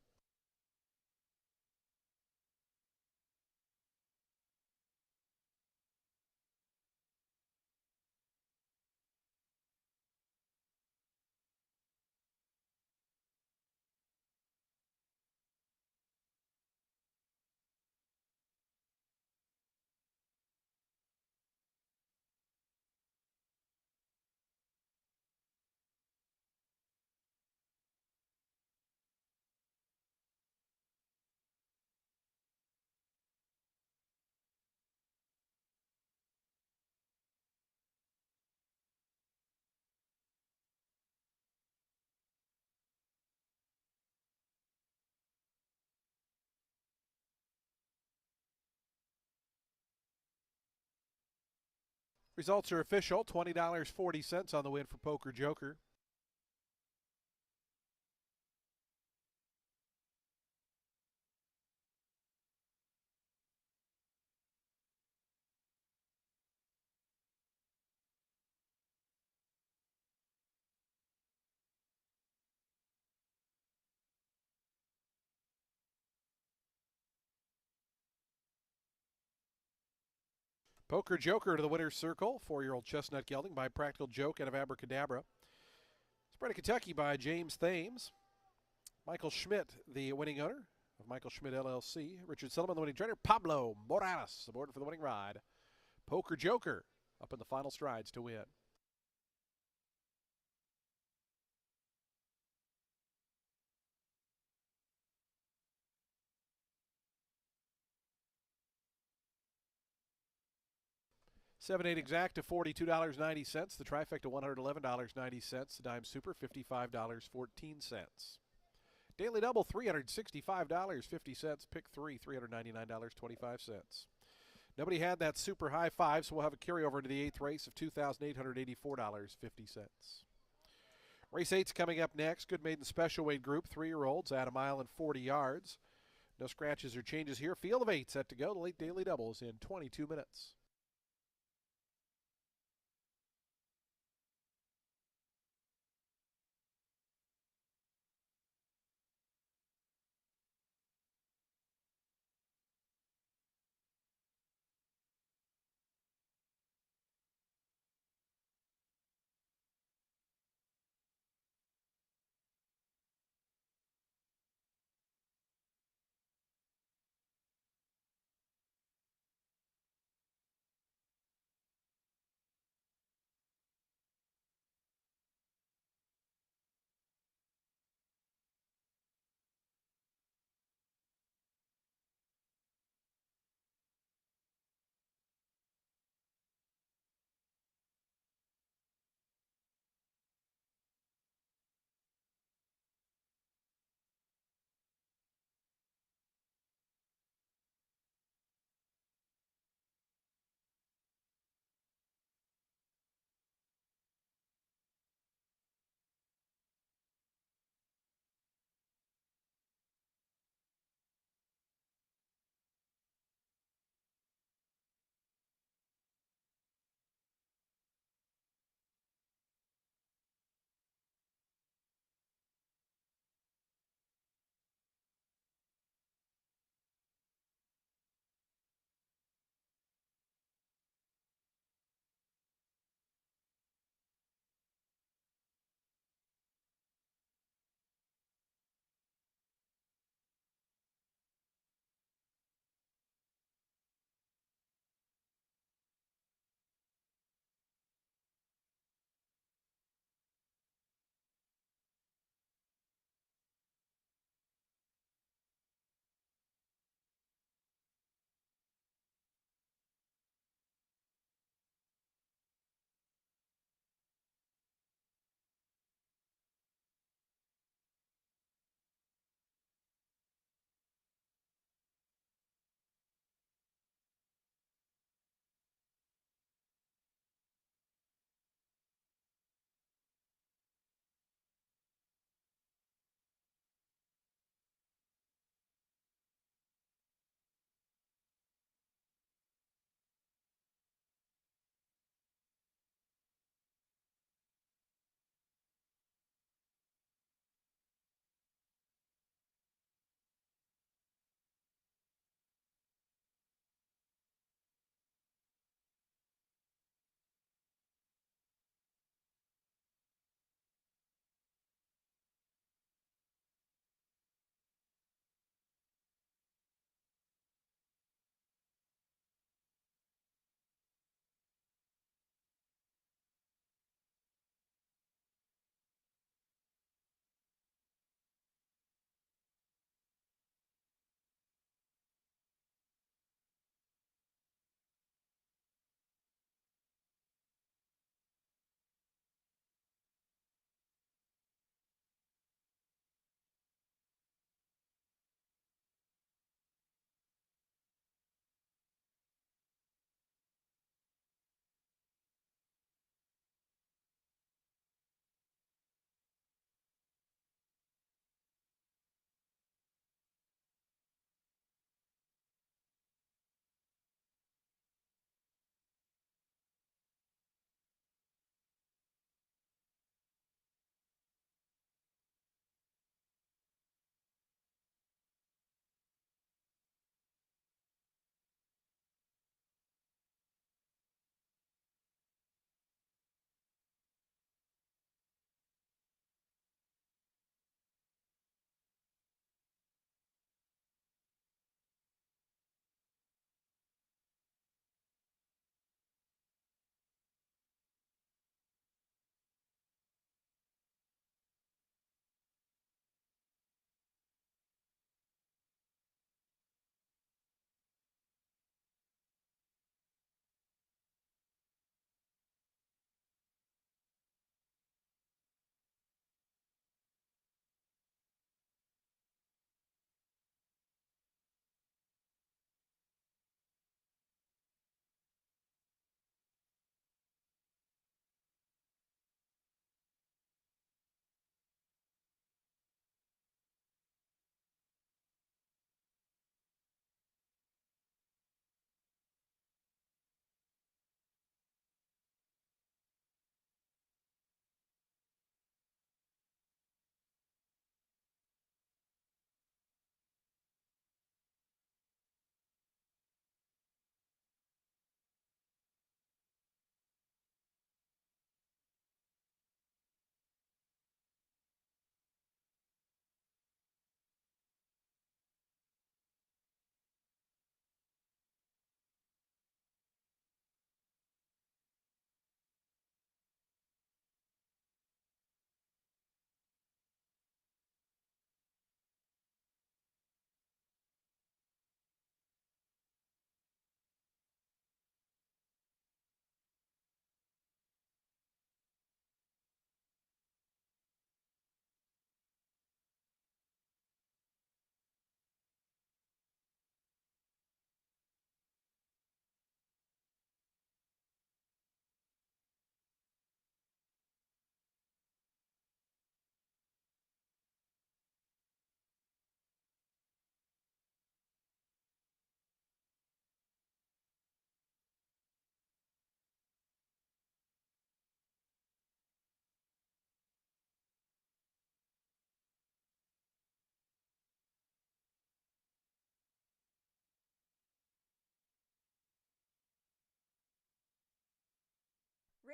Results are official. $20.40 on the win for Poker Joker. Poker Joker to the winner's circle. 4-year-old Chestnut Gelding by Practical Joke out of Abracadabra. Spread of Kentucky by James Thames. Michael Schmidt, the winning owner of Michael Schmidt LLC. Richard Sullivan, the winning trainer. Pablo Morales aboard for the winning ride. Poker Joker up in the final strides to win. Seven eight exact to $42.90. The trifecta $111.90. The dime super $55.14. Daily double $365.50. Pick three $399.25. Nobody had that super high five, so we'll have a carryover into the eighth race of $2,884.50. Race 8's coming up next. Good maiden special weight group, 3-year-olds at 1 mile and 40 yards. No scratches or changes here. Field of 8 set to go. The late daily doubles in 22 minutes.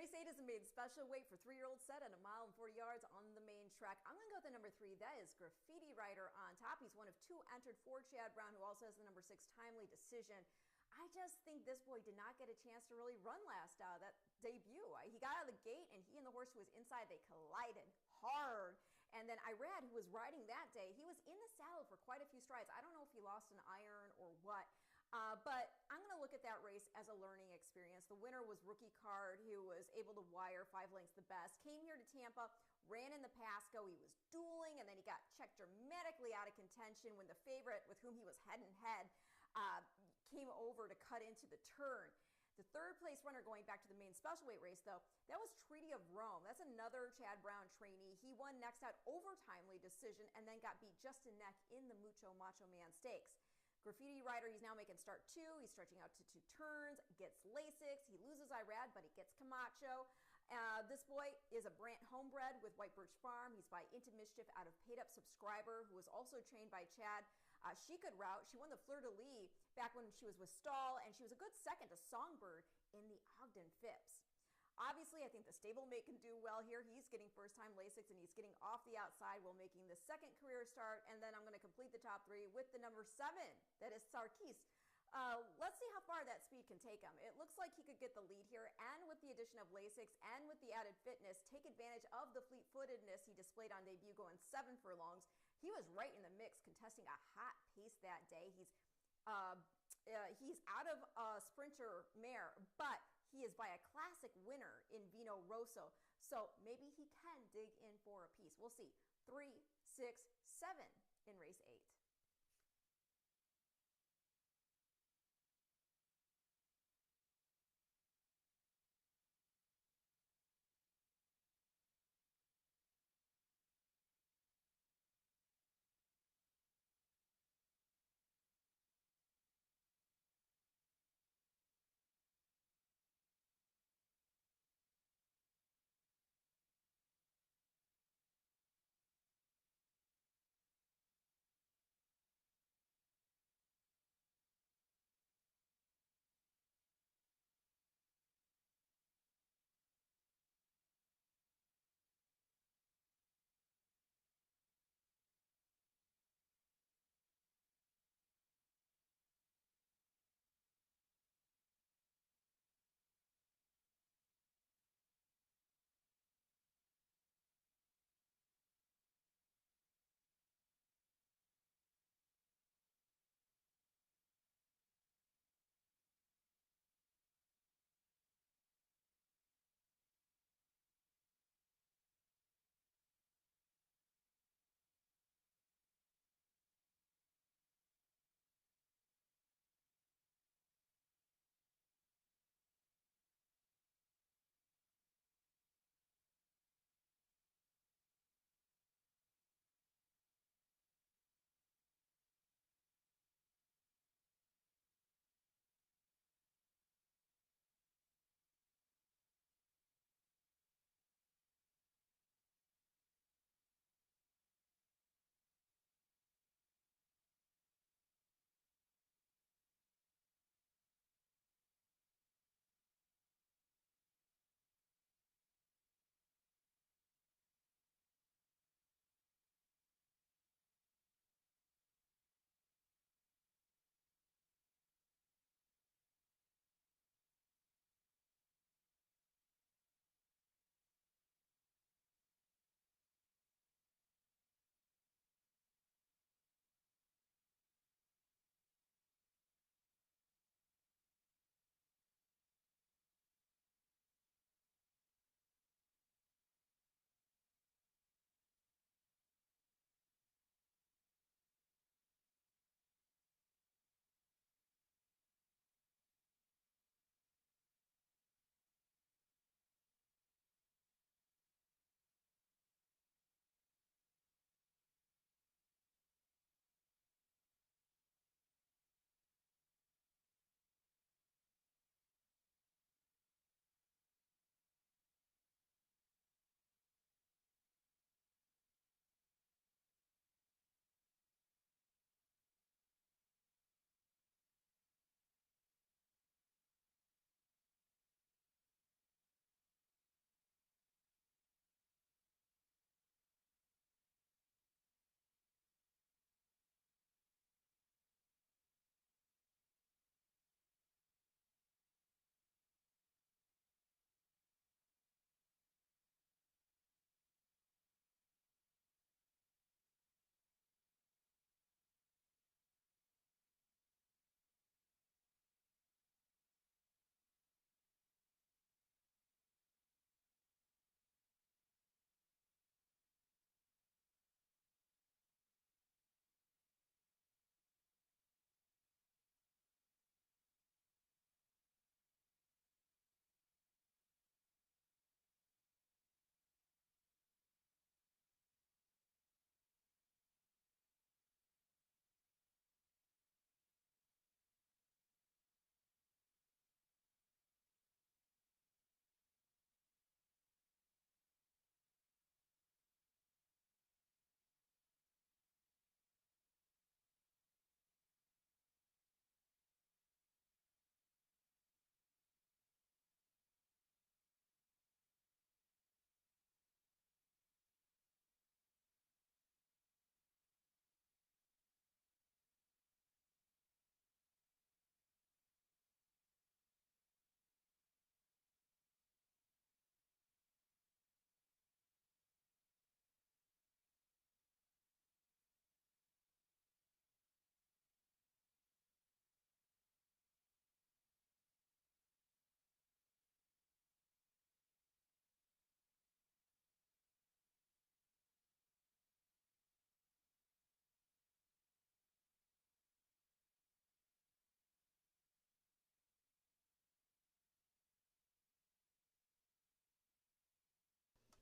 Race 8 is a maiden special weight for 3-year-old set at 1 mile and 40 yards on the main track. I'm going to go with the number 3. That is Graffiti Rider on top. He's one of 2 entered for Chad Brown, who also has the number 6 timely decision. I just think this boy did not get a chance to really run last that debut. He got out of the gate, and he and the horse who was inside, they collided hard. And then Irad, who was riding that day, he was in the saddle for quite a few strides. I don't know if he lost an iron or what. But I'm going to look at that race as a learning experience. The winner was Rookie Card, who was able to wire 5 lengths the best. Came here to Tampa, ran in the Pasco. He was dueling, and then he got checked dramatically out of contention when the favorite, with whom he was head and head, came over to cut into the turn. The third place runner going back to the main special weight race, though, that was Treaty of Rome. That's another Chad Brown trainee. He won next out over timely decision and then got beat just a neck in the Mucho Macho Man Stakes. Graffiti Rider, he's now making start 2. He's stretching out to 2 turns, gets Lasix. He loses Irad, but he gets Camacho. This boy is a Brant homebred with White Birch Farm. He's by Into Mischief out of Paid Up Subscriber, who was also trained by Chad. She could route. She won the Fleur de Lis back when she was with Stahl, and she was a good second to Songbird in the Ogden Phipps. Obviously, I think the stablemate can do well here. He's getting first-time Lasix, and he's getting off the outside while making the second career start. And then I'm going to complete the top 3 with the number 7. That is Sarkis. Let's see how far that speed can take him. It looks like he could get the lead here, and with the addition of Lasix and with the added fitness, take advantage of the fleet-footedness he displayed on debut going 7 furlongs. He was right in the mix, contesting a hot pace that day. He's out of a sprinter mare, but he is by a classic winner in Vino Rosso, so maybe he can dig in for a piece. We'll see. 3, 6, 7 in race 8.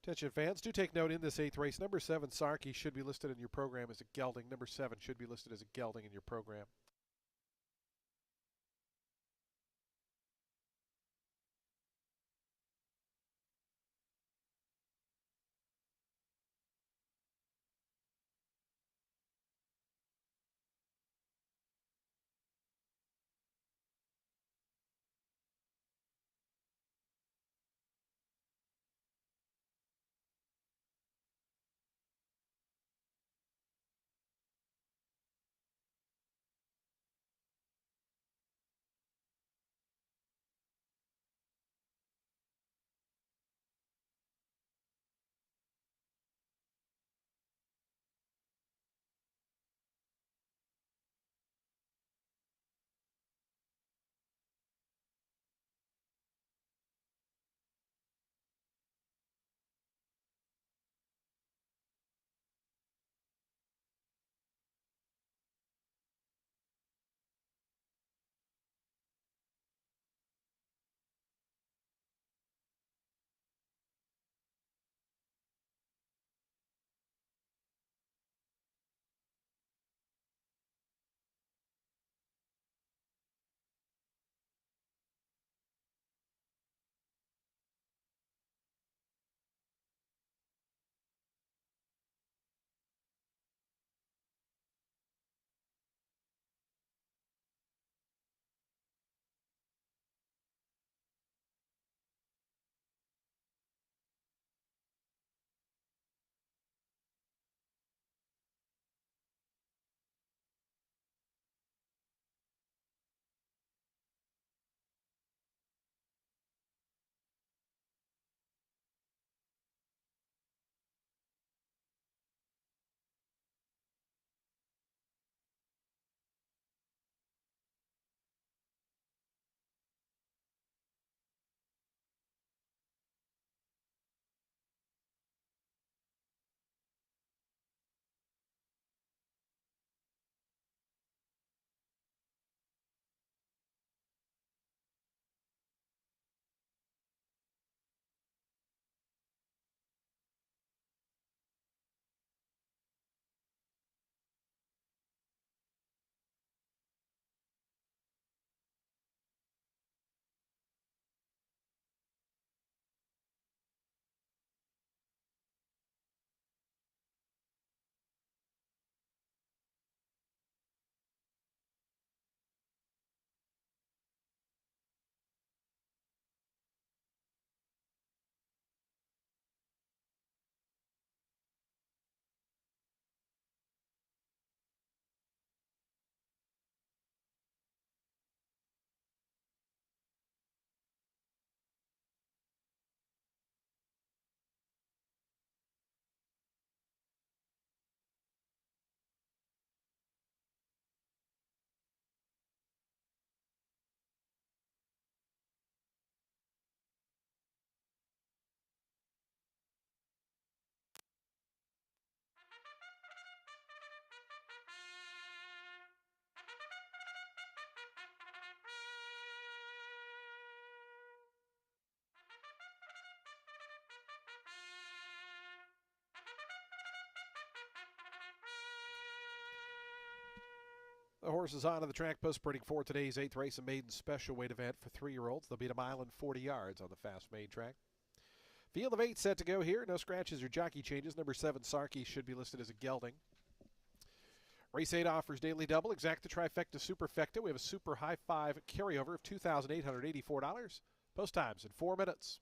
Attention fans, do take note in this 8th race. Number 7, Sarky, should be listed in your program as a gelding. Number 7 should be listed as a gelding in your program. The horses onto the track post sprinting for today's 8th race, a maiden special weight event for 3-year-olds. They'll beat a mile and 40 yards on the fast main track. Field of 8 set to go here. No scratches or jockey changes. Number 7, Sarky, should be listed as a gelding. Race 8 offers daily double, exacta, trifecta, superfecta. We have a super high 5 carryover of $2,884. Post times in 4 minutes.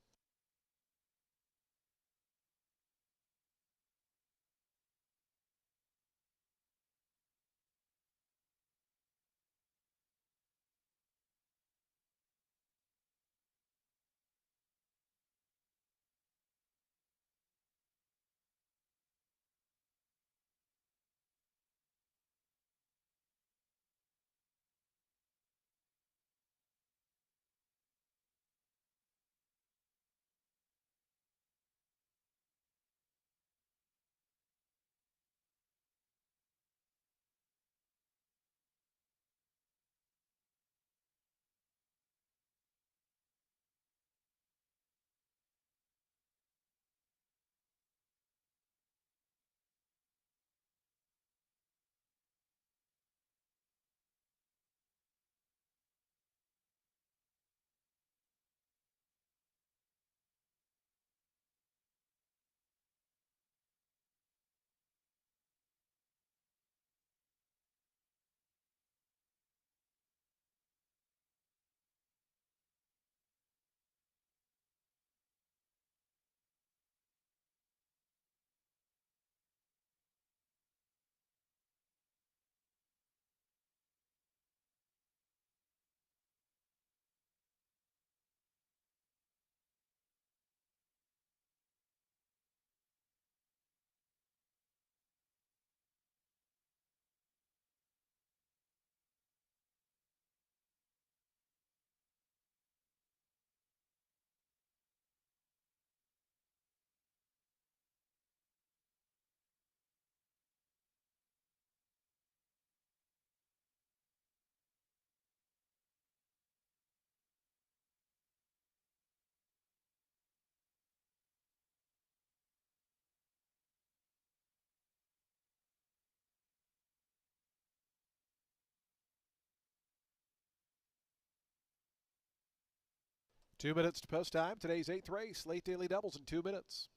2 minutes to post time. Today's 8th race, late daily doubles in 2 minutes.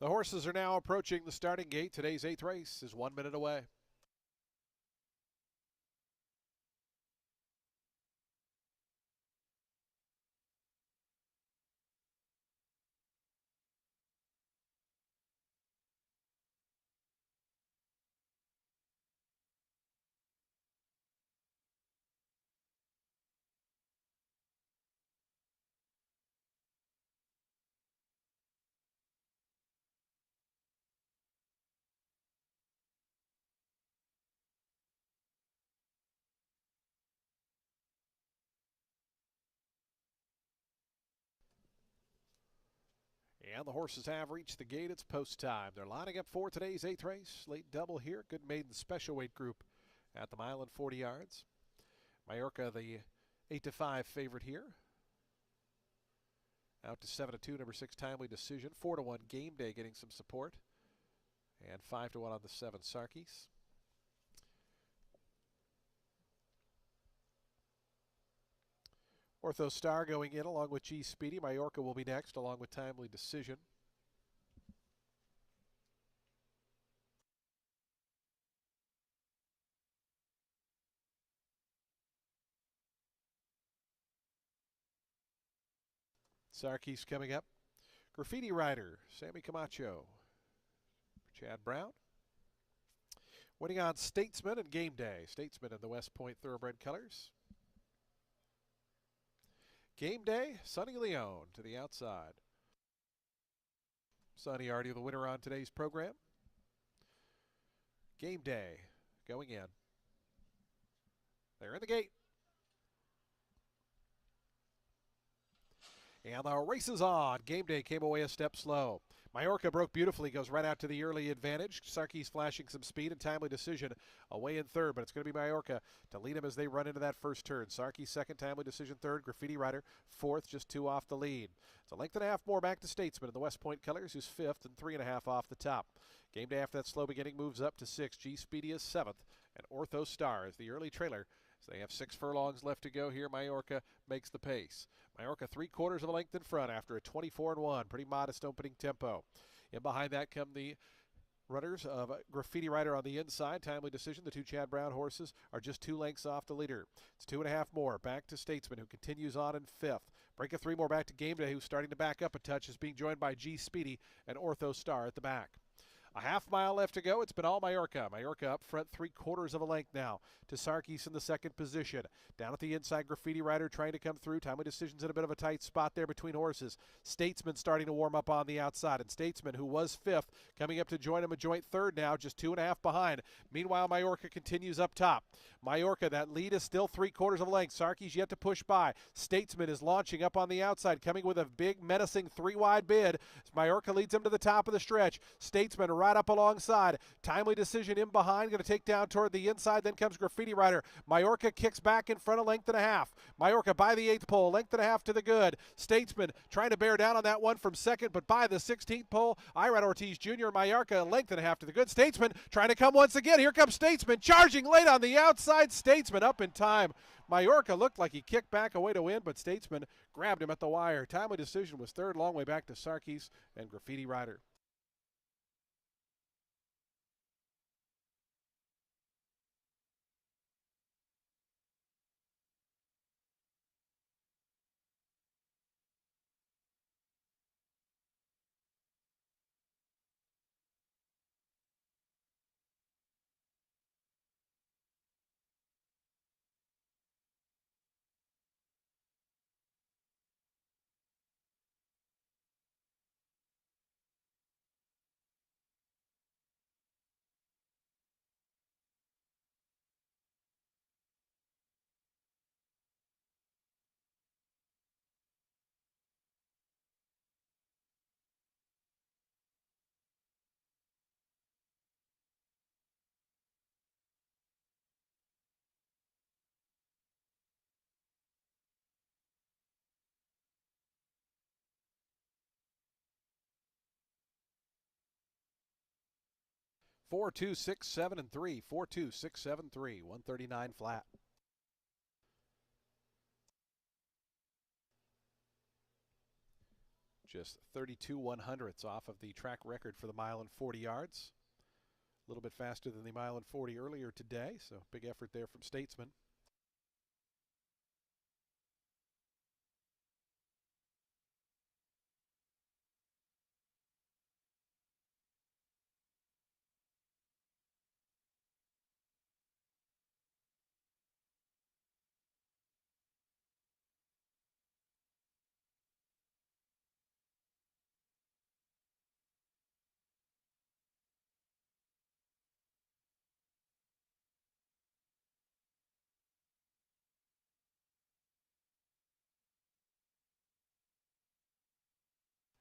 The horses are now approaching the starting gate. Today's 8th race is 1 minute away. And the horses have reached the gate. It's post time. They're lining up for today's 8th race. Late double here. Good maiden special weight group at the mile and 40 yards. Majorca, the 8-5 favorite here. Out to 7-2, number 6 Timely Decision. 4-1 Game Day getting some support. And 5-1 on the 7 Sarkis. Ortho Star going in along with G Speedy. Majorca will be next along with Timely Decision. Sarkis coming up. Graffiti Rider, Sammy Camacho. Chad Brown. Winning on Statesman and Game Day. Statesman in the West Point Thoroughbred colors. Game Day, Sonny Leone to the outside. Sonny already the winner on today's program. Game Day going in. They're in the gate. And the race is on. Game Day came away a step slow. Majorca broke beautifully, goes right out to the early advantage. Sarkis flashing some speed and Timely Decision away in third, but it's going to be Majorca to lead him as they run into that first turn. Sarkis second, Timely Decision third, Graffiti Rider fourth, just 2 off the lead. It's a length and a half more back to Statesman in the West Point colors, who's fifth, and 3.5 off the top. Game Day after that slow beginning moves up to 6. G Speedy is 7th, and Ortho Star is the early trailer So they have 6 furlongs left to go here. Majorca makes the pace. Majorca 3/4 of a length in front after a 24-1. Pretty modest opening tempo. And behind that come the runners of Graffiti Rider on the inside. Timely decision. The 2 Chad Brown horses are just 2 lengths off the leader. It's 2.5 more. Back to Statesman, who continues on in 5th. Break of 3 more back to Game Day, who's starting to back up a touch, is being joined by G Speedy and Ortho Star at the back. A half mile left to go. It's been all Majorca. Majorca up front 3/4 of a length now to Sarkis in the second position. Down at the inside, Graffiti Rider trying to come through. Timely decisions in a bit of a tight spot there between horses. Statesman starting to warm up on the outside. And Statesman, who was 5th, coming up to join him a joint 3rd now, just 2.5 behind. Meanwhile, Majorca continues up top. Majorca, that lead is still 3/4 of a length. Sarkis yet to push by. Statesman is launching up on the outside, coming with a big menacing 3-wide bid. Majorca leads him to the top of the stretch. Statesman right up alongside. Timely decision in behind, going to take down toward the inside. Then comes Graffiti Rider. Majorca kicks back in front, a length and a half. Majorca by the 8th pole, length and a half to the good. Statesman trying to bear down on that one from second, but by the 16th pole, Irad Ortiz Jr. Majorca, a length and a half to the good. Statesman trying to come once again. Here comes Statesman, charging late on the outside. Statesman up in time. Majorca looked like he kicked back away to win, but Statesman grabbed him at the wire. Timely decision was 3rd, long way back to Sarkis and Graffiti Rider. Four, 2, 6, 7, and 3. 4, 2, 6, 7, 3. 139 flat. Just 32 100ths off of the track record for the mile and 40 yards. A little bit faster than the mile and 40 earlier today, so big effort there from Statesman.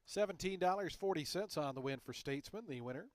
$17.40 on the win for Statesman, the winner.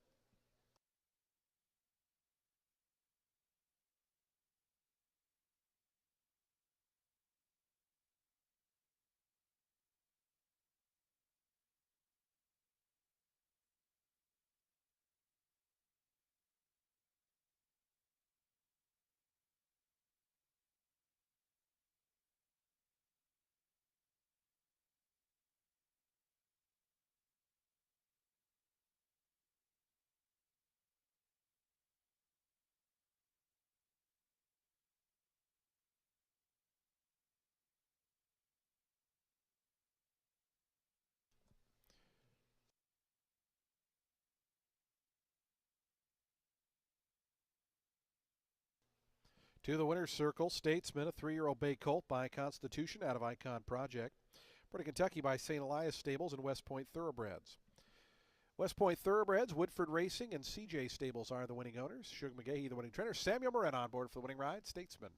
To the winner's circle, Statesman, a 3-year-old bay colt by Constitution out of Icon Project. Bred in Kentucky by St. Elias Stables and West Point Thoroughbreds. West Point Thoroughbreds, Woodford Racing, and CJ Stables are the winning owners. Shug McGahee, the winning trainer. Samuel Moran on board for the winning ride. Statesman,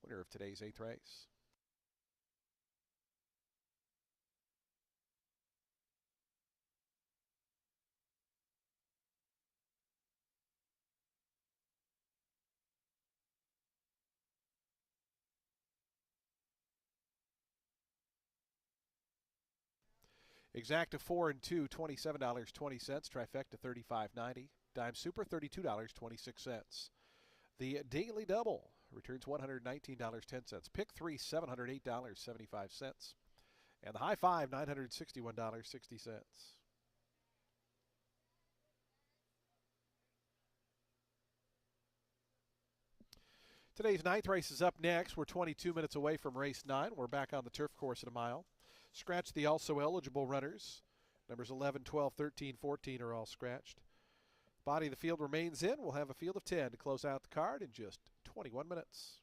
winner of today's 8th race. Exacta 4 and 2, $27.20. Trifecta $35.90. Dime Super $32.26. The Daily Double returns $119.10. Pick 3, $708.75. And the high five, $961.60. Today's ninth race is up next. We're 22 minutes away from race 9. We're back on the turf course at a mile. Scratch the also eligible runners. Numbers 11, 12, 13, 14 are all scratched. Body of the field remains in. We'll have a field of 10 to close out the card in just 21 minutes.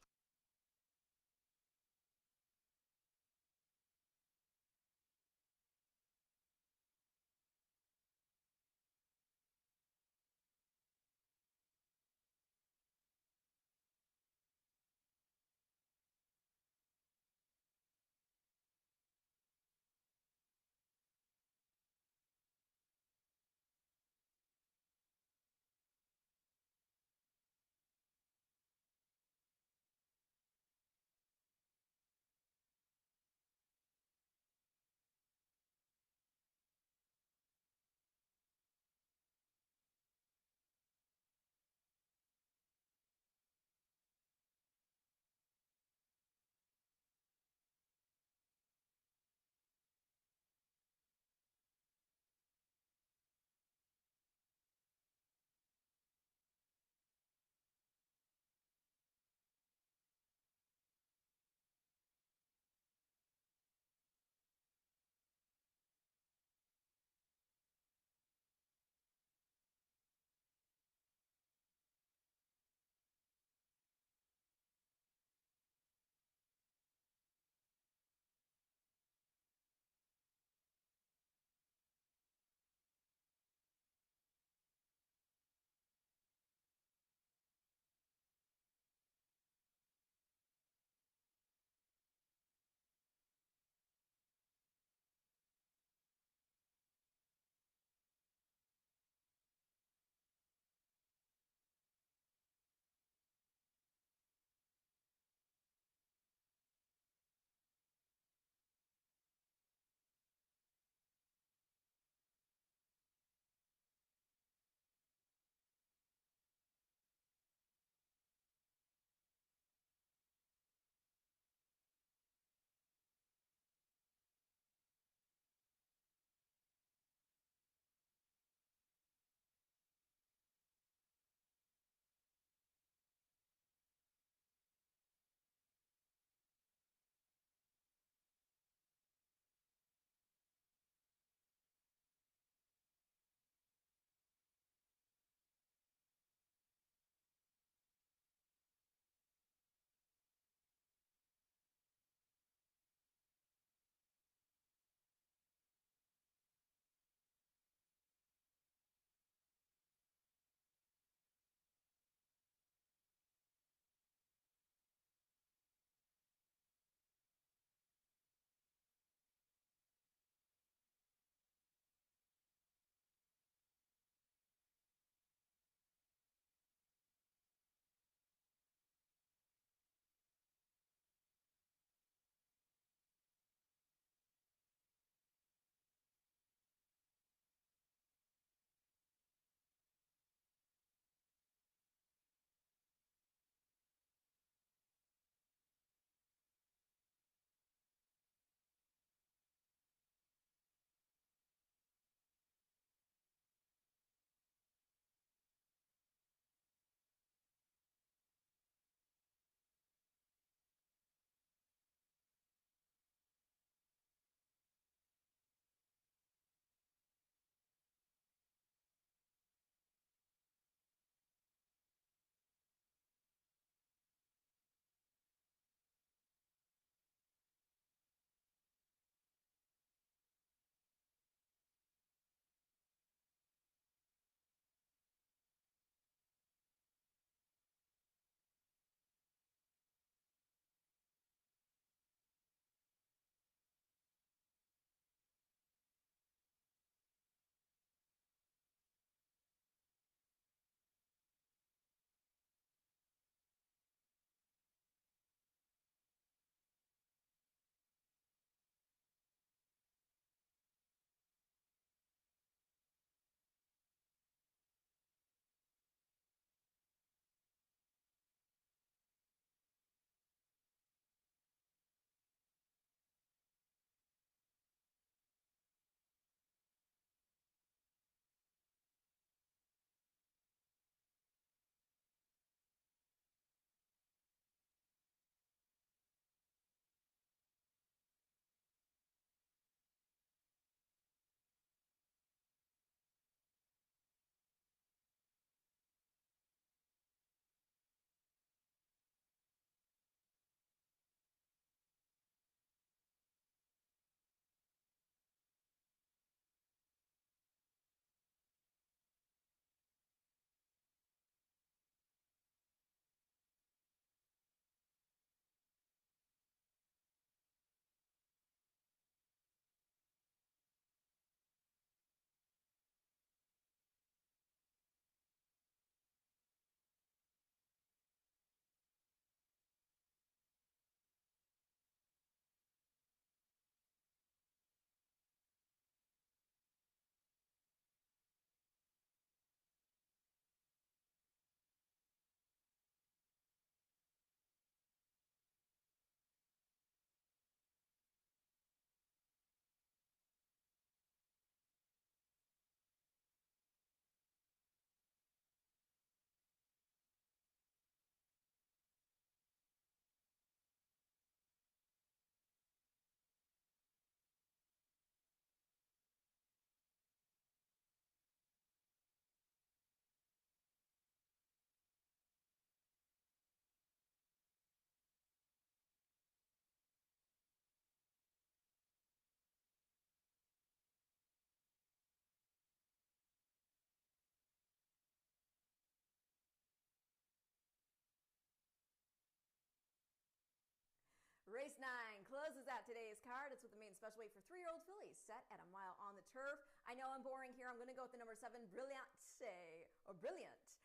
at today's card. It's with the main special weight for 3-year-old fillies set at a mile on the turf. I know I'm boring here. I'm going to go with the number 7, Brilliante, or Brilliant,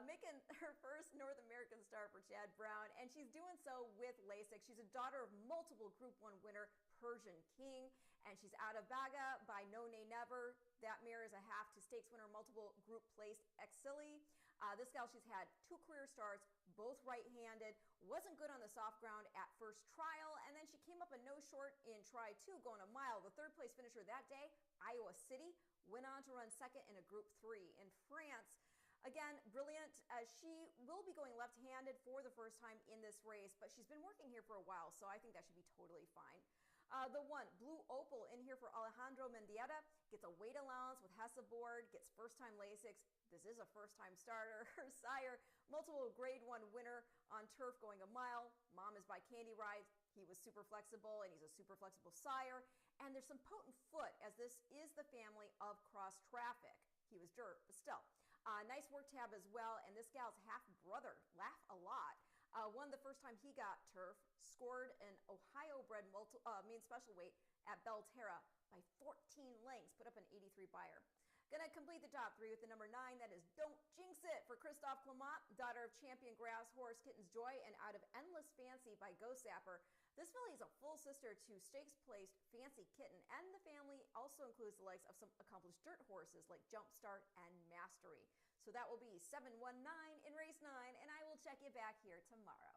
making her first North American start for Chad Brown, and she's doing so with Lasix. She's a daughter of multiple Group 1 winner Persian King, and she's out of Baga by No Nay Never. That mare is a half to stakes winner, multiple group placed Exili. This gal, she's had 2 career starts, both right-handed, wasn't good on the soft ground at first trial, and then she came up a no short in try 2 going a mile. The 3rd place finisher that day, Iowa City, went on to run second in a group 3 in France. Again, Brilliant. She will be going left-handed for the first time in this race, but she's been working here for a while, so I think that should be totally fine. The 1, Blue Opal, in here for Alejandro Mendieta, gets a weight allowance with Hess aboard, gets first-time Lasix. This is a first-time starter. Her sire, multiple Grade 1 winner on turf going a mile. Mom is by Candy Ride. He was super flexible, and he's a super flexible sire. And there's some potent foot, as this is the family of Cross Traffic. He was dirt, but still. Nice work tab as well, and this gal's half-brother, Laugh a Lot, won the first time he got turf, scored an Ohio-bred main special weight at Belterra by 14 lengths, put up an 83 buyer. Gonna complete the top 3 with the number 9, that is Don't Jinx It for Christophe Clement, daughter of champion grass horse Kitten's Joy, and out of Endless Fancy by Go Sapper. This filly is a full sister to stakes-placed Fancy Kitten, and the family also includes the likes of some accomplished dirt horses like Jumpstart and Mastery. So that will be 719 in race 9, and I will check you back here tomorrow.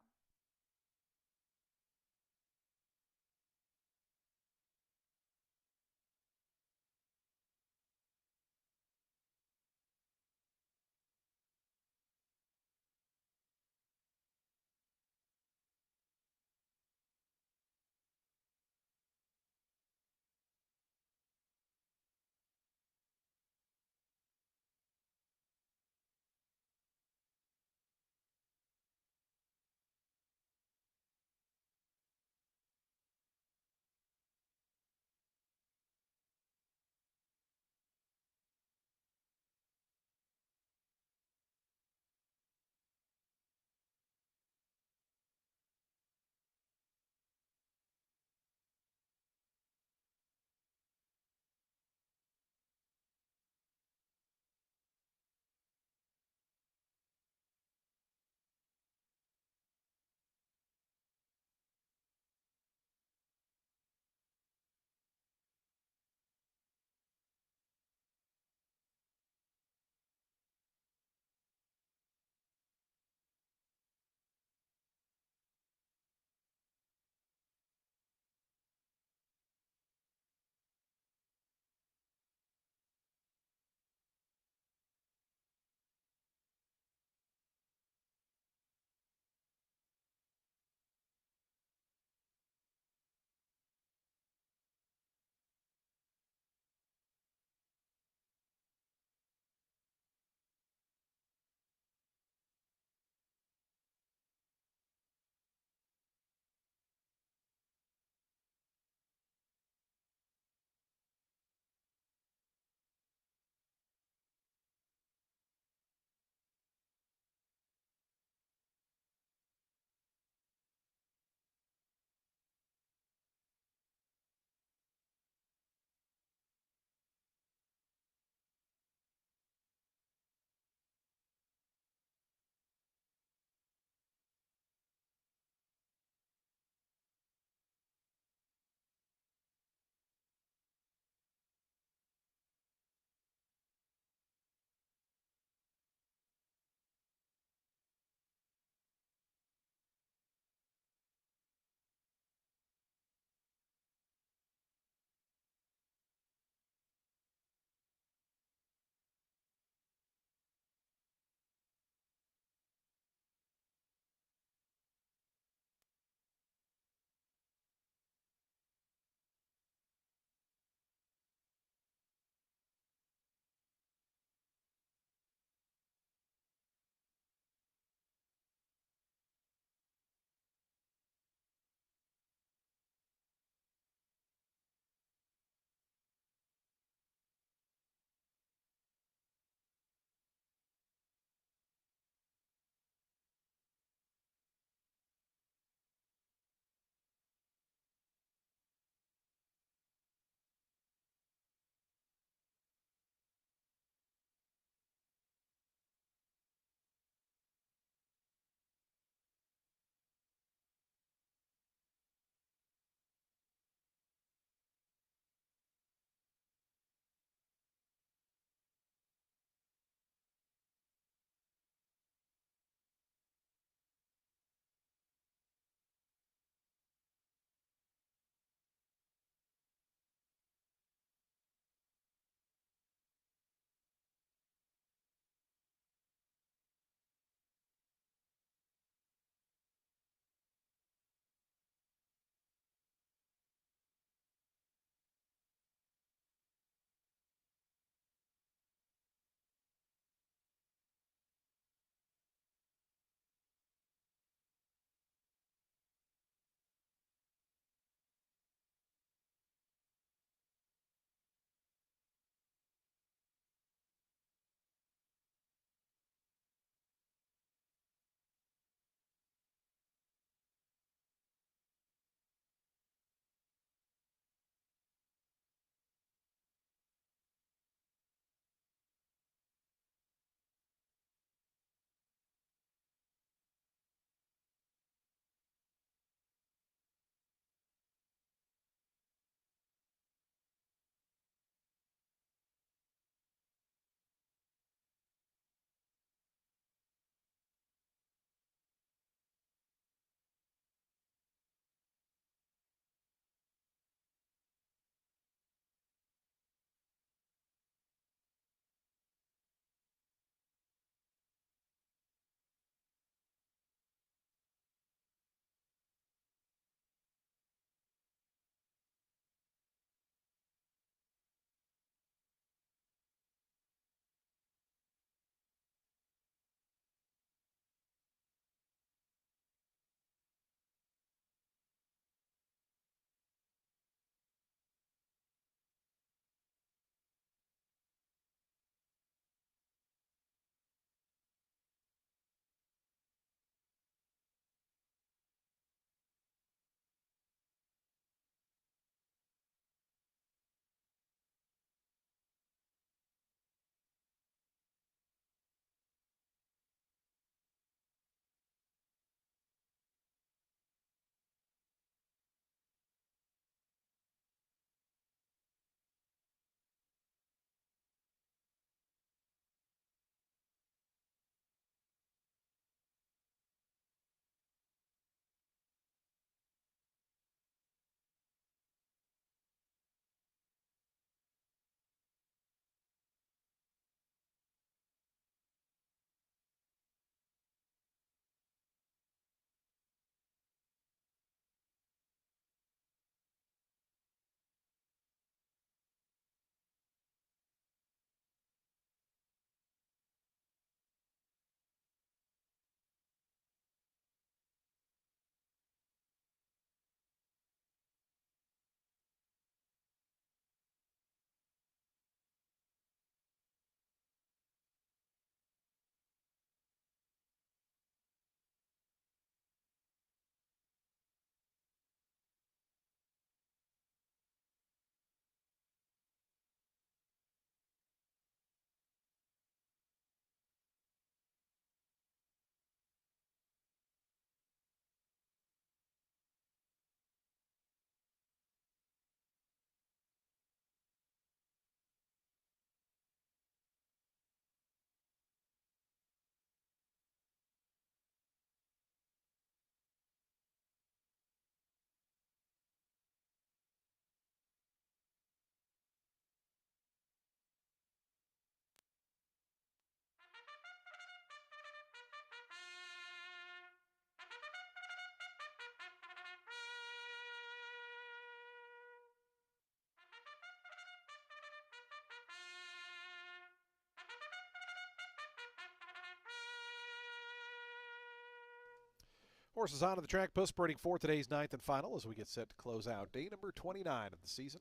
Horses onto the track, post spurting for today's ninth and final as we get set to close out day number 29 of the season.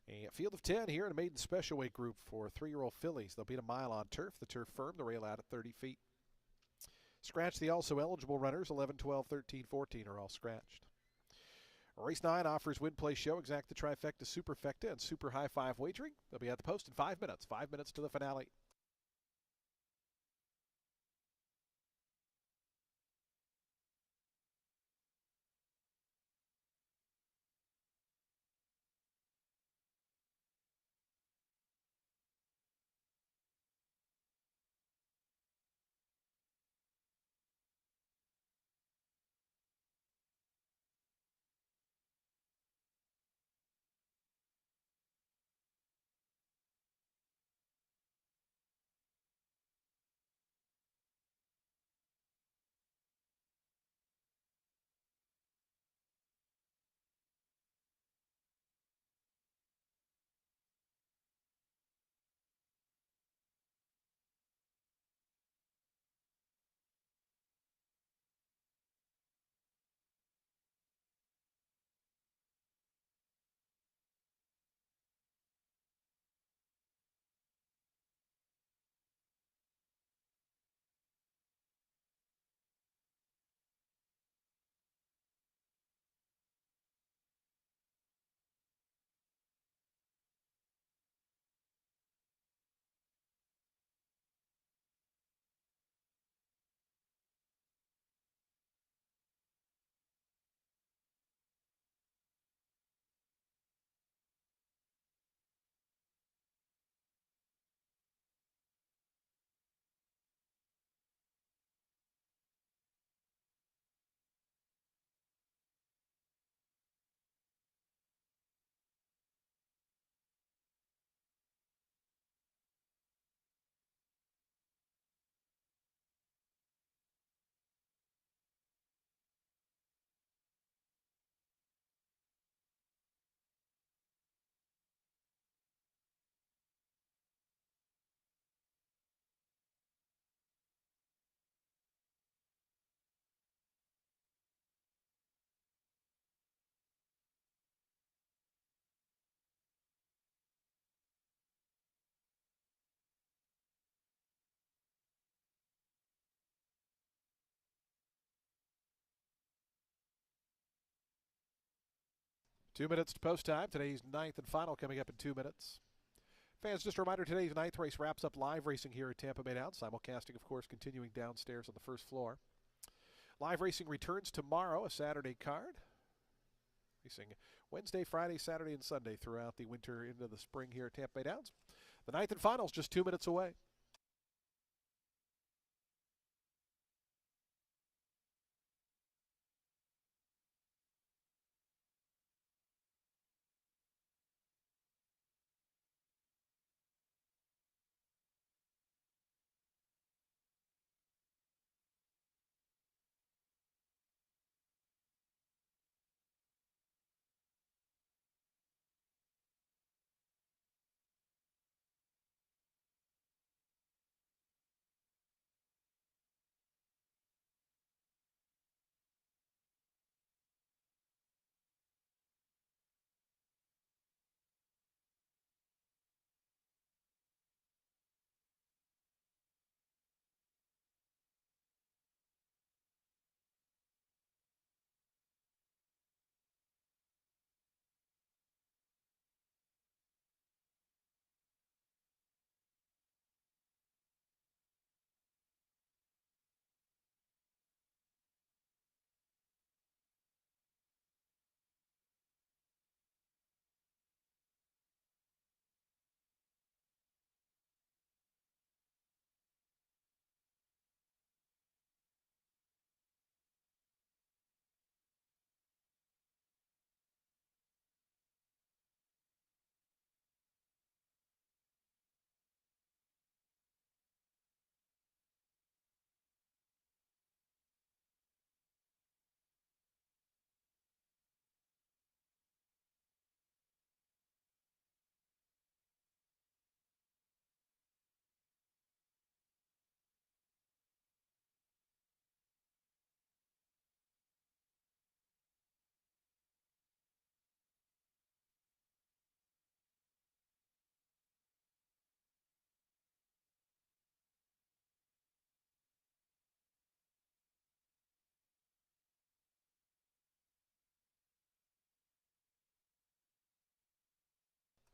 A field of 10 here in a maiden special weight group for 3-year-old fillies. They'll beat a mile on turf. The turf firm, the rail out at 30 feet. Scratch the also eligible runners, 11, 12, 13, 14 are all scratched. Race 9 offers win, play, show, exact the trifecta, superfecta, and super high five wagering. They'll be at the post in 5 minutes. 5 minutes to the finale. Two minutes to post time. Today's ninth and final coming up in 2 minutes. Fans, just a reminder, today's ninth race wraps up live racing here at Tampa Bay Downs. Simulcasting, of course, continuing downstairs on the first floor. Live racing returns tomorrow, a Saturday card. Racing Wednesday, Friday, Saturday, and Sunday throughout the winter into the spring here at Tampa Bay Downs. The ninth and final is just 2 minutes away.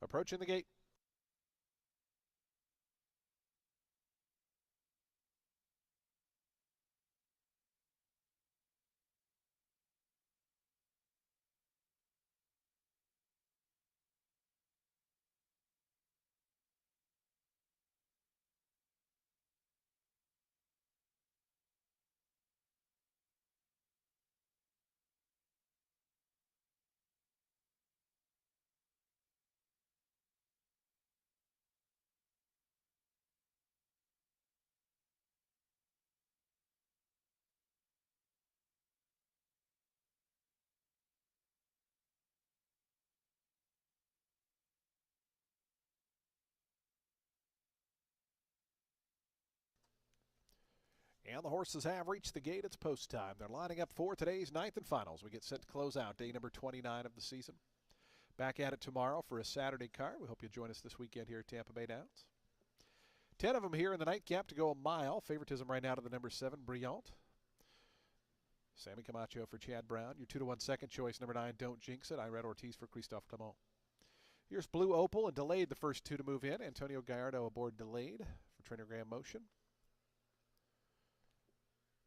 Approaching the gate. And the horses have reached the gate. It's post time. They're lining up for today's ninth and finals. We get set to close out day number 29 of the season. Back at it tomorrow for a Saturday card. We hope you'll join us this weekend here at Tampa Bay Downs. 10 of them here in the nightcap to go a mile. Favoritism right now to the number 7, Brilliant. Sammy Camacho for Chad Brown. Your 2-1 second choice, number 9, Don't Jinx It. Irad Ortiz for Christophe Clement. Here's Blue Opal and Delayed, the first two to move in. Antonio Gallardo aboard Delayed for Trainer Graham Motion.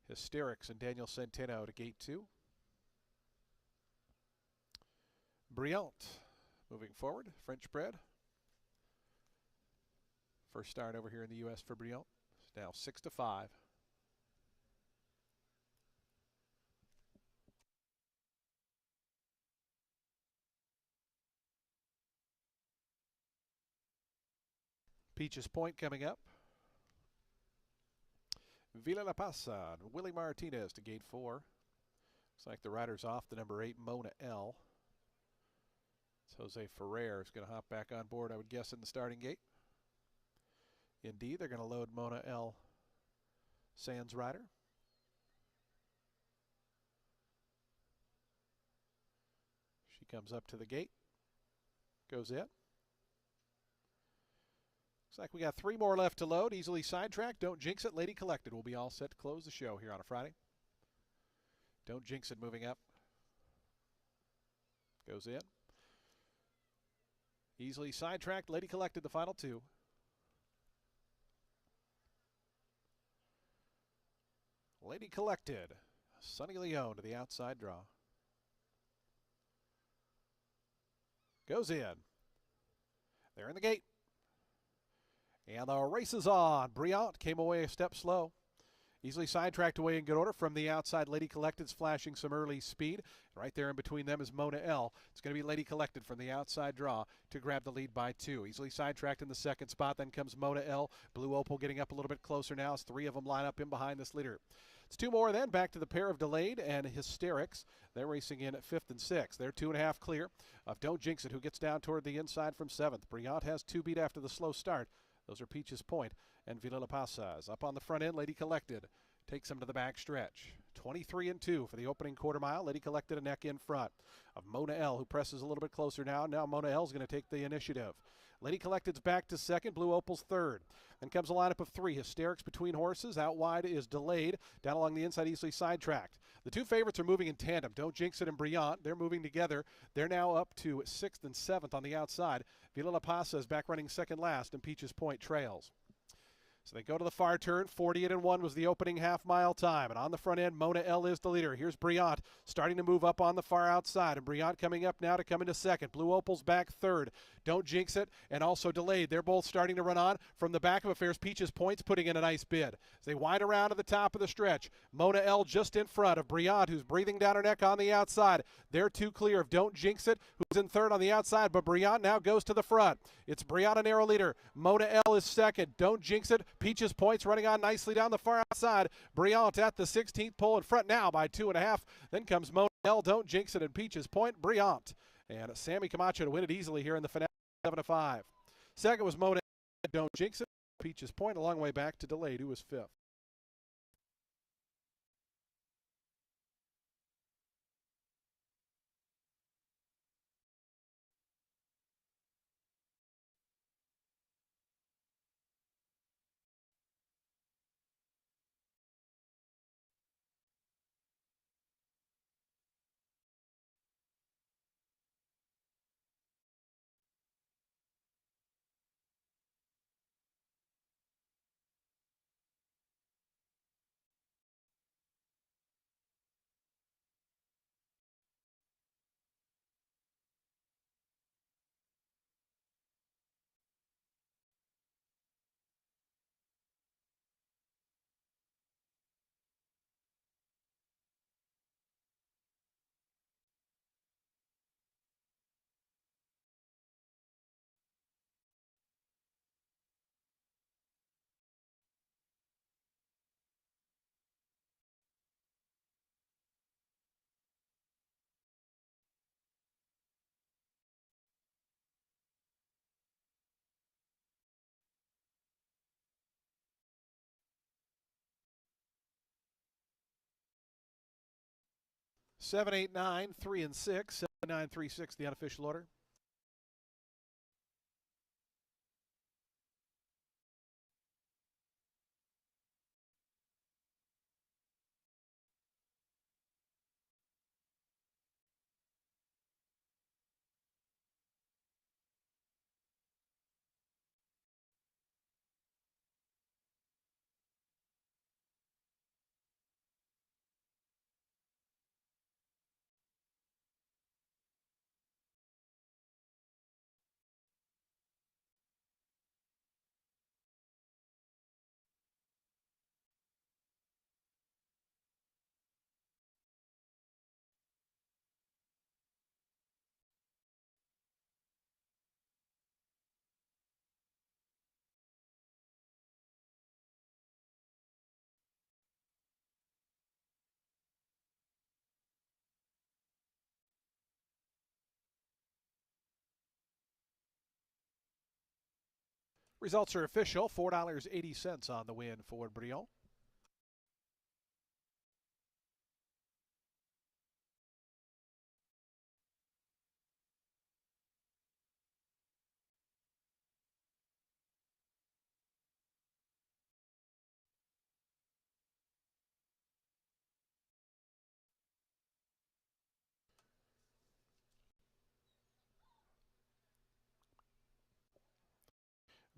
Hysterics and Daniel Centeno to gate 2. Brilliant moving forward, French bred. First start over here in the U.S. for Brilliant. It's now 6-5. Peaches Point coming up. Villa La Pasa, Willie Martinez to gate 4. Looks like the rider's off the number 8, Mona L. It's Jose Ferrer is going to hop back on board, I would guess, in the starting gate. Indeed, they're going to load Mona L. Sands rider. She comes up to the gate. Goes in. Looks like we got 3 more left to load. Easily Sidetracked, Don't Jinx It, Lady Collected will be all set to close the show here on a Friday. Don't Jinx It moving up. Goes in. Easily Sidetracked, Lady Collected, the final 2. Lady Collected, Sonny Leone to the outside draw. Goes in. They're in the gate. And the race is on. Brilliant came away a step slow. Easily Sidetracked away in good order. From the outside, Lady Collected's flashing some early speed. Right there in between them is Mona L. It's going to be Lady Collected from the outside draw to grab the lead by 2. Easily Sidetracked in the second spot. Then comes Mona L. Blue Opal getting up a little bit closer now as 3 of them line up in behind this leader. It's 2 more then. Back to the pair of Delayed and Hysterics. They're racing in at 5th and 6th. They're 2.5 clear of Don't Jinx It, who gets down toward the inside from 7th. Brilliant has 2 beat after the slow start. Those are Peaches Point and Villa La Pasas. Up on the front end, Lady Collected takes them to the back stretch. 23-2 for the opening quarter mile. Lady Collected a neck in front of Mona L, who presses a little bit closer now. Now Mona L is going to take the initiative. Lady Collected's back to second. Blue Opal's third. Then comes a lineup of 3. Hysterics between horses. Out wide is Delayed. Down along the inside, Easily Sidetracked. The 2 favorites are moving in tandem. Don't Jinx It and Brilliant. They're moving together. They're now up to 6th and 7th on the outside. Villa La Pasa is back running second last, and Peaches Point trails. So they go to the far turn. 48-1 was the opening half-mile time. And on the front end, Mona L is the leader. Here's Brilliant starting to move up on the far outside. And Brilliant coming up now to come into second. Blue Opal's back third. Don't Jinx It and also Delayed. They're both starting to run on. From the back of affairs, Peaches Point's putting in a nice bid. As they wind around to the top of the stretch, Mona L just in front of Brilliant, who's breathing down her neck on the outside. They're 2 clear of Don't Jinx It, who's in third on the outside, but Brilliant now goes to the front. It's Brilliant a narrow leader. Mona L is second. Don't Jinx It. Peaches Point's running on nicely down the far outside. Brilliant at the 16th pole in front now by 2.5. Then comes Mona L, Don't Jinx It, and Peaches Point. Brilliant. And Sammy Camacho to win it easily here in the finale, 7-5. Second was Mona L, Don't Jinx It. Peaches Point a long way back to Delayed, who was 5th. 7, 8, 9, 3, and 6. 7, 9, 3, 6, the unofficial order. Results are official. $4.80 on the win for Brion.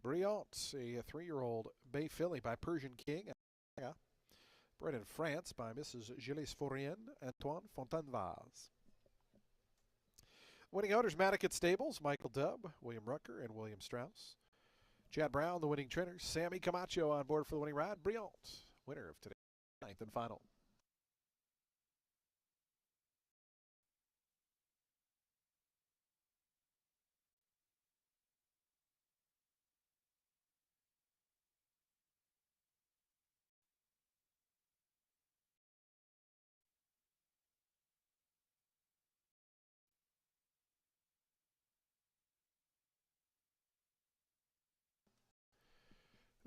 Briant, a 3-year-old Bay Filly by Persian King. Bred in France by Mrs. Gilles Fourien, Antoine Fontanvaz. Winning owners, Manicat Stables, Michael Dubb, William Rucker, and William Strauss. Chad Brown, the winning trainer. Sammy Camacho on board for the winning ride. Briant, winner of today's 9th and final.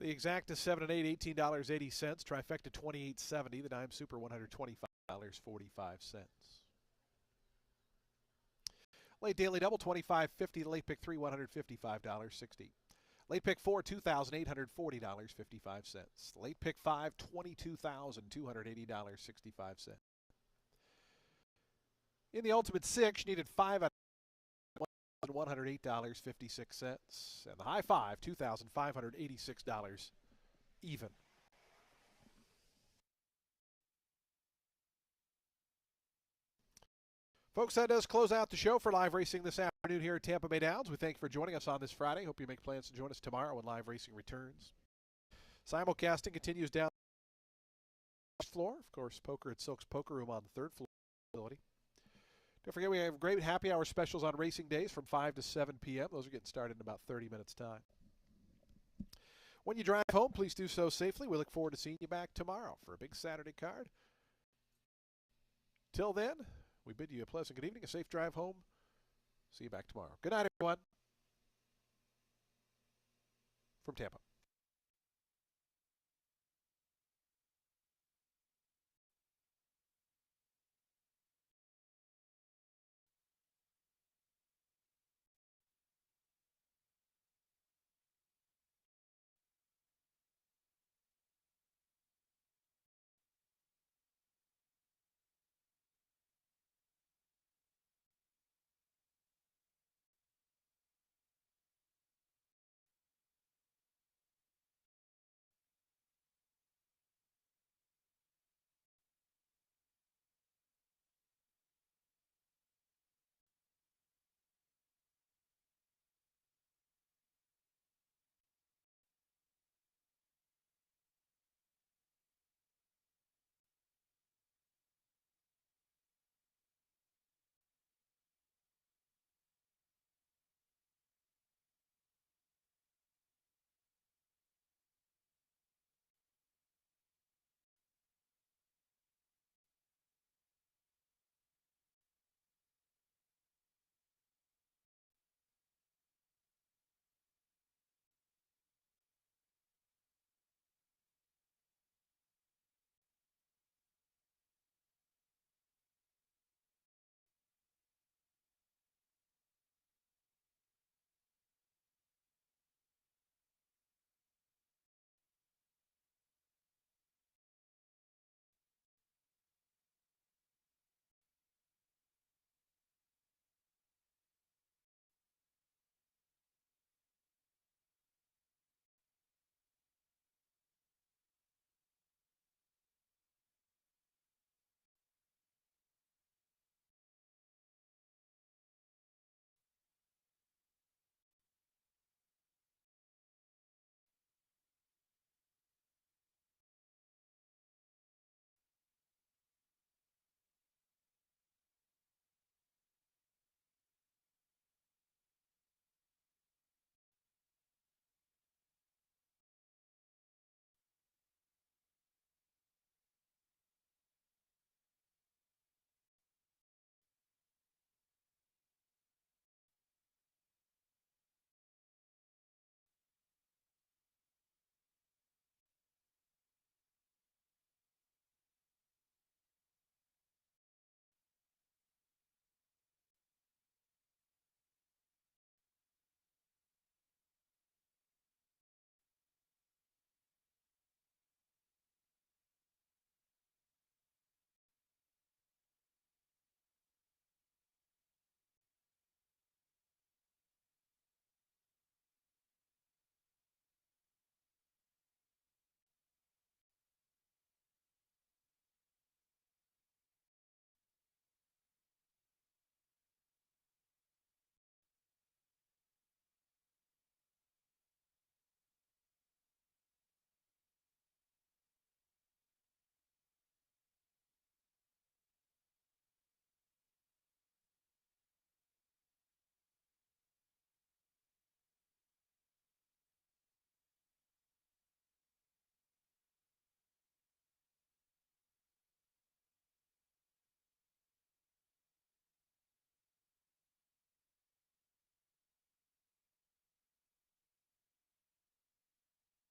The exact is 7 and 8, $18.80. Trifecta $28.70. The dime super $125.45. Late daily double $25.50. Late pick 3 $155.60. Late pick 4 $2,840.55. Late pick 5 $22,280.65. In the ultimate 6, you needed 5 out of $108.56. And the high 5, $2,586 even. Folks, that does close out the show for live racing this afternoon here at Tampa Bay Downs. We thank you for joining us on this Friday. Hope you make plans to join us tomorrow when live racing returns. Simulcasting continues down the floor. Of course, poker at Silk's Poker Room on the 3rd floor facility. Don't forget, we have great happy hour specials on racing days from 5 to 7 p.m. Those are getting started in about 30 minutes' time. When you drive home, please do so safely. We look forward to seeing you back tomorrow for a big Saturday card. Till then, we bid you a pleasant good evening, a safe drive home. See you back tomorrow. Good night, everyone. From Tampa.